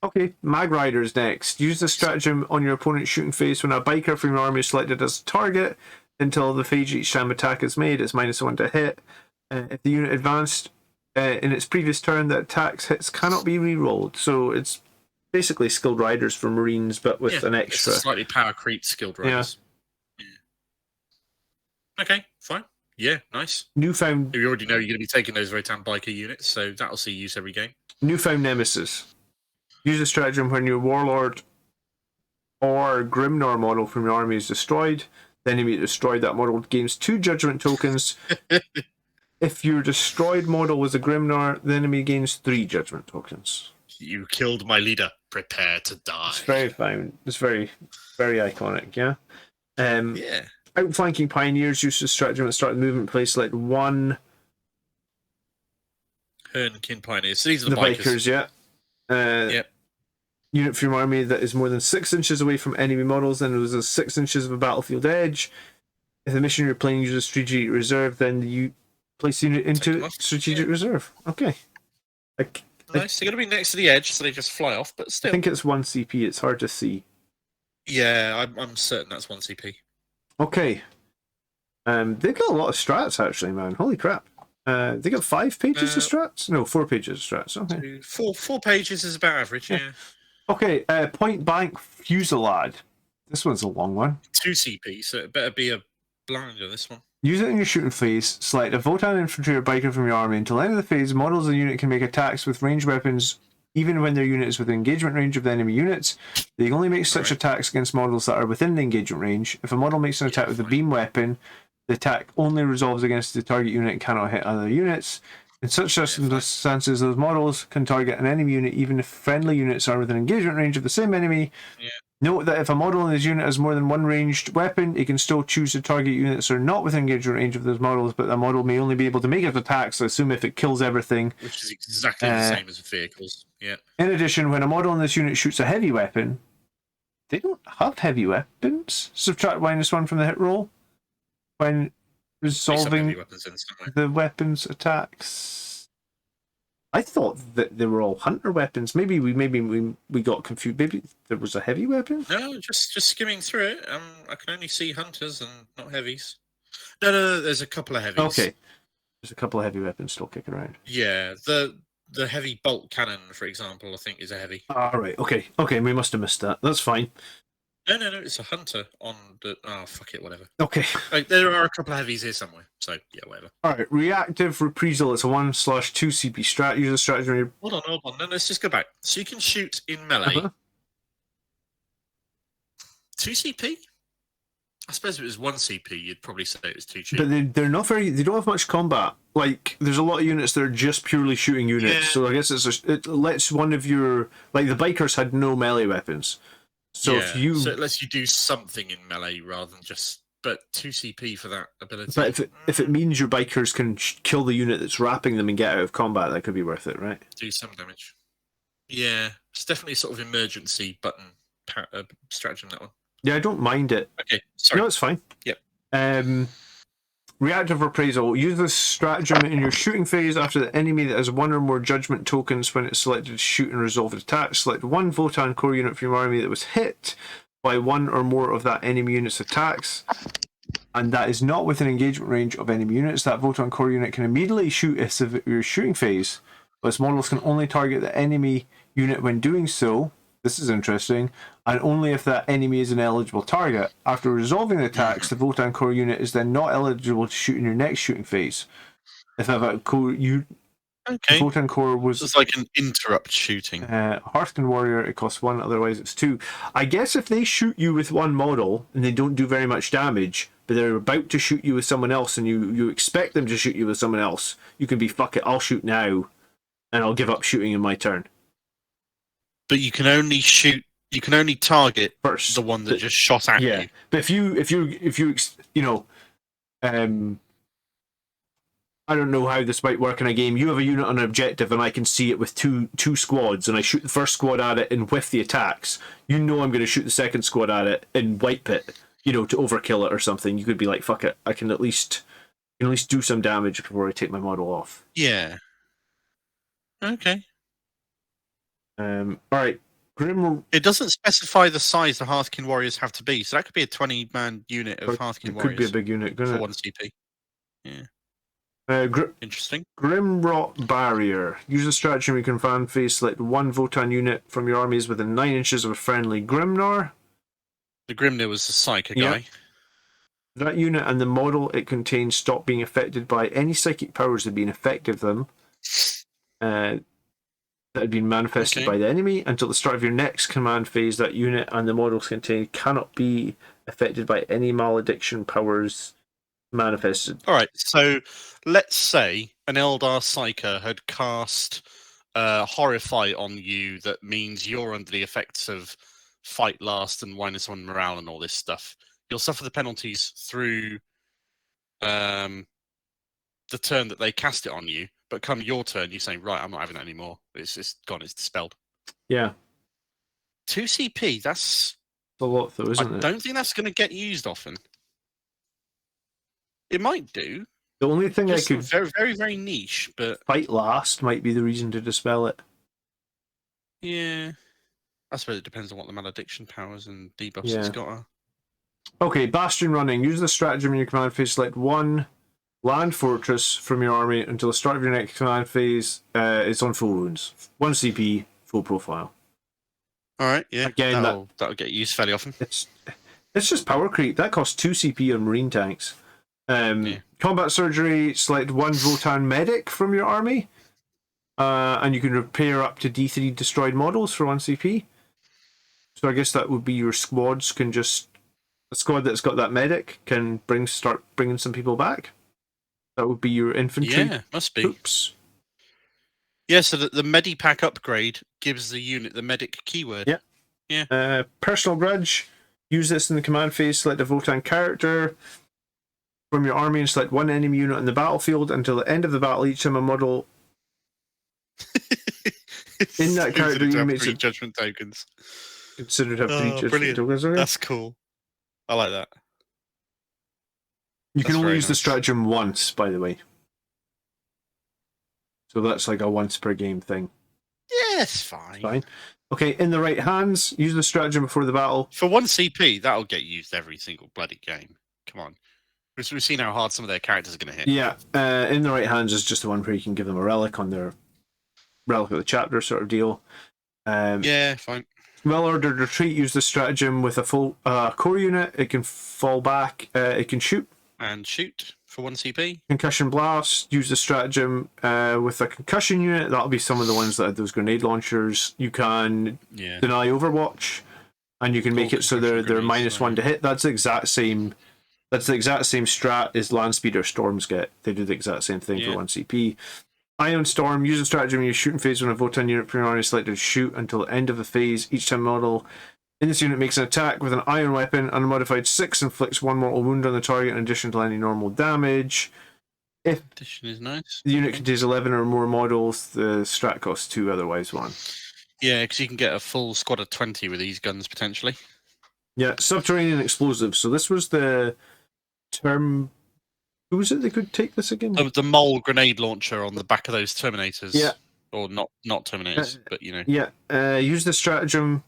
Okay, Mag Riders next. Use the stratagem on your opponent's shooting phase when a biker from your army is selected as a target until the phase each time attack is made. It's -1 to hit. If the unit advanced in its previous turn, the attack's hits cannot be re-rolled. So it's basically skilled riders for Marines, but with an extra. It's slightly power creep skilled riders. Yeah. Okay, fine. Yeah, nice. Newfound. You already know you're going to be taking those Votann biker units, so that'll see use every game. Newfound Nemesis. Use the stratagem when your Warlord or Grimnar model from your army is destroyed. The enemy destroyed that model gains 2 judgment tokens. If your destroyed model was a Grimnar, the enemy gains 3 judgment tokens. You killed my leader. Prepare to die. It's very fine. It's very, very iconic, yeah? Yeah. Outflanking Pioneers use the stratagem at the start of the movement place. Select one. Hernkin Pioneers. So these are the bikers. Yeah. Yep. Unit from your army that is more than 6 inches away from enemy models, then it was 6 inches of a battlefield edge. If the mission you're playing uses strategic reserve, then you place the unit into strategic reserve. Okay. Nice. They're going to be next to the edge, so they just fly off, but still. I think it's 1 CP. It's hard to see. Yeah, I'm certain that's 1 CP. Okay. They've got a lot of strats, actually, man. Holy crap. They got 5 pages of strats? No, 4 pages of strats. Okay. 4 pages is about average, yeah. Okay, Point Blank Fusillade. This one's a long one. 2 CP, so it better be a blinder, this one. Use it in your shooting phase. Select a Votann infantry or biker from your army. Until the end of the phase, models of the unit can make attacks with ranged weapons even when their unit is within engagement range of the enemy units. They can only make such attacks against models that are within the engagement range. If a model makes an attack with a beam weapon, the attack only resolves against the target unit and cannot hit other units. In such circumstances, those models can target an enemy unit even if friendly units are within engagement range of the same enemy. Note that if a model in this unit has more than one ranged weapon, it can still choose to target units that are not within engagement range of those models, but the model may only be able to make its attacks, I assume, if it kills everything. Which is exactly the same as vehicles. Yeah. In addition, when a model in this unit shoots a heavy weapon, they don't have heavy weapons. Subtract -1 from the hit roll when resolving the weapons attacks. I thought that they were all hunter weapons. Maybe we got confused. Maybe there was a heavy weapon. No, just skimming through it. I can only see hunters and not heavies. No. There's a couple of heavies. Okay, there's a couple of heavy weapons still kicking around. Yeah, the heavy bolt cannon, for example, I think is a heavy. All right. Okay. We must have missed that. That's fine. No. It's a hunter on the. Oh, fuck it, whatever. Okay. There are a couple of heavies here somewhere. So yeah, whatever. All right. Reactive reprisal. It's a 1/2 CP strat. Use a strategy. Hold on. No, let's just go back. So you can shoot in melee. 2 CP. I suppose if it was 1 CP, you'd probably say it was too cheap. But they're not very. They don't have much combat. Like, there's a lot of units that are just purely shooting units. Yeah. So I guess it lets one of your, like, the bikers had no melee weapons. So yeah, so it lets you do something in melee rather than just. But 2 CP for that ability. But if it means your bikers can kill the unit that's wrapping them and get out of combat, that could be worth it, right? Do some damage. Yeah, it's definitely sort of emergency button stratagem, that one. Yeah, I don't mind it. Okay, sorry. No, it's fine. Yep. Reactive reprisal. Use this stratagem in your shooting phase after the enemy that has one or more judgment tokens when it's selected to shoot and resolve an attack. Select one Votann core unit from your army that was hit by one or more of that enemy unit's attacks, and that is not within engagement range of enemy units. That Votann core unit can immediately shoot your shooting phase, but its models can only target the enemy unit when doing so. This is interesting, and only if that enemy is an eligible target. After resolving the attacks, the Votann core unit is then not eligible to shoot in your next shooting phase. If that core Votann core was... It's like an interrupt shooting. Hearthstone Warrior, it costs 1, otherwise it's 2. I guess if they shoot you with one model, and they don't do very much damage, but they're about to shoot you with someone else, and you expect them to shoot you with someone else, you can be, fuck it, I'll shoot now, and I'll give up shooting in my turn. But you can only shoot. You can only target first the one that just shot at you. But if you I don't know how this might work in a game. You have a unit on an objective, and I can see it with two squads, and I shoot the first squad at it and whiff the attacks. You know I'm going to shoot the second squad at it and wipe it. To overkill it or something. You could be like, fuck it, I can at least do some damage before I take my model off. Yeah. Okay. All right. It doesn't specify the size the Hearthkin Warriors have to be, so that could be a 20-man unit of Hearthkin Warriors. Could be a big unit, couldn't it? For 1 CP. Yeah. Interesting. Grimrot Barrier. Use a stratagem you can fan phase. Select one Votann unit from your armies within 9 inches of a friendly Grimnar. The Grimnar was the Psyker guy. That unit and the model it contains stop being affected by any psychic powers that have been effective them. That had been manifested by the enemy until the start of your next command phase. That unit and the models contained cannot be affected by any malediction powers manifested. All right, so let's say an Eldar Psyker had cast Horrify on you. That means you're under the effects of Fight Last and -1 morale and all this stuff. You'll suffer the penalties through the turn that they cast it on you. But come your turn, you say, right, I'm not having that anymore. It's just gone, it's dispelled. Yeah. 2 CP, that's a lot though, isn't it? I don't think that's going to get used often. It might do. The only thing just I could... Very, very, very niche, but... Fight Last might be the reason to dispel it. Yeah. I suppose it depends on what the malediction powers and debuffs it's got are. Okay, Bastion Running. Use the stratagem in your command phase. Select one land fortress from your army until the start of your next command phase. It's on full wounds. 1 CP, full profile. Alright, yeah. Again, that'll get used fairly often. It's just power creep. That costs 2 CP on marine tanks. Combat Surgery, select one Votann Medic from your army. And you can repair up to D3 destroyed models for 1 CP. So I guess that would be your squads can just... A squad that's got that medic can start bringing some people back. That would be your infantry. Yeah, must be. Oops. Yeah, so the Medipack upgrade gives the unit the medic keyword. Yeah. Yeah. Personal grudge. Use this in the command phase. Select a Votann character from your army and select one enemy unit on the battlefield until the end of the battle. Each time a model in that character you you have make 3 judgment tokens. considered have 3 judgment brilliant. tokens. Okay? That's cool. I like that. You can That's only very use the nice. stratagem once, by the way. So that's like a once per game thing. Yeah, it's fine. Fine. Okay, in the right hands, use the stratagem before the battle. For 1 CP, that'll get used every single bloody game. Come on. We've seen how hard some of their characters are going to hit. Yeah, in the right hands is just the one where you can give them a relic on their relic of the chapter sort of deal. Yeah, fine. Well-ordered retreat, use the stratagem with a full core unit. It can fall back, it can shoot. And shoot for 1 CP. Concussion blast, use the stratagem with a concussion unit. That'll be some of the ones that had those grenade launchers. You can deny Overwatch, and you can make it so they're -1 to hit. That's the exact same. That's the exact same strat as land speeder storms get. They do the exact same thing for 1 CP. Ion Storm, use the stratagem in your shooting phase when a Votann unit from your army is selected to shoot until the end of the phase. Each time model in this unit makes an attack with an iron weapon, unmodified 6, inflicts 1 mortal wound on the target in addition to any normal damage. If Addition is nice. the unit contains 11 or more models, the strat costs 2, otherwise 1. Yeah, because you can get a full squad of 20 with these guns potentially. Yeah, subterranean explosives. So this was the term. Who was it that could take this again? The mole grenade launcher on the back of those Terminators. Yeah. Or not Terminators, but you know. Yeah, use the stratagem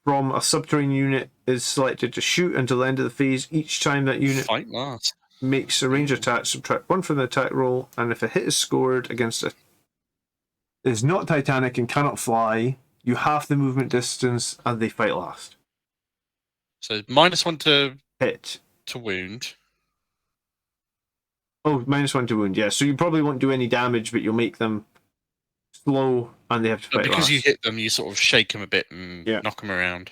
from a subterranean unit is selected to shoot until the end of the phase. Each time that unit Fight last. makes a range attack, subtract 1 from the attack roll, and if a hit is scored against it is not Titanic and cannot fly, you half the movement distance and they fight last. So -1 to Hit. to wound. Oh, -1 to wound, yeah. So you probably won't do any damage, but you'll make them slow and they have to fight But because last. you hit them, you sort of shake them a bit and knock them around.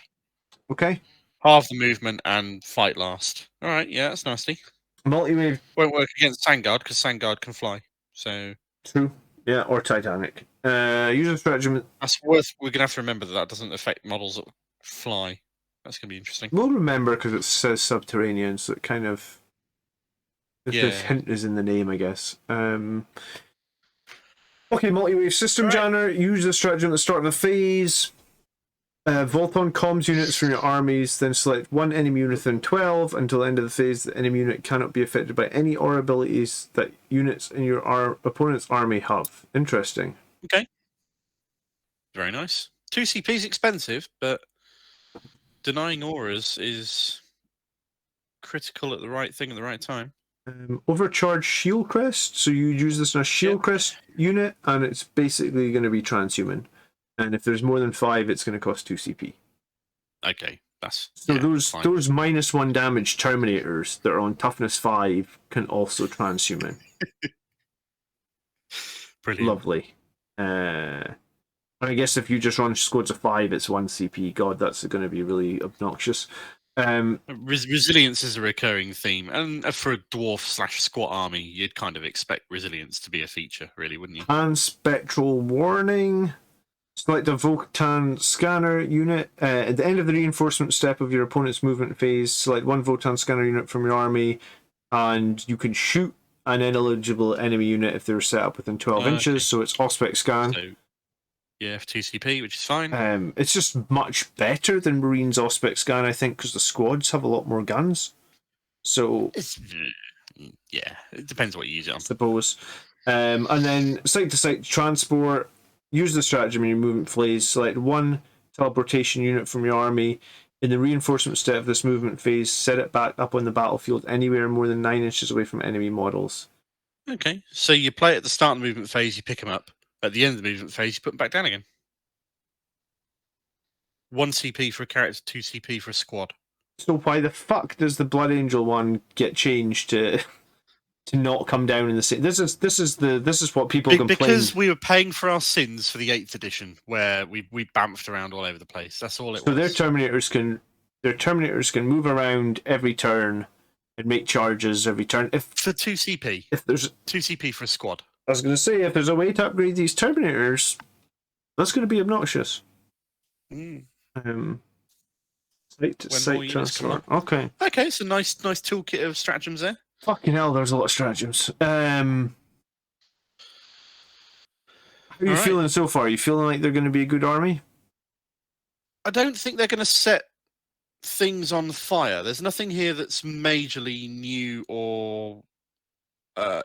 Okay. Half the movement and fight last. All right, yeah, that's nasty. Multi-wave. Won't work against Sangard because Sangard can fly. So True. Yeah, or Titanic. Use a stratagem. that's worth. We're gonna have to remember that doesn't affect models that fly. That's gonna be interesting. We'll remember because it says subterranean, so it kind of. The hint is in the name, I guess. Okay, multi-wave system jammer. Use the stratagem at the start of the phase. Votann comms units from your armies, then select 1 enemy unit within 12 until the end of the phase. The enemy unit cannot be affected by any aura abilities that units in your opponent's army have. Interesting. Okay. Very nice. 2 CP is expensive, but denying auras is critical at the right thing at the right time. Overcharge shield crest. So you use this in a shield crest unit, and it's basically going to be transhuman. And if there's more than 5, it's going to cost 2 CP. Okay, that's so those -1 damage Terminators that are on toughness 5 can also transhuman. Brilliant. Lovely. I guess if you just run squads of 5, it's 1 CP. God, that's going to be really obnoxious. Resilience is a recurring theme, and for a dwarf/squat army, you'd kind of expect resilience to be a feature, really, wouldn't you? And spectral warning. Select a Votann scanner unit. At the end of the reinforcement step of your opponent's movement phase, select 1 Votann scanner unit from your army, and you can shoot an ineligible enemy unit if they're set up within 12 inches. So it's Auspex scan. So, yeah, for 2 CP, which is fine. It's just much better than Marine's Auspex scan, I think, because the squads have a lot more guns. So yeah, it depends what you use it on. I suppose. And then site-to-site transport. Use the stratagem in your movement phase. Select 1 teleportation unit from your army. In the reinforcement step of this movement phase, set it back up on the battlefield anywhere more than 9 inches away from enemy models. Okay, so you play at the start of the movement phase, you pick them up. At the end of the movement phase, you put them back down again. 1 CP for a character, 2 CP for a squad. So why the fuck does the Blood Angel one get changed to not come down in the same? This is what people complain. Because we were paying for our sins for the 8th edition, where we bamfed around all over the place. That's all it was. So their Terminators can move around every turn and make charges every turn. For 2 CP. If there's 2 CP for a squad. I was going to say, if there's a way to upgrade these Terminators, that's going to be obnoxious. Site transfer. Okay. Okay, so nice toolkit of stratagems there. Fucking hell, there's a lot of stratagems. How are you feeling so far? Are you feeling like they're going to be a good army? I don't think they're going to set things on fire. There's nothing here that's majorly new or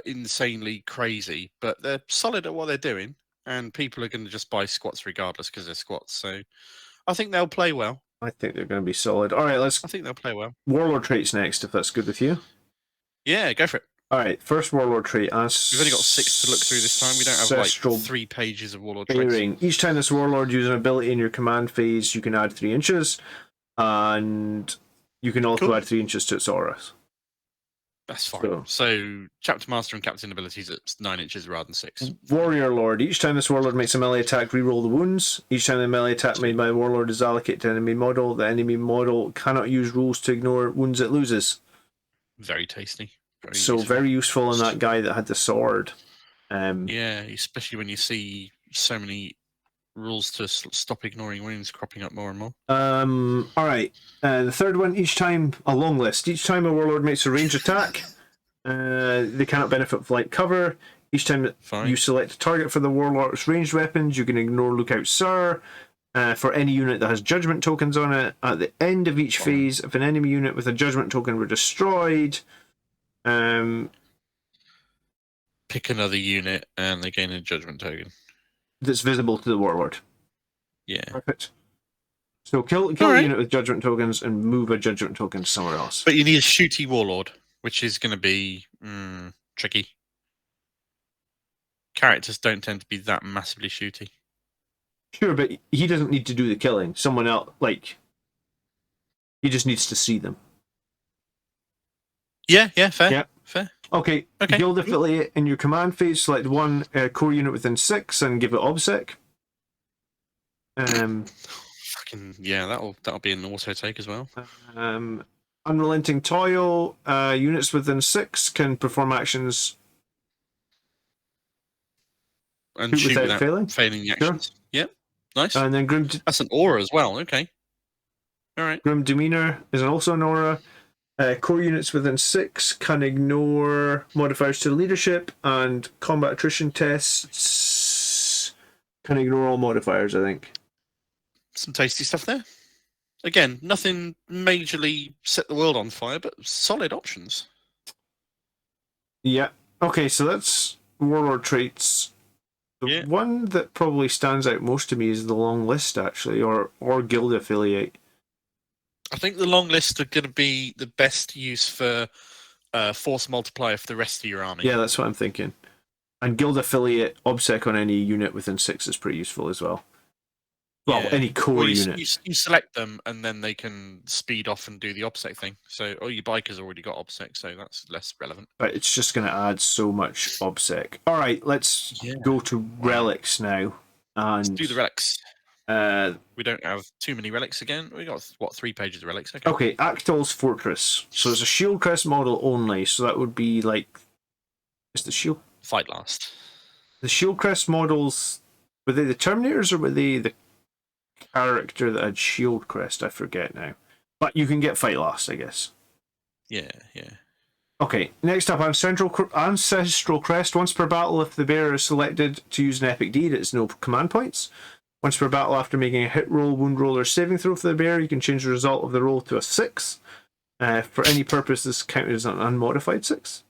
insanely crazy, but they're solid at what they're doing, and people are going to just buy squats regardless because they're squats. So I think they'll play well. I think they're going to be solid. All right, I think they'll play well. Warlord traits next, if that's good with you. Yeah, go for it. All right, first Warlord trait. We've only got 6 to look through this time. We don't have like 3 pages of Warlord traits. Each time this Warlord uses an ability in your command phase, you can add 3 inches, and you can also add 3 inches to its auras. That's fine. So Chapter Master and Captain abilities at 9 inches rather than 6. Warrior Lord. Each time this Warlord makes a melee attack, reroll the wounds. Each time the melee attack made by a Warlord is allocated to enemy model, the enemy model cannot use rules to ignore wounds it loses. Very tasty. Very useful in that guy that had the sword. Yeah, especially when you see so many rules to stop ignoring wounds cropping up more and more. All right. The third one, each time a long list. Each time a Warlord makes a ranged attack, they cannot benefit from light cover. Each time you select a target for the Warlord's ranged weapons, you can ignore Lookout Sir. For any unit that has judgment tokens on it, at the end of each phase, if an enemy unit with a judgment token were destroyed, pick another unit and they gain a judgment token that's visible to the Warlord. Yeah. Perfect. So kill a unit with judgment tokens and move a judgment token somewhere else. But you need a shooty Warlord, which is going to be tricky. Characters don't tend to be that massively shooty. Sure, but he doesn't need to do the killing. Someone else, he just needs to see them. Yeah, fair. Yeah. Fair. Okay. Guild affiliate in your command phase, select one core unit within 6 and give it obsec. That'll be an auto take as well. Unrelenting toil. Units within 6 can perform actions and shoot without failing the actions. Sure. Yep. Nice. And then that's an aura as well. Okay. All right. Grim Demeanor is also an aura. Core units within 6 can ignore modifiers to leadership, and combat attrition tests can ignore all modifiers, I think. Some tasty stuff there. Again, nothing majorly set the world on fire, but solid options. Yeah. Okay, so that's Warlord traits. The one that probably stands out most to me is the long list, actually, or guild affiliate. I think the long list are going to be the best use for force multiplier for the rest of your army. Yeah, that's what I'm thinking. And guild affiliate obsec on any unit within 6 is pretty useful as well. Well, any core unit. You select them, and then they can speed off and do the obsec thing. So, your biker's already got obsec, so that's less relevant. But it's just going to add so much obsec. All right, let's go to relics now. And let's do the relics. We don't have too many relics again. We got 3 pages of relics. Okay, Actol's Fortress. So it's a shield crest model only. So that would be it's the shield. Fight last. The shield crest models, were they the Terminators or were they the character that had shield crest? I forget now. But you can get fight last, I guess. Yeah. Okay, next up, Ancestral Crest. Once per battle, if the bearer is selected to use an epic deed, it's no command points. Once per battle, after making a hit roll, wound roll, or saving throw for the bearer, you can change the result of the roll to a 6. For any purpose, this counted as an unmodified 6.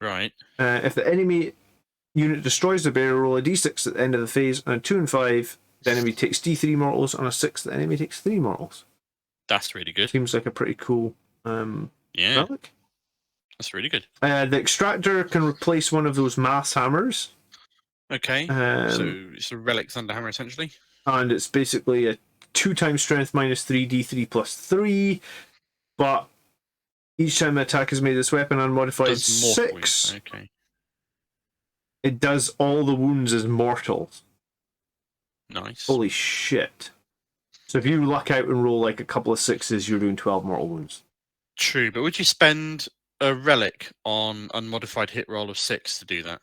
Right. If the enemy unit destroys the bearer, roll a d6 at the end of the phase. On a 2 and 5, the enemy takes d3 mortals. On a 6, the enemy takes 3 mortals. That's really good. Seems like a pretty cool relic. That's really good. The extractor can replace one of those mass hammers. Okay. So it's a relic Thunderhammer, essentially. And it's basically a 2 times strength minus 3, d3 plus 3. But each time the attack is made, this weapon unmodified 6. Okay. It does all the wounds as mortals. Nice. Holy shit. So if you luck out and roll a couple of 6s, you're doing 12 mortal wounds. True, but would you spend a relic on unmodified hit roll of 6 to do that?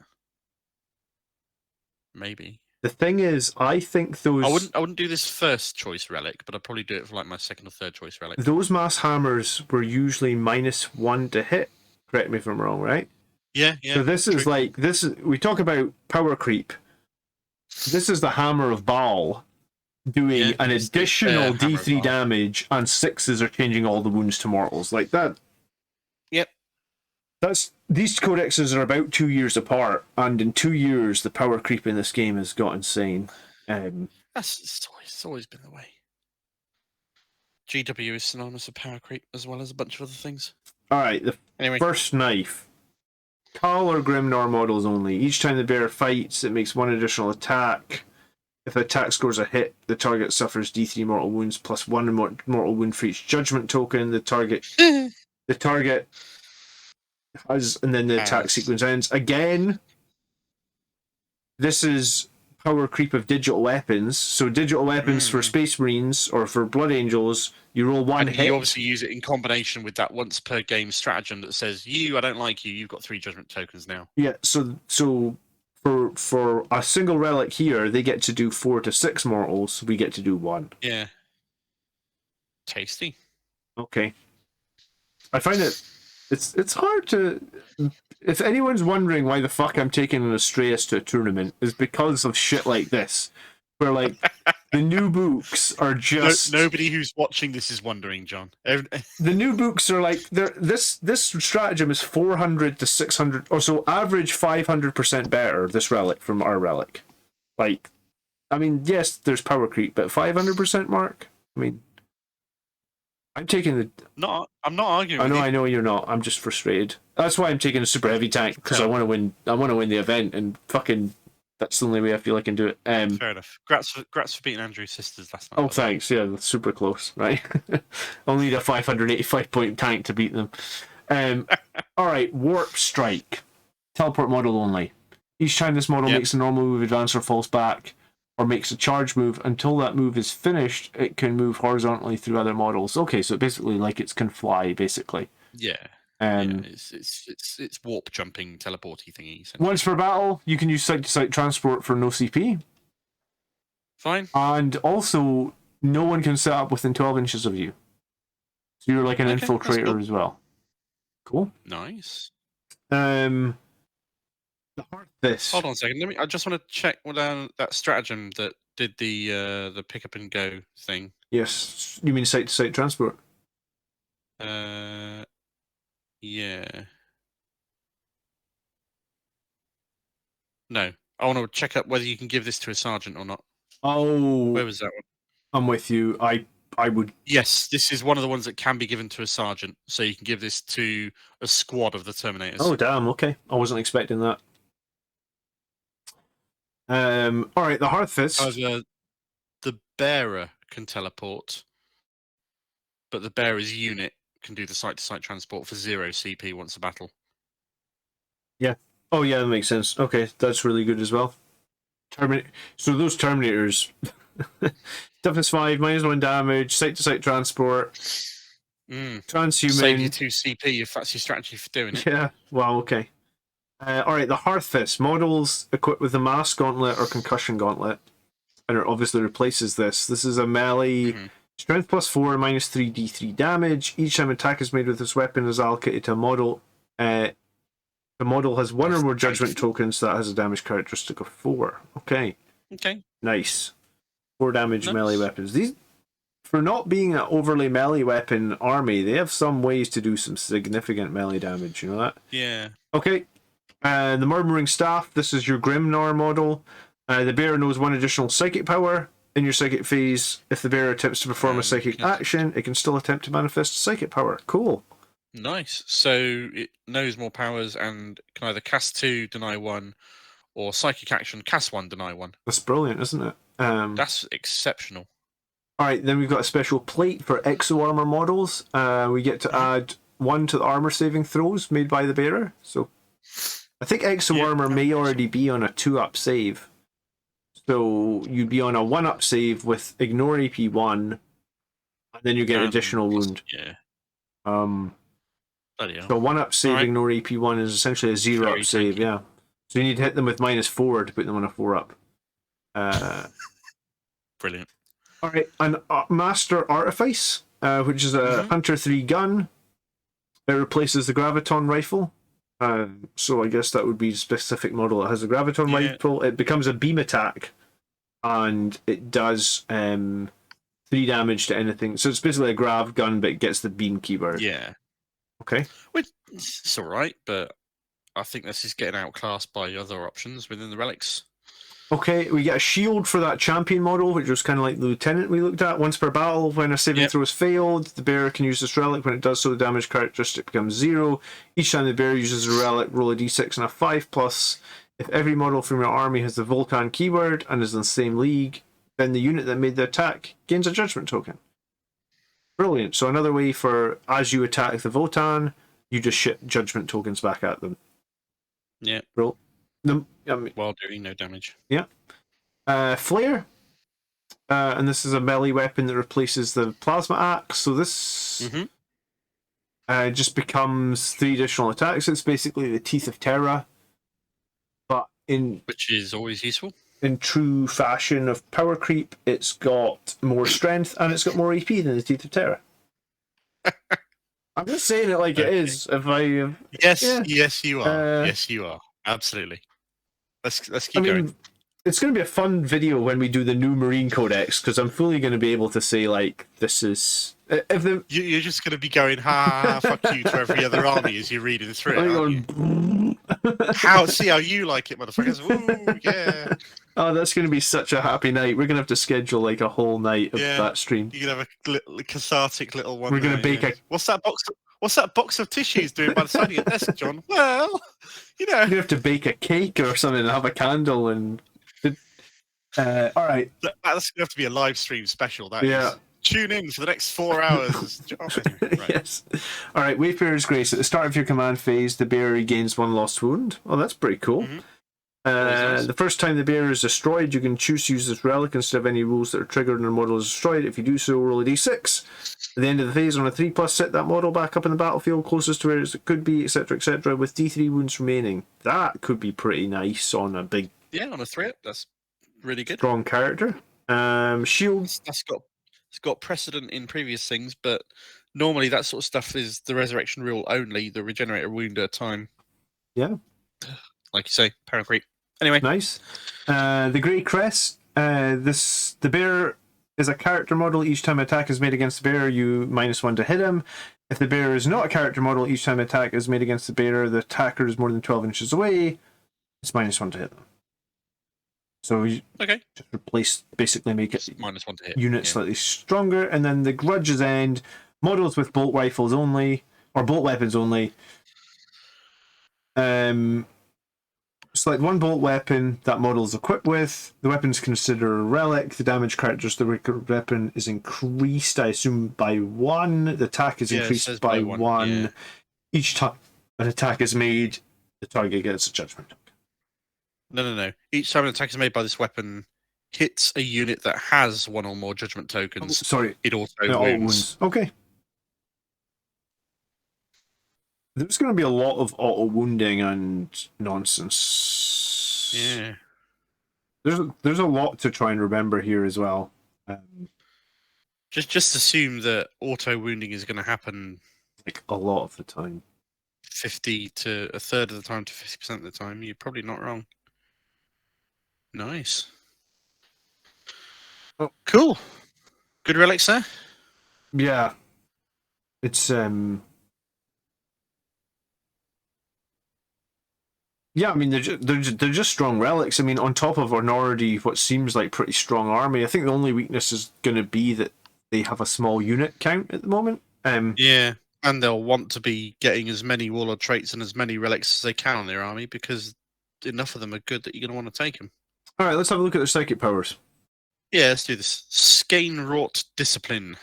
Maybe. The thing is, I think those I wouldn't do this first choice relic, but I'd probably do it for like my second or third choice relic. those mass hammers were usually -1 to hit. Correct me if I'm wrong, right? Yeah. So this is true. like this. We talk about power creep. This is the hammer of Baal doing an additional D3 damage, and 6s are changing all the wounds to mortals like that. Yep. These codexes are about 2 years apart, and in 2 years, the power creep in this game has got insane. It's always been the way. GW is synonymous with power creep as well as a bunch of other things. All right, first knife. Khal or Grimnar models only. Each time the bear fights, it makes 1 additional attack. If the attack scores a hit, the target suffers D3 mortal wounds plus 1 mortal wound for each judgment token. The target has, and then the attack sequence ends. Again, this is power creep of digital weapons. So digital weapons for Space Marines or for Blood Angels, you roll 1 hit. You obviously use it in combination with that once per game stratagem that says, I don't like you, you've got 3 judgment tokens now. Yeah, so for a single relic here, they get to do 4 to 6 mortals. We get to do 1. Yeah. Tasty. Okay. I find it's hard to. If anyone's wondering why the fuck I'm taking an Astraeus to a tournament, is because of shit like this, where like the new books are just nobody who's watching this is wondering, John. The new books are like this stratagem is 400 to 600 or so, average 500% better. This relic from our relic, like, I mean, yes, there's power creep, but 500% mark. I mean, I'm taking the. No, I'm not arguing. I know you're not. I'm just frustrated. That's why I'm taking a super heavy tank, because I want to win. I want to win the event, and fucking. That's the only way I feel I can do it. Fair enough. Grats for beating Andrew's sisters last night. Oh, thanks. Yeah, that's super close, right? I'll need a 585 point tank to beat them. All right, Warp Strike. Teleport model only. Each time this model makes a normal move, advance, or falls back, or makes a charge move, until that move is finished, it can move horizontally through other models. Okay, so basically, like, it can fly, basically. Yeah. It's warp jumping teleporty thingy. Once per battle, you can use site-to-site transport for no CP. Fine. And also, no one can set up within 12 inches of you. So you're like an infiltrator as well. Cool. Nice. The Hearthfist. Hold on a second. I just want to check that stratagem that did the pick up and go thing. Yes. You mean site-to-site transport? Yeah. No. I want to check up whether you can give this to a sergeant or not. Oh. Where was that one? I'm with you. I would. Yes, this is one of the ones that can be given to a sergeant. So you can give this to a squad of the Terminators. Oh, damn. Okay. I wasn't expecting that. All right, the Hearthfist. The bearer can teleport, but the bearer's unit can do the site-to-site transport for 0 CP once a battle. Yeah. Oh, yeah, that makes sense. Okay, that's really good as well. So those Terminators, toughness 5, -1 damage, site-to-site transport, transhuman. Save you 2 CP if that's your strategy for doing it. Yeah. Wow. Okay. All right, the Hearthfist models equipped with the Mass Gauntlet or Concussion Gauntlet, and it obviously replaces this. This is a melee strength +4, -3 D3 damage. Each time attack is made with this weapon is allocated to a model. The model has 1 or more judgment tokens that has a damage characteristic of 4. Okay. Okay. Nice. 4 damage melee weapons. These, for not being an overly melee weapon army, they have some ways to do some significant melee damage. You know that? Yeah. Okay. The Murmuring Staff, this is your Grimnar model. The bearer knows 1 additional psychic power. In your psychic phase, if the bearer attempts to perform a psychic action, it can still attempt to manifest psychic power. Cool. Nice. So it knows more powers and can either cast 2, deny 1, or psychic action, cast 1, deny 1. That's brilliant, isn't it? That's exceptional. Alright, then we've got a special plate for exo armor models. We get to add 1 to the armor saving throws made by the bearer. So I think exo armor may already be on a 2-up save. So you'd be on a 1-up save with ignore AP 1, and then you get additional wound. Yeah. So 1-up save, ignore AP 1 is essentially a 0-up save, yeah. So you need to hit them with -4 to put them on a 4-up. Brilliant. All right, an Master Artifice, which is a Hunter 3 gun. It replaces the Graviton rifle. So I guess that would be a specific model that has a Graviton rifle. It becomes a beam attack, and it does 3 damage to anything. So it's basically a grav gun, but it gets the beam keyword. Yeah. Okay. Which it's all right, but I think this is getting outclassed by other options within the relics. Okay, we get a shield for that champion model, which was kind of like the lieutenant we looked at. Once per battle, when a saving throw is failed, the bearer can use this relic. When it does so, the damage characteristic becomes 0. Each time the bearer uses a relic, roll a d6 and a 5+. If every model from your army has the Votann keyword and is in the same league, then the unit that made the attack gains a judgment token. Brilliant. So another way for, as you attack the Votann, you just ship judgment tokens back at them. Yeah. Roll. While doing no damage. Yeah. Flare. And this is a melee weapon that replaces the plasma axe. So this just becomes 3 additional attacks. It's basically the Teeth of Terra, but which is always useful. In true fashion of power creep, it's got more strength and it's got more AP than the Teeth of Terra. I'm just saying it like it is. If I yes, you are. Yes, you are. Absolutely. Let's keep going. It's going to be a fun video when we do the new Marine Codex, because I'm fully going to be able to say, like, this is... You're just going to be going, ha, fuck you to every other army as you're reading through it, aren't you? See how you like it, motherfuckers. Ooh, yeah. Oh, that's going to be such a happy night. We're going to have to schedule, like, a whole night of that stream. You're going to have a cathartic little one. We're going to bake a... What's that box of tissues doing by the side of your desk, John? Well, you know. You have to bake a cake or something and have a candle and... all right. That's going to have to be a live stream special. That is. Tune in for the next 4 hours. Right. Yes. All right. Wayfarer's Grace. At the start of your command phase, the bearer gains 1 lost wound. Oh, that's pretty cool. The first time the bearer is destroyed, you can choose to use this relic instead of any rules that are triggered when a model is destroyed. If you do so, roll a d6. At the end of the phase, on a 3+, set that model back up in the battlefield closest to where it could be, etc., with d3 wounds remaining. That could be pretty nice on a big... Yeah, on a 3-up. That's really good. Strong character. Shields. It's got precedent in previous things, but normally that sort of stuff is the resurrection rule only, the regenerate a wound at a time. Yeah. Like you say, power creep. Anyway. Nice. The Grey Crest. The bearer is a character model. Each time an attack is made against the bearer, you -1 to hit him. If the bearer is not a character model, each time an attack is made against the bearer, the attacker is more than 12 inches away. It's -1 to hit them. So you just replace, basically make it -1 to hit. Unit slightly stronger. And then the Grudge's End, models with bolt rifles only, or bolt weapons only. Select 1 bolt weapon that model is equipped with. The weapon is considered a relic. The damage characteristic of the weapon is increased, I assume, by 1. The attack is increased by 1. Yeah. Each time an attack is made, the target gets a judgment. No. Each time an attack is made by this weapon hits a unit that has 1 or more judgment tokens. It auto wounds. Okay. There's going to be a lot of auto wounding and nonsense. Yeah. There's a lot to try and remember here as well. Just assume that auto wounding is going to happen like a lot of the time. 50 to a third of the time to 50% of the time. You're probably not wrong. Nice. Oh, cool. Good relics there. Yeah. It's yeah, I mean they're just strong relics. I mean, on top of an already what seems like pretty strong army, I think the only weakness is going to be that they have a small unit count at the moment. Yeah, and they'll want to be getting as many Warlord Traits and as many relics as they can on their army because enough of them are good that you're going to want to take them. All right, let's have a look at their psychic powers. Yeah, let's do this. Skein Wrought Discipline.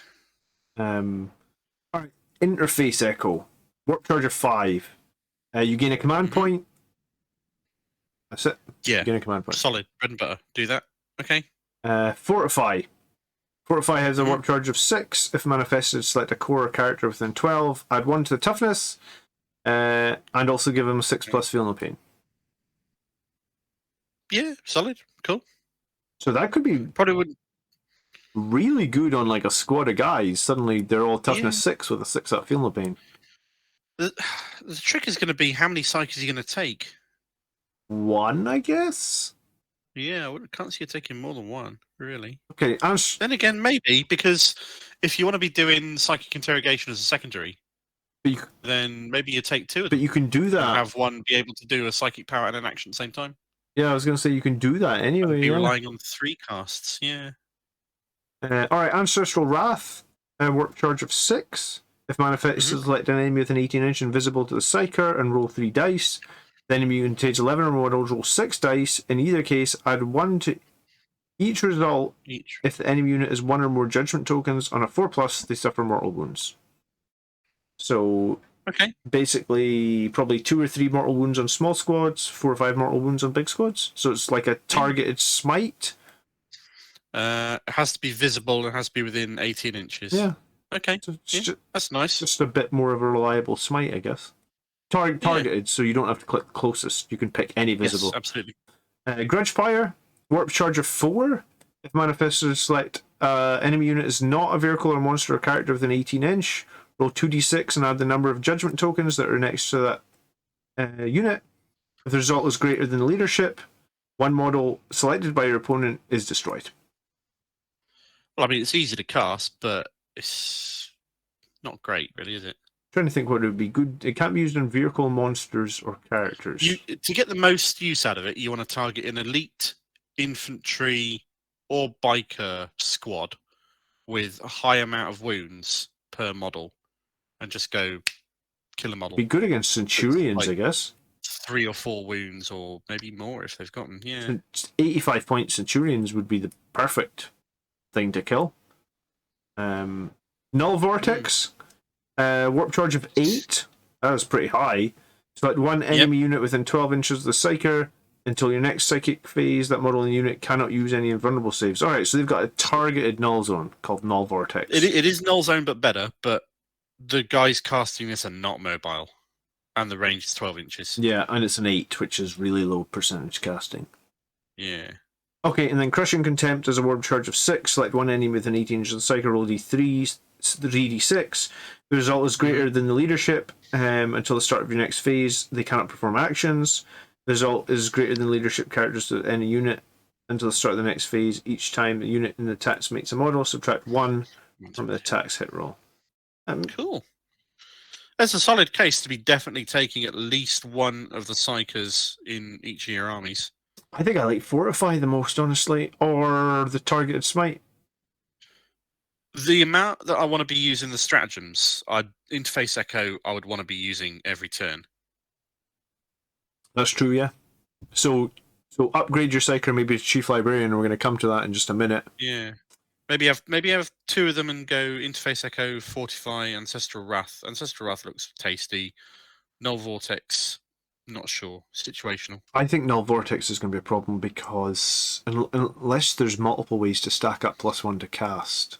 All right, Interface Echo. Warp charge of 5. You gain a command point. That's it. Yeah. You gain a command point. Solid. Bread and butter. Do that. Okay. Fortify. Fortify has a warp charge of 6. If manifested, select a core character within 12. Add 1 to the toughness. And also give him a 6+ feel no pain. Yeah, solid. Cool. So that could be Probably wouldn't. really good on like a squad of guys. Suddenly they're all toughness 6 with a 6 up feeling of pain. The trick is going to be how many psychers are you going to take. 1, I guess. Yeah, I can't see you taking more than 1, really. Okay, Then again, maybe, because if you want to be doing psychic interrogation as a secondary, then maybe you take 2 of them. But you can do that. And have one be able to do a psychic power and an action at the same time. Yeah, I was going to say you can do that anyway. Be relying on 3 casts, yeah. Alright, Ancestral Wrath. Warp charge of 6. If manifested, select an enemy with an 18-inch invisible to the Psyker and roll 3 dice. The enemy contains 11 or more models, roll 6 dice. In either case, add 1 to each result. If the enemy unit is 1 or more judgment tokens, on a 4+, they suffer mortal wounds. So, basically, probably 2 or 3 mortal wounds on small squads, 4 or 5 mortal wounds on big squads. So it's like a targeted smite. It has to be visible and has to be within 18 inches. Yeah. Okay. So that's nice. Just a bit more of a reliable smite, I guess. Targeted, so you don't have to click closest. You can pick any visible. Yes, absolutely. Grudge Fire, warp charge of 4. If manifested, select enemy unit is not a vehicle or monster or character with an 18-inch. Roll 2d6 and add the number of judgment tokens that are next to that unit. If the result is greater than the leadership, one model selected by your opponent is destroyed. Well, I mean, it's easy to cast, but it's not great, really, is it? Trying to think what it would be good. It can't be used on vehicle, monsters, or characters. To get the most use out of it, you want to target an elite infantry or biker squad with a high amount of wounds per model, and just go kill a model. Be good against Centurions, I guess. 3 or 4 wounds, or maybe more if they've gotten. Yeah, 85-point Centurions would be the perfect thing to kill. Null Vortex. Warp charge of 8. That was pretty high. Select one enemy unit within 12 inches of the Psyker. Until your next psychic phase, that model and unit cannot use any invulnerable saves. Alright, so they've got a targeted null zone called Null Vortex. It is null zone, but better. But the guys casting this are not mobile. And the range is 12 inches. Yeah, and it's an 8, which is really low percentage casting. Yeah. Okay, and then Crushing Contempt is a warp charge of 6. Select one enemy with an 18 inches of the Psyker, roll d3d6. The result is greater than the leadership. Until the start of your next phase, they cannot perform actions. The result is greater than leadership characters to any unit until the start of the next phase. Each time the unit in the attacks makes a model, subtract 1 from the attacks hit roll. Cool. That's a solid case to be definitely taking at least one of the Psykers in each of your armies. I think I like Fortify the most, honestly, or the targeted smite. The amount that I want to be using the stratagems, Interface Echo, I would want to be using every turn. That's true, yeah. So upgrade your Psyker maybe to Chief Librarian, and we're going to come to that in just a minute. Yeah. Maybe have 2 of them and go Interface Echo, Fortify, Ancestral Wrath. Ancestral Wrath looks tasty. Null Vortex, not sure. Situational. I think Null Vortex is going to be a problem because unless there's multiple ways to stack up +1 to cast,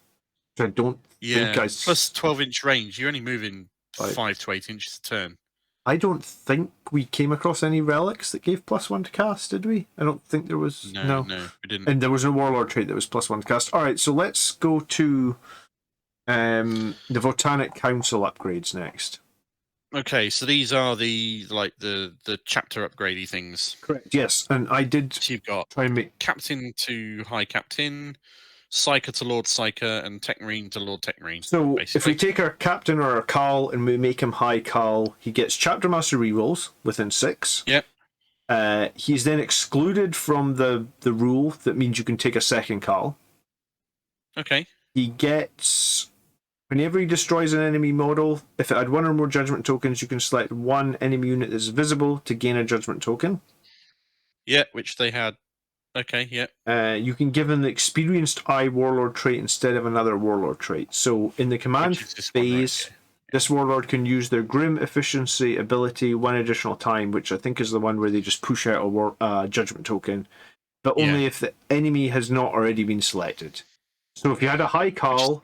which I don't think I... Plus 12-inch range, you're only moving 5 to 8 inches a turn. I don't think we came across any relics that gave +1 to cast, did we? I don't think there was. No, we didn't. And there was a Warlord trait that was +1 to cast. Alright, so let's go to the Votannic Council upgrades next. Okay, so these are the chapter upgradey things. Correct. Yes, and I did. So you've got try and make Captain to High Captain, Psyker to Lord Psyker, and Techmarine to Lord Techmarine. So if we take our Captain or our Carl and we make him High Carl, he gets Chapter Master rerolls within 6. Yep. He's then excluded from the rule that means you can take a second Carl. Okay. He gets... Whenever he destroys an enemy model, if it had 1 or more judgment tokens, you can select one enemy unit that's visible to gain a judgment token. Yeah, which they had. Okay, yeah. You can give him the experienced eye Warlord trait instead of another Warlord trait. So in the command phase, this Warlord can use their Grim Efficiency ability 1 additional time, which I think is the one where they just push out a judgment token, but only if the enemy has not already been selected. So if you had a High Carl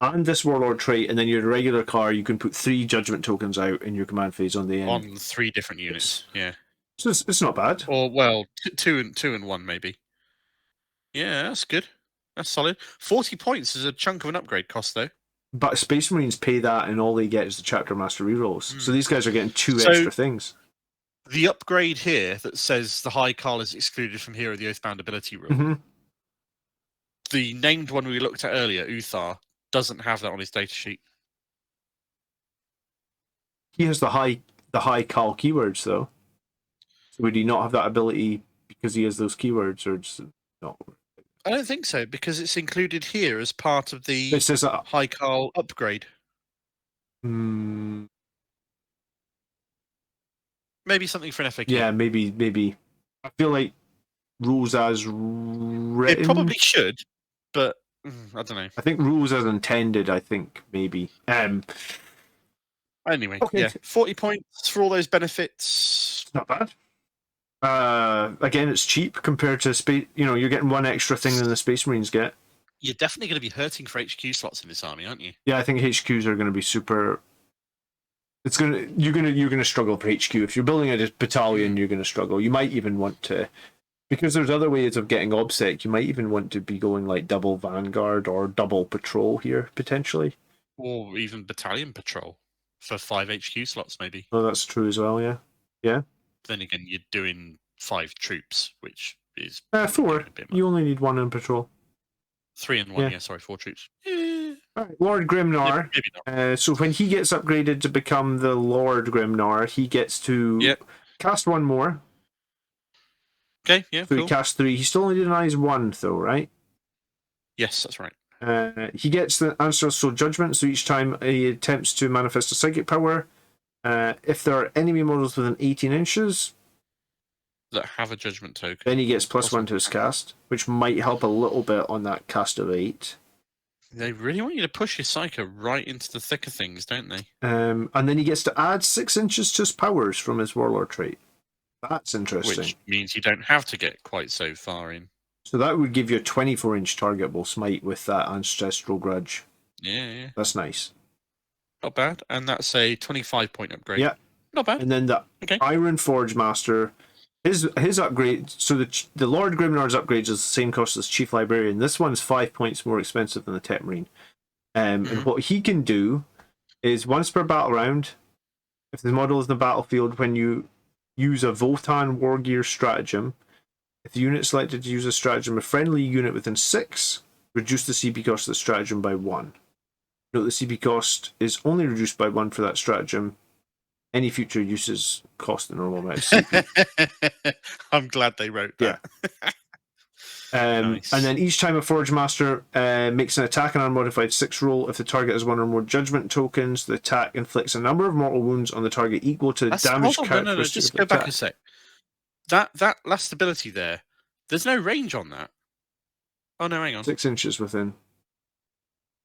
and this Warlord trait, and then your regular car, you can put 3 judgment tokens out in your command phase on the end. On 3 different units, yeah. So it's not bad. Or, well, 2 and 1 maybe. Yeah, that's good. That's solid. 40 points is a chunk of an upgrade cost, though. But Space Marines pay that, and all they get is the Chapter Master rerolls. So these guys are getting two So- extra things. The upgrade here that says the High Carl is excluded from Hero of the Oathbound ability rule. Mm-hmm. The named one we looked at earlier, Uthar, doesn't have that on his data sheet. He has the high Cal keywords though. So would he not have that ability because he has those keywords, or just not? I don't think so, because it's included here as part of the It says that. High Carl upgrade. Mm, Maybe something for an FAQ. yeah, maybe. I feel like rules as written. It probably should, but I don't know. I think rules as intended. I think maybe. Anyway, Okay. yeah, 40 points for all those benefits. Not bad. Again, it's cheap compared to space. You're getting one extra thing than the Space Marines get. You're definitely going to be hurting for HQ slots in this army, aren't you? Yeah, I think HQs are going to be super. You're gonna struggle for HQ if you're building a battalion. You're going to struggle. You might even want to, because there's other ways of getting OBSEC. You might even want to be going like double Vanguard or double patrol here potentially, Or even battalion patrol for 5 HQ slots, maybe. Oh, that's true as well. Yeah. Then again, you're doing 5 troops, which is 4. a bit much. You only need 1 in patrol. 3 and 1, Yeah. yeah, sorry, 4 troops. All right, Lord Grimnar. Maybe not. So when he gets upgraded to become the Lord Grimnar, he gets to cast 1 more. Okay, yeah, So cool. he casts 3. He still only denies 1, though, right? Yes, that's right. He gets the Ancestral Judgment, so each time he attempts to manifest a psychic power, if there are enemy models within 18 inches, That have a judgment token. then he gets +1 Awesome. to his cast, which might help a little bit on that cast of 8. They really want you to push your Psycho right into the thick of things, don't they? And then he gets to add 6 inches to his powers from his Warlord trait. That's interesting. Which means you don't have to get quite so far in. So that would give you a 24-inch targetable smite with that Ancestral Grudge. Yeah. That's nice. Not bad. And that's a 25-point upgrade. Yeah. Not bad. And then the Okay. Iron Forge Master, his upgrade, so the Lord Grimnar's upgrades is the same cost as Chief Librarian. This one's 5 points more expensive than the Tech Marine. And what he can do is once per battle round, if the model is in the battlefield, when you use a Votann War Gear stratagem, if the unit selected to use a stratagem, a friendly unit within 6, reduce the CP cost of the stratagem by 1. Note the CP cost is only reduced by 1 for that stratagem. Any future uses cost the normal amount of CP. I'm glad they wrote that. Nice. And then each time a Forge Master makes an attack on an unmodified 6 roll, if the target has 1 or more judgment tokens, the attack inflicts a number of mortal wounds on the target equal to the damage characteristic. No, just of the go back attack. a sec. That last ability there, there's no range on that. Oh no, hang on. 6 inches within.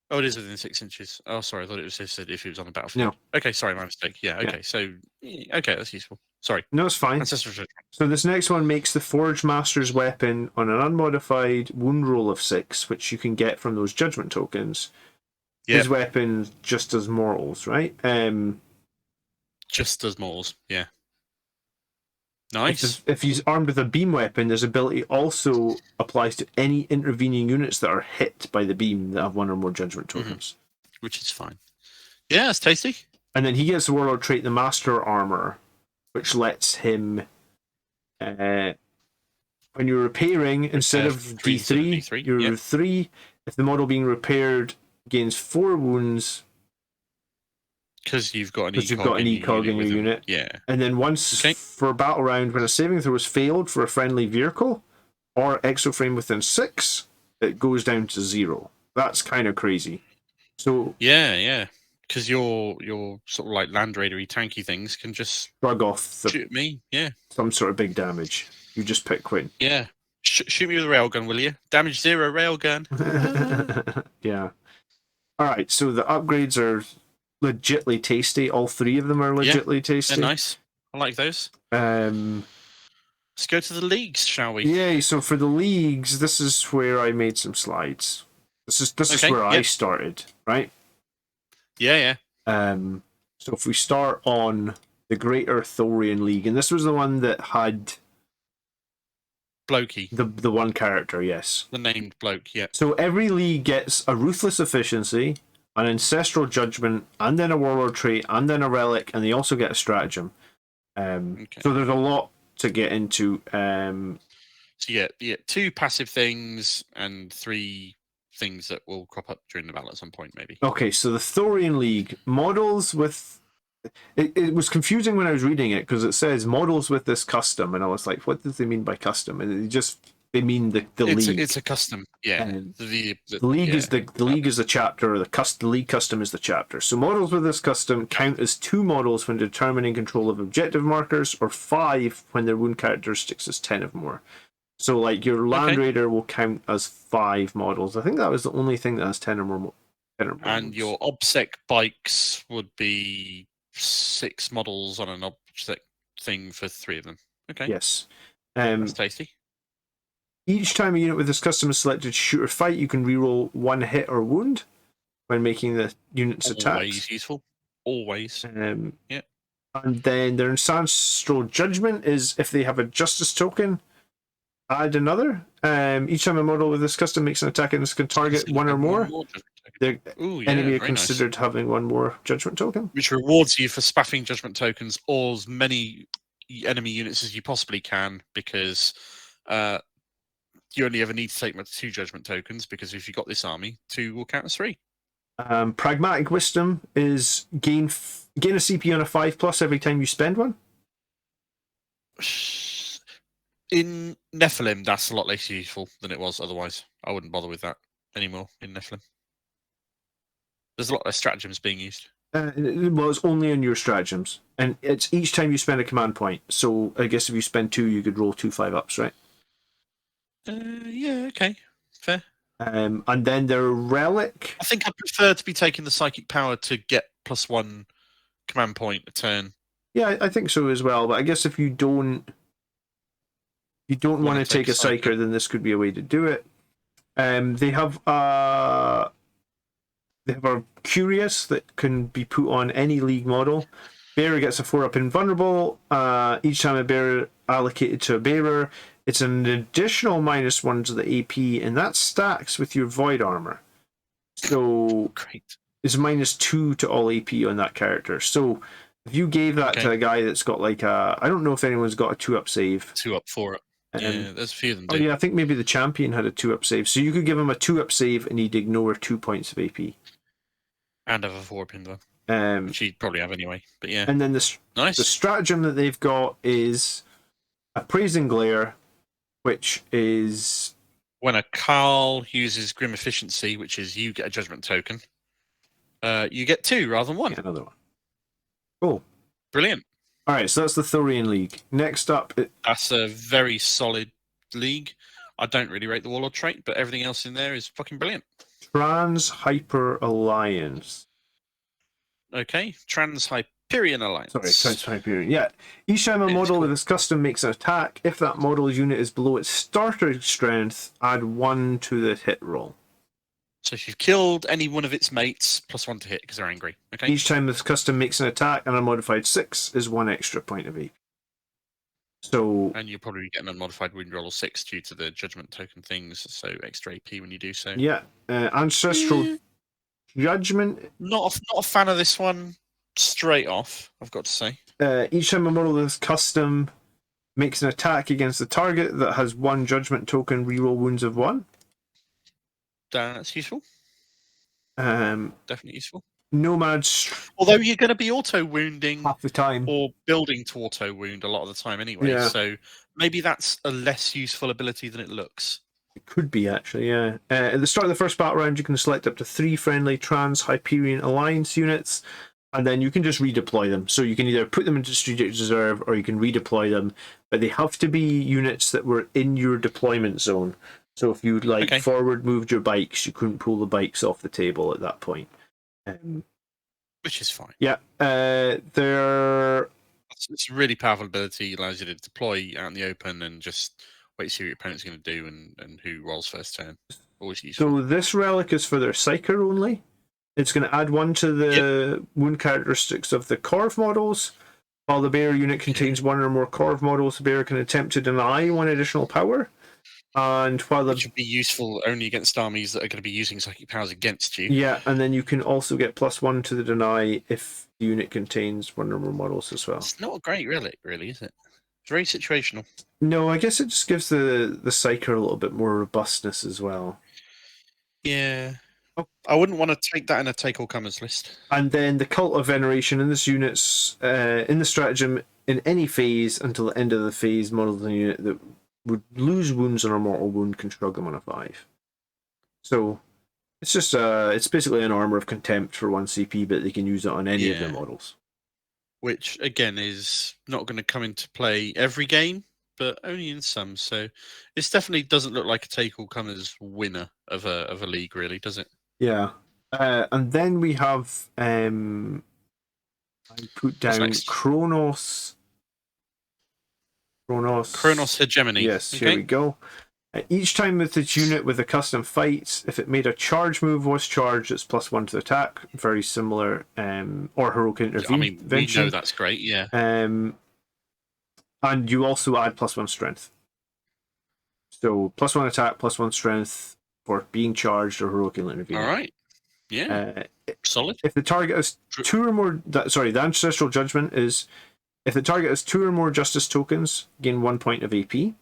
Oh, it is within 6 inches. Oh, sorry, I thought it was just said if it was on the battlefield. No. Okay, sorry, my mistake. Yeah, okay, so okay, that's useful. Sorry. No, it's fine. Ancestral Judgment. So this next one makes the Forge Master's weapon on an unmodified wound roll of 6, which you can get from those judgment tokens. Yeah. His weapon just does mortals, right? Just does mortals, yeah. Nice. If he's armed with a beam weapon, this ability also applies to any intervening units that are hit by the beam that have 1 or more judgment tokens. Which is fine. Yeah, it's tasty. And then he gets the Warlord trait, the Master Armor, which lets him, when you're repairing, instead of D3, you're 3. If the model being repaired gains 4 wounds, because you've got an ECOG in your unit. Yeah. And then once for a battle round, when a saving throw is failed for a friendly vehicle or exoframe within 6, it goes down to 0. That's kind of crazy. So yeah, because your sort of like Land Raider-y tanky things can just shrug off shoot me. Yeah. Some sort of big damage. You just pick Quinn. Yeah. Shoot me with a railgun, will you? Damage 0 railgun. Yeah. All right. So the upgrades are legitly tasty. All 3 of them are legitly tasty. They're nice. I like those. Let's go to the leagues, shall we? Yeah, so for the leagues, this is where I made some slides. This is where I started, right? Yeah. So if we start on the Greater Thorian League, and this was the one that had blokey. The one character, yes. The named bloke, yeah. So every league gets a Ruthless Efficiency, an Ancestral Judgment, and then a Warlord Trait, and then a Relic, and they also get a Stratagem. So there's a lot to get into. So you get 2 passive things and 3 things that will crop up during the battle at some point, maybe. Okay, so the Thorian League models with it was confusing when I was reading it because it says models with this custom, and I was like, what does they mean by custom? And they mean the league. It's a custom, yeah. The league is the league is the chapter, or the league custom is the chapter. So models with this custom count as 2 models when determining control of objective markers, or 5 when their wound characteristics is 10 or more. So like your Land Raider will count as 5 models. I think that was the only thing that has 10 or more. And your OBSEC bikes would be 6 models on an OBSEC thing for 3 of them. Okay. Yes. That's tasty. Each time a unit with this custom is selected to shoot or fight, you can reroll 1 hit or wound when making the unit's attacks. Always useful. Always. Yeah. And then their Ancestral Judgment is if they have a Justice token, add another. Each time a model with this custom makes an attack and this can target 1 or more, the enemy are considered having 1 more Judgment token. Which rewards you for spaffing Judgment tokens or as many enemy units as you possibly can, because you only ever need to take 2 Judgment tokens, because if you've got this army, 2 will count as 3. Pragmatic Wisdom is gain a CP on a 5+ every time you spend 1. In Nephilim, that's a lot less useful than it was otherwise. I wouldn't bother with that anymore in Nephilim. There's a lot less stratagems being used. Well, it's only on your stratagems, and it's each time you spend a command point. So I guess if you spend 2, you could roll 2 5-ups, right? Yeah, okay, fair. And then their Relic. I think I prefer to be taking the psychic power to get +1 command point a turn. Yeah, I think so as well. But I guess if you don't want to take a Psyker, then this could be a way to do it. They have a Curious that can be put on any league model. Bearer gets a 4-up invulnerable. Each time a bearer allocated to a bearer, it's an additional -1 to the AP, and that stacks with your Void Armor. So great. It's -2 to all AP on that character. So if you gave that to a guy that's got like a, I don't know if anyone's got a 2-up save. 2-up, 4-up. Yeah, there's a few of them. Oh yeah, I think maybe the champion had a 2-up save. So you could give him a 2-up save and he'd ignore 2 points of AP. And have a 4-up in though. Which he'd probably have anyway. But yeah. And then the stratagem that they've got is Appraising Glare, which is when a Carl uses Grim Efficiency, which is you get a Judgment token, you get 2 rather than 1. Yeah, another one. Cool. Brilliant. Alright, so that's the Thorian League. Next up... That's a very solid league. I don't really rate the Warlord trait, but everything else in there is fucking brilliant. Trans-Hyper Alliance. Okay, Trans-Hyperion Alliance. Sorry, Trans-Hyperion. Yeah. Each time a model with this custom makes an attack, if that model's unit is below its starter strength, add 1 to the hit roll. So if you've killed any one of its mates, +1 to hit because they're angry. Okay. Each time this custom makes an attack, an unmodified 6 is 1 extra point of AP. So, and you'll probably get an unmodified wound roll of 6 due to the Judgment token things, so extra AP when you do so. Yeah. Ancestral Judgment. Not a fan of this one straight off, I've got to say. Each time a model with this custom makes an attack against the target that has 1 Judgment token, reroll wounds of 1. That's useful. Definitely useful. Nomads. Although you're going to be auto-wounding half the time. Or building to auto-wound a lot of the time anyway. Yeah. So maybe that's a less useful ability than it looks. It could be, actually, yeah. At the start of the first battle round, you can select up to 3 friendly Trans-Hyperion Alliance units, and then you can just redeploy them. So you can either put them into Strategic Reserve, or you can redeploy them, but they have to be units that were in your deployment zone. So if you forward moved your bikes, you couldn't pull the bikes off the table at that point. Which is fine. Yeah. It's a really powerful ability. It allows you to deploy out in the open and just wait to see what your opponent's going to do and who rolls first turn. Always useful. So this relic is for their Psyker only. It's going to add 1 to the wound characteristics of the Corv models. While the bearer unit contains one or more Corv models, the bearer can attempt to deny one additional power. And while the Which would be useful only against armies that are going to be using psychic powers against you. Yeah, and then you can also get +1 to the deny if the unit contains one or more models as well. It's not a great relic, really, is it? It's very situational. No, I guess it just gives the Psyker a little bit more robustness as well. Yeah. I wouldn't want to take that in a take all comers list. And then the Cult of Veneration in this unit's in the stratagem in any phase until the end of the phase, models in the unit that would lose wounds on a mortal wound can shrug them on a 5. So it's just it's basically an armor of contempt for 1 CP, but they can use it on any of their models. Which again is not going to come into play every game, but only in some. So this definitely doesn't look like a take all comers winner of a league, really, does it? Yeah. And then we have I put down Kronos Hegemony. Yes, okay. Here we go. Each time with its unit with a custom fight, if it made a charge move, was charged, it's +1 to attack. Very similar, or heroic intervention. I mean, we know that's great, yeah. And you also add +1 strength. So +1 attack, +1 strength for being charged or heroic intervention. All right. Yeah. Solid. If the target has 2 or more, the ancestral judgment is if the target has 2 or more justice tokens, gain 1 point of AP.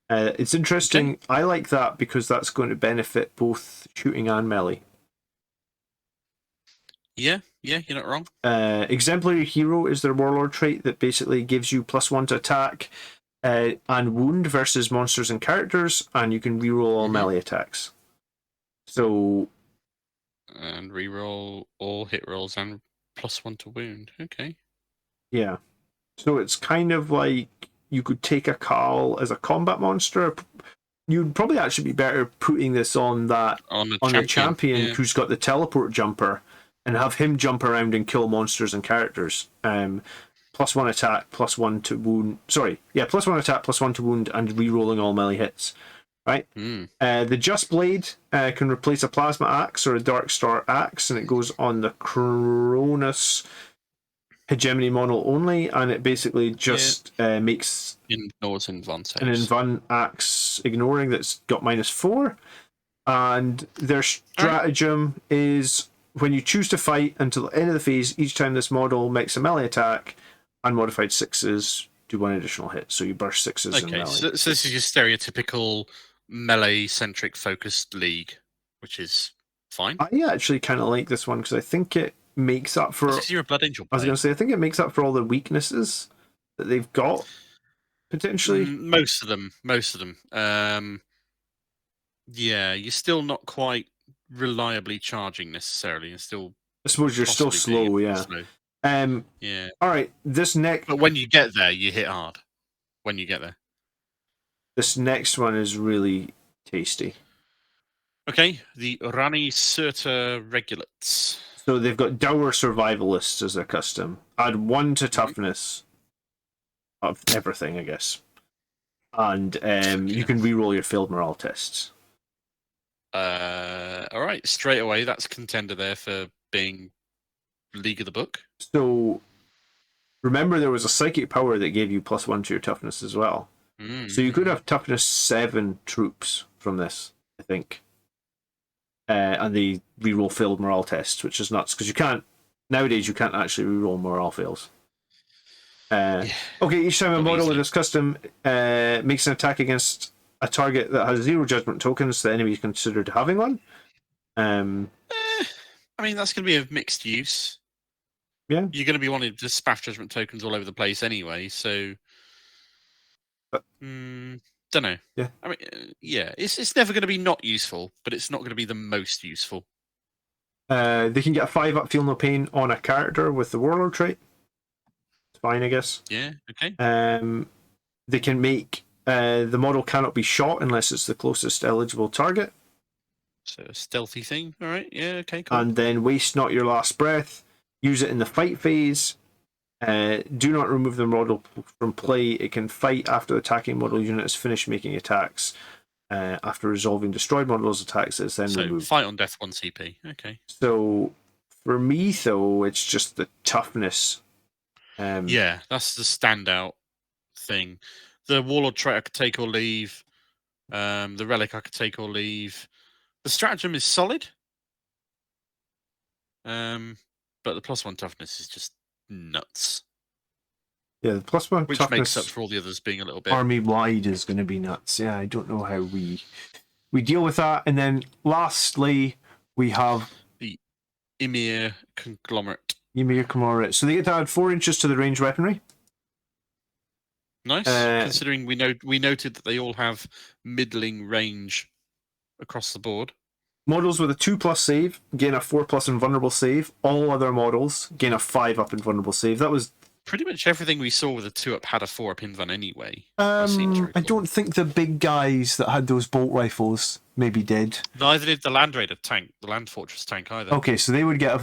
It's interesting. Okay. I like that because that's going to benefit both shooting and melee. Yeah, you're not wrong. Exemplary Hero is their Warlord trait that basically gives you +1 to attack and wound versus monsters and characters, and you can reroll all melee attacks. So. And reroll all hit rolls and +1 to wound. Okay. Yeah. So it's kind of like you could take a Carl as a combat monster. You'd probably actually be better putting this on a champion who's got the teleport jumper and have him jump around and kill monsters and characters. +1 attack, +1 to wound. Sorry, yeah, +1 attack, +1 to wound, and re-rolling all melee hits. Right. The Just Blade can replace a plasma axe or a Dark Star axe, and it goes on the Kronos Hegemony model only, and it basically just makes ignores invuln saves. An invuln axe ignoring that's got -4, and their stratagem is when you choose to fight until the end of the phase, each time this model makes a melee attack, unmodified 6s do 1 additional hit, so you burst 6s in melee. So this is your stereotypical melee-centric focused league, which is fine. I actually kind of like this one because I think it makes up for. You're a Blood Angel player. I was going to say, I think it makes up for all the weaknesses that they've got potentially. Most of them. Yeah, you're still not quite reliably charging necessarily, and still. I suppose you're still slow. Yeah. Yeah. All right. But when you get there, you hit hard. When you get there. This next one is really tasty. Okay, the Rani Surta Regulates. So they've got Dour Survivalists as their custom. Add 1 to toughness of everything, I guess. And you can reroll your failed morale tests. All right, straight away, that's contender there for being League of the Book. So remember, there was a psychic power that gave you +1 to your toughness as well. So you could have toughness 7 troops from this, I think. And they reroll failed morale tests, which is nuts because nowadays you can't actually reroll morale fails. Okay, each time a model with this custom makes an attack against a target that has 0 judgment tokens, the enemy is considered having one. I mean, that's going to be of mixed use. Yeah. You're going to be wanting to spaff judgment tokens all over the place anyway, so. Don't know. Yeah. I mean, it's never going to be not useful, but it's not going to be the most useful. They can get a 5 up, feel no pain on a character with the Warlord trait. It's fine, I guess. Yeah. Okay. They can make the model cannot be shot unless it's the closest eligible target. So a stealthy thing. All right. Yeah. Okay. Cool. And then waste not your last breath. Use it in the fight phase. Do not remove the model from play. It can fight after the attacking model unit has finished making attacks. After resolving destroyed models' attacks, it's then removed. Fight on death 1 CP. Okay. So for me, though, it's just the toughness Yeah, that's the standout thing. The Warlord Trait I could take or leave. The Relic I could take or leave. The Stratagem is solid. But the +1 toughness is just nuts. Yeah, the +1 which toughness makes up for all the others being a little bit army wide is going to be nuts. Yeah, I don't know how we deal with that. And then lastly, we have the Emir Conglomerate. Ymir Conglomerate. So they get to add 4 inches to the range weaponry. Nice, considering we noted that they all have middling range across the board. Models with a 2+ save gain a 4+ invulnerable save. All other models gain a 5 up invulnerable save. That was pretty much everything we saw with a 2-up had a 4-up invuln anyway. I don't think the big guys that had those bolt rifles maybe did. Neither did the Land Raider tank, the Land Fortress tank either. Okay, so they would get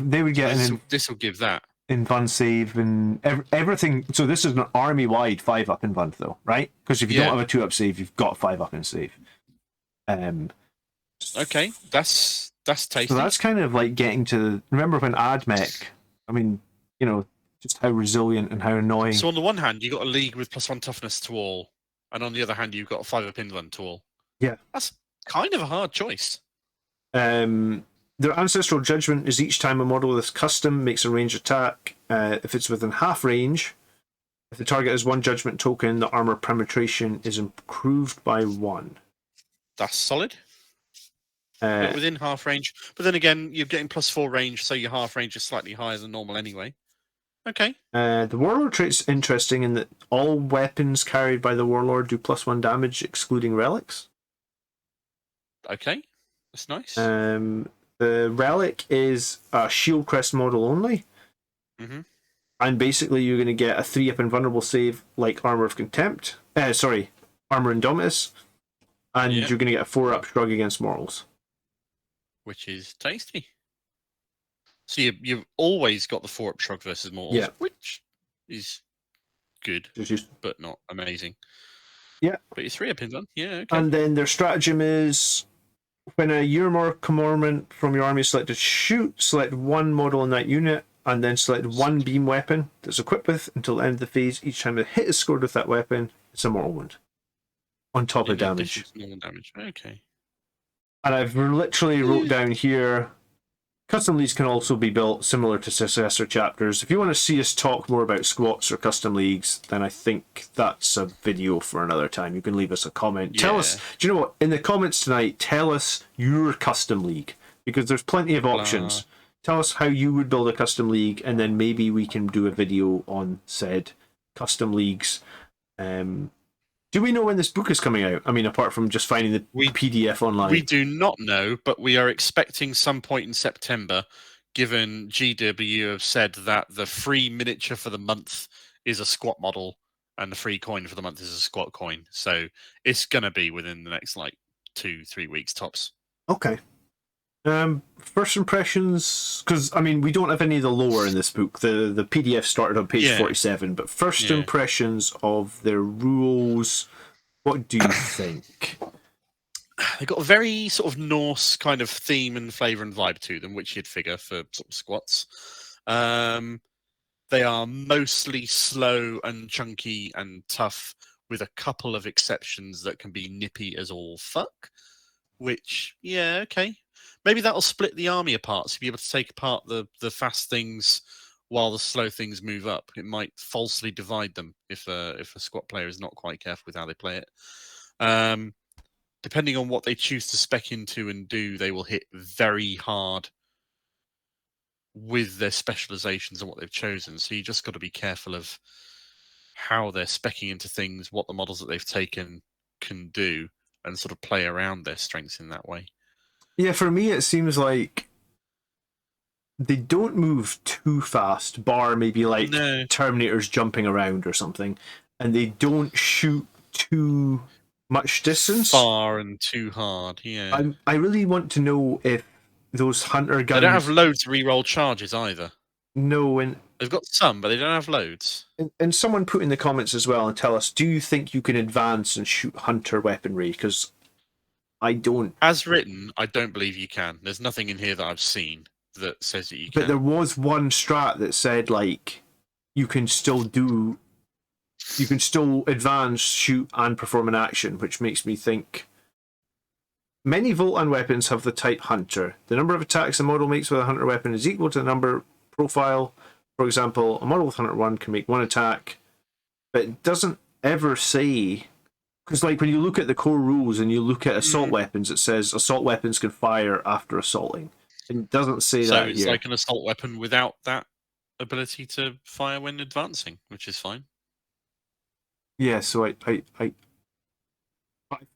this will give that invuln save and everything. So this is an army wide 5-up invuln though, right? Because if you don't have a 2-up save, you've got 5-up in save. Okay, that's tasty. So that's kind of like getting to. Remember when AdMech? I mean, you know, just how resilient and how annoying. So on the one hand, you got a league with +1 toughness to all, and on the other hand, you've got a 5-up invuln to all. Yeah, that's kind of a hard choice. Their ancestral judgment is each time a model with custom makes a range attack. If it's within half range, if the target has 1 judgment token, the armor penetration is improved by 1. That's solid. Within half range, but then again, you're getting +4 range, so your half range is slightly higher than normal anyway. Okay. The Warlord trait's interesting in that all weapons carried by the Warlord do +1 damage, excluding relics. Okay, that's nice. The relic is a shield crest model only. Mm-hmm. And basically you're going to get a 3-up invulnerable save like Armor of Contempt. Armor Indomitus. And you're going to get a 4-up shrug against mortals. Which is tasty. So you've always got the 4-up shrug versus mortals, which is good, but not amazing. Yeah. But your 3-up invuln, okay. And then their stratagem is when a Ymir commandment from your army is selected, select 1 model in that unit, and then select 1 beam weapon that's equipped with until the end of the phase. Each time a hit is scored with that weapon, it's a mortal wound. On top of damage. Normal damage, okay. And I've literally wrote down here, custom leagues can also be built similar to successor chapters. If you want to see us talk more about squats or custom leagues, then I think that's a video for another time. You can leave us a comment. Yeah. Tell us, do you know what, in the comments tonight, tell us your custom league, because there's plenty of options. Tell us how you would build a custom league, and then maybe we can do a video on said custom leagues. Do we know when this book is coming out? I mean, apart from just finding the PDF online. We do not know, but we are expecting some point in September, given GW have said that the free miniature for the month is a squat model, and the free coin for the month is a squat coin. So it's going to be within the next, 2-3 weeks tops. Okay. First impressions, because, I mean, we don't have any of the lore in this book. The PDF started on page 47, but first impressions of their rules, what do you think? They've got a very sort of Norse kind of theme and flavour and vibe to them, which you'd figure for sort of squats. They are mostly slow and chunky and tough, with a couple of exceptions that can be nippy as all fuck, which, okay. Maybe that'll split the army apart, so you'll be able to take apart the fast things while the slow things move up. It might falsely divide them if a squat player is not quite careful with how they play it. Depending on what they choose to spec into and do, they will hit very hard with their specializations and what they've chosen. So you just got to be careful of how they're specking into things, what the models that they've taken can do, and sort of play around their strengths in that way. Yeah, for me, it seems like they don't move too fast, bar maybe Terminators jumping around or something, and they don't shoot too much distance. Far and too hard, yeah. I really want to know if those hunter guns... They don't have loads to reroll charges either. No, and... They've got some, but they don't have loads. And someone put in the comments as well and tell us, do you think you can advance and shoot hunter weaponry? Because... I don't. As written, I don't believe you can. There's nothing in here that I've seen that says that you can. But there was one strat that said, you can still advance, shoot, and perform an action, which makes me think many Votann weapons have the type Hunter. The number of attacks a model makes with a Hunter weapon is equal to the number profile. For example, a model with Hunter 1 can make one attack, but it doesn't ever say... Because like when you look at the core rules and you look at assault weapons, it says assault weapons can fire after assaulting. It doesn't say that So it's here. like an assault weapon without that ability to fire when advancing, which is fine. Yeah, so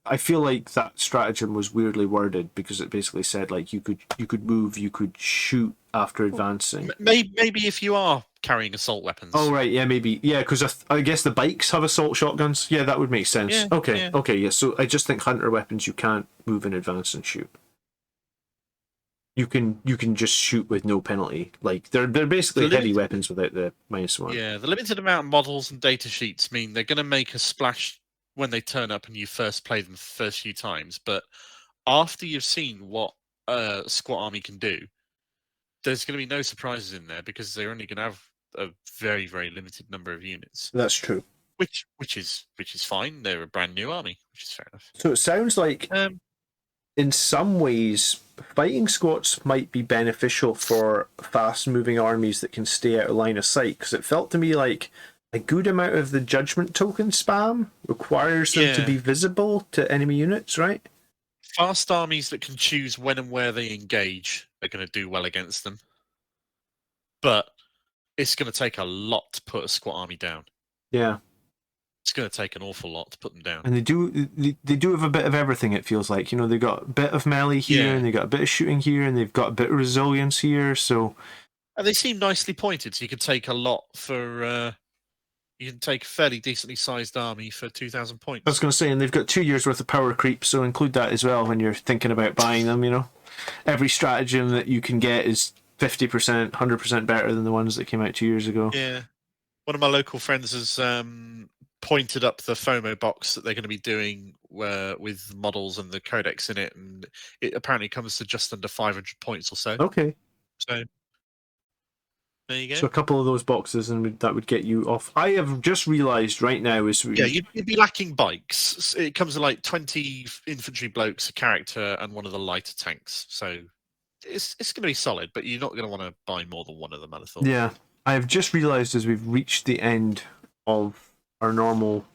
I feel like that stratagem was weirdly worded because it basically said like you could move, you could shoot after advancing. Maybe if you are carrying assault weapons. Oh right, yeah, maybe, yeah, because I guess the bikes have assault shotguns. Yeah, that would make sense. Yeah, okay, yeah. Yeah. So I just think hunter weapons you can't move in advance and shoot. You can just shoot with no penalty. Like they're basically heavy weapons without the -1. Yeah, the limited amount of models and data sheets mean they're going to make a splash when they turn up and you first play them the first few times. But after you've seen what Squat Army can do, there's going to be no surprises in there because they're only going to have a very, very limited number of units. That's true. Which is fine. They're a brand new army, which is fair enough. So it sounds like in some ways, fighting squats might be beneficial for fast-moving armies that can stay out of line of sight, because it felt to me like a good amount of the judgment token spam requires them to be visible to enemy units, right? Fast armies that can choose when and where they engage are going to do well against them. But it's going to take a lot to put a squat army down. Yeah. It's going to take an awful lot to put them down. And they do have a bit of everything, it feels like. You know, they've got a bit of melee here, and they've got a bit of shooting here, and they've got a bit of resilience here, so... And they seem nicely pointed, so you could take a lot for... you can take a fairly decently sized army for 2,000 points. I was going to say, and they've got 2 years worth of power creep, so include that as well when you're thinking about buying them, you know? Every stratagem that you can get is 50%, 100% better than the ones that came out 2 years ago. Yeah. One of my local friends has... pointed up the FOMO box that they're going to be doing with models and the Codex in it, and it apparently comes to just under 500 points or so. Okay. So there you go. So a couple of those boxes, and that would get you off. I have just realised right now is you'd be lacking bikes. It comes to like 20 infantry blokes, a character, and one of the lighter tanks. So it's going to be solid, but you're not going to want to buy more than one of them, I thought. Yeah, I have just realised as we've reached the end of our normal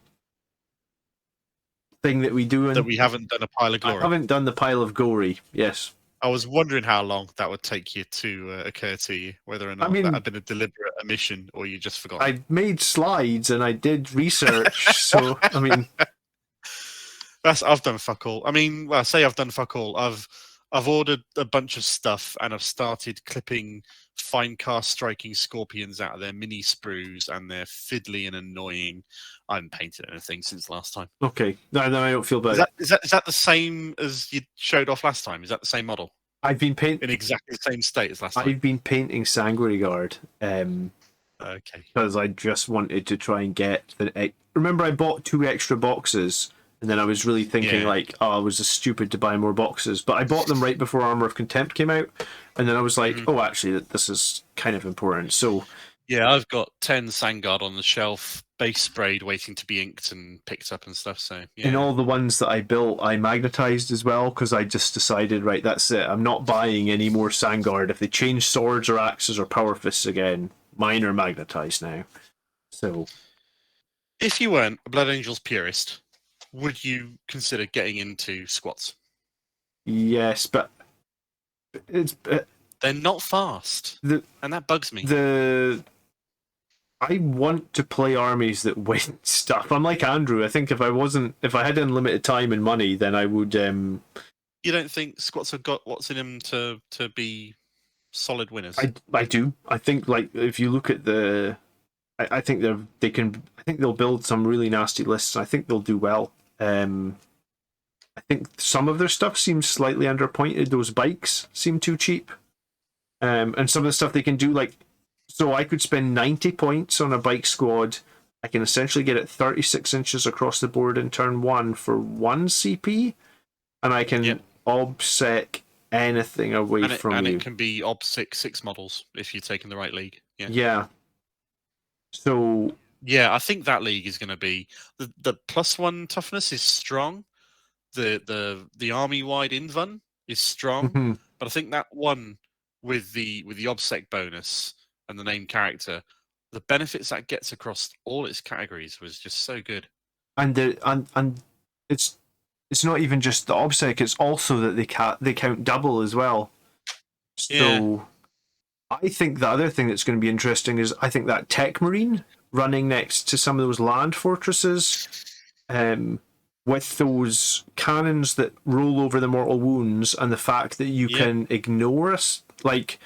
thing that we do. That we haven't done a pile of glory. I haven't done the pile of glory, yes. I was wondering how long that would take you to occur to you, whether or not that had been a deliberate omission or you just forgot. I made slides and I did research, so, I mean... I've done fuck all. I mean, well, I say I've done fuck all. I've ordered a bunch of stuff and I've started clipping fine cast striking scorpions out of their mini sprues, and they're fiddly and annoying. I haven't painted anything since last time. Okay, no, I don't feel bad. Is that the same as you showed off last time? Is that the same model? I've been painting in exactly the same state as last time. I've been painting Sanguinary Guard. Okay. Because I just wanted to try and get the. Remember, I bought 2 extra boxes. And then I was really thinking, like, oh, I was just stupid to buy more boxes. But I bought them right before Armour of Contempt came out. And then I was like, oh, actually, this is kind of important. So, yeah, I've got 10 Sangard on the shelf, base sprayed, waiting to be inked and picked up and stuff. So, yeah. And all the ones that I built, I magnetized as well, because I just decided, right, that's it. I'm not buying any more Sangard. If they change swords or axes or power fists again, mine are magnetized now. So, if you weren't a Blood Angels purist, would you consider getting into squats? Yes, but it's they're not fast, and that bugs me. I want to play armies that win stuff. I'm like Andrew. I think if I had unlimited time and money, then I would. You don't think squats have got what's in them to be solid winners? I do. I think, like, if you look at I think they'll build some really nasty lists. I think they'll do well. I think some of their stuff seems slightly underpointed. Those bikes seem too cheap. And some of the stuff they can do, like, so I could spend 90 points on a bike squad. I can essentially get it 36 inches across the board in turn 1 for 1 CP, and I can obsec anything away from you. And it can be obsec 6 models if you're taking the right league. Yeah. So yeah, I think that league is going to be the +1 toughness is strong. The army wide invuln is strong, mhm. but I think that one with the obsec bonus and the name character, the benefits that gets across all its categories was just so good. And it's not even just the obsec; it's also that they count double as well. So I think the other thing that's going to be interesting is I think that Tech Marine running next to some of those land fortresses, with those cannons that roll over the mortal wounds, and the fact that you can ignore us, like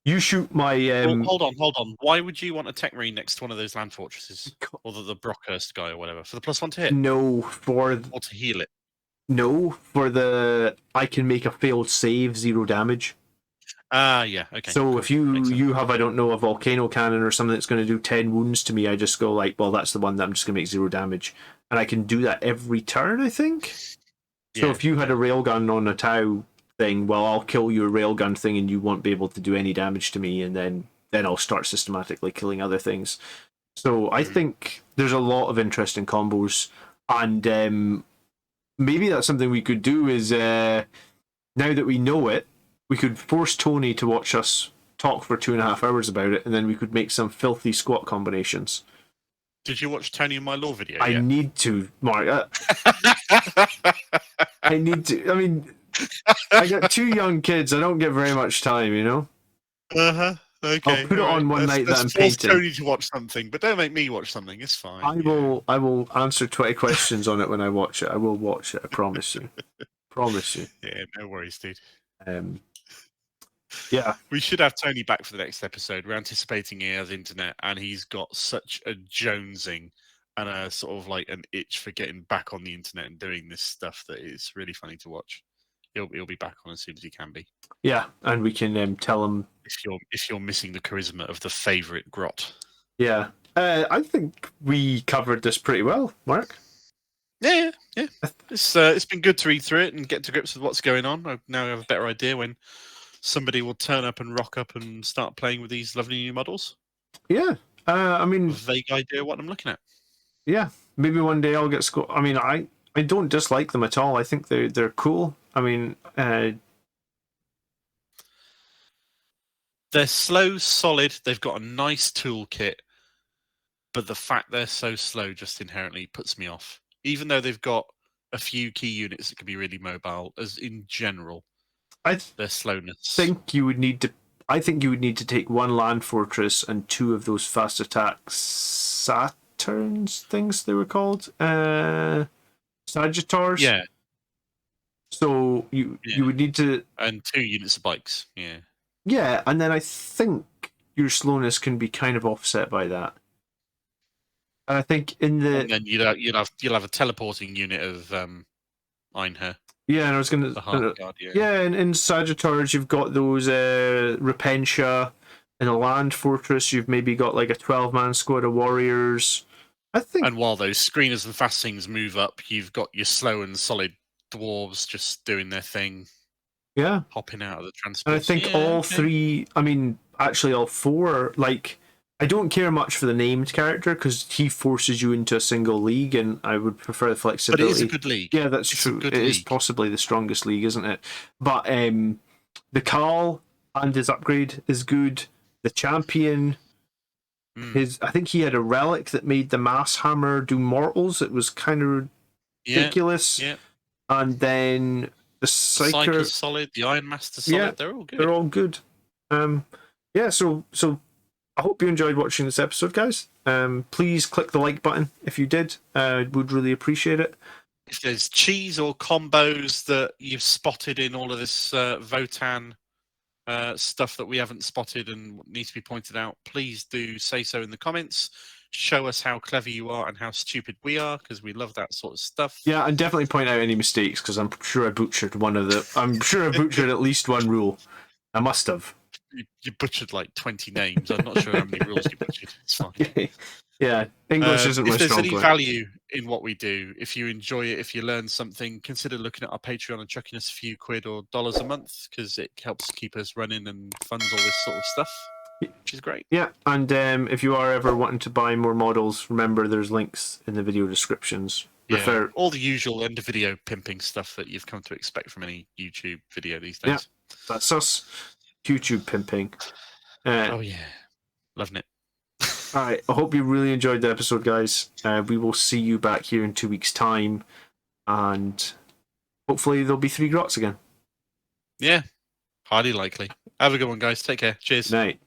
you shoot my. Hold on. Why would you want a Tech Marine next to one of those land fortresses, or the Brockhurst guy or whatever, for the +1 to hit? No, or to heal it. No, for the I can make a failed save 0 damage. Yeah, okay. So cool. if you have, I don't know, a volcano cannon or something that's going to do 10 wounds to me, I just go like, well, that's the one that I'm just going to make 0 damage. And I can do that every turn, I think. So if you had a railgun on a Tau thing, well, I'll kill your railgun thing and you won't be able to do any damage to me, and then I'll start systematically killing other things. So I think there's a lot of interesting combos, and maybe that's something we could do is, now that we know it, we could force Tony to watch us talk for 2.5 hours about it, and then we could make some filthy squat combinations. Did you watch Tony and My Law video I yet? need to, Mark. I need to. I mean, I got 2 young kids. I don't get very much time, you know? Okay. I'll put it on one night that I'm force painting. Tony to watch something, but don't make me watch something. It's fine. I will answer 20 questions on it when I watch it. I will watch it. I promise you. Promise you. Yeah, no worries, dude. Yeah. We should have Tony back for the next episode. We're anticipating he has internet, and he's got such a jonesing and a sort of like an itch for getting back on the internet and doing this stuff that is really funny to watch. He'll be back on as soon as he can be. Yeah, and we can tell him if you're missing the charisma of the favourite Grot. Yeah, I think we covered this pretty well, Mark. Yeah. It's been good to read through it and get to grips with what's going on. I now have a better idea when somebody will turn up and rock up and start playing with these lovely new models. Yeah, I mean, a vague idea what I'm looking at. Yeah, maybe one day I'll get I mean, I don't dislike them at all. I think they're cool. I mean, they're slow, solid. They've got a nice toolkit, but the fact they're so slow just inherently puts me off. Even though they've got a few key units that can be really mobile, as in general, their slowness. I think you would need to take 1 land fortress and 2 of those fast attack Saturns things they were called, Sagittars. Yeah. So you would need to, and 2 units of bikes. Yeah. Yeah, and then I think your slowness can be kind of offset by that. And I think and then you'll have a teleporting unit of Einher. Yeah, and I was going to. Yeah, and in Sagittars you've got those Repentia. In a land fortress, you've maybe got like a 12-man squad of warriors. I think. And while those screeners and fast things move up, you've got your slow and solid dwarves just doing their thing. Yeah, hopping out of the transport. And I think all 3. I mean, actually, all 4. Like, I don't care much for the named character because he forces you into a single league, and I would prefer the flexibility. But it is a good league. Yeah, that's true. It is possibly the strongest league, isn't it? But the Carl and his upgrade is good. The champion, I think he had a relic that made the mass hammer do mortals. It was kind of ridiculous. Yeah. And then the Psyker's solid. The Iron Master's solid. Yeah, they're all good. They're all good. Yeah. So I hope you enjoyed watching this episode, guys. Please click the like button if you did. Would really appreciate it. If there's cheese or combos that you've spotted in all of this Votann stuff that we haven't spotted and needs to be pointed out, please do say so in the comments. Show us how clever you are and how stupid we are, because we love that sort of stuff. Yeah, and definitely point out any mistakes, because I'm sure I butchered I'm sure I butchered at least one rule. I must have. You butchered like 20 names. I'm not sure how many rules you butchered. It's fine. Okay. Yeah, English isn't my strong point. If there's any value in what we do, if you enjoy it, if you learn something, consider looking at our Patreon and chucking us a few quid or dollars a month, because it helps keep us running and funds all this sort of stuff. which is great. Yeah, and if you are ever wanting to buy more models, remember there's links in the video descriptions. Yeah, all the usual end of video pimping stuff that you've come to expect from any YouTube video these days. Yeah, that's us. YouTube pimping. Oh yeah, loving it. All right, I hope you really enjoyed the episode, guys. We will see you back here in 2 weeks' time, and hopefully there'll be 3 Grots again. Yeah, highly likely. Have a good one, guys. Take care. Cheers. Night.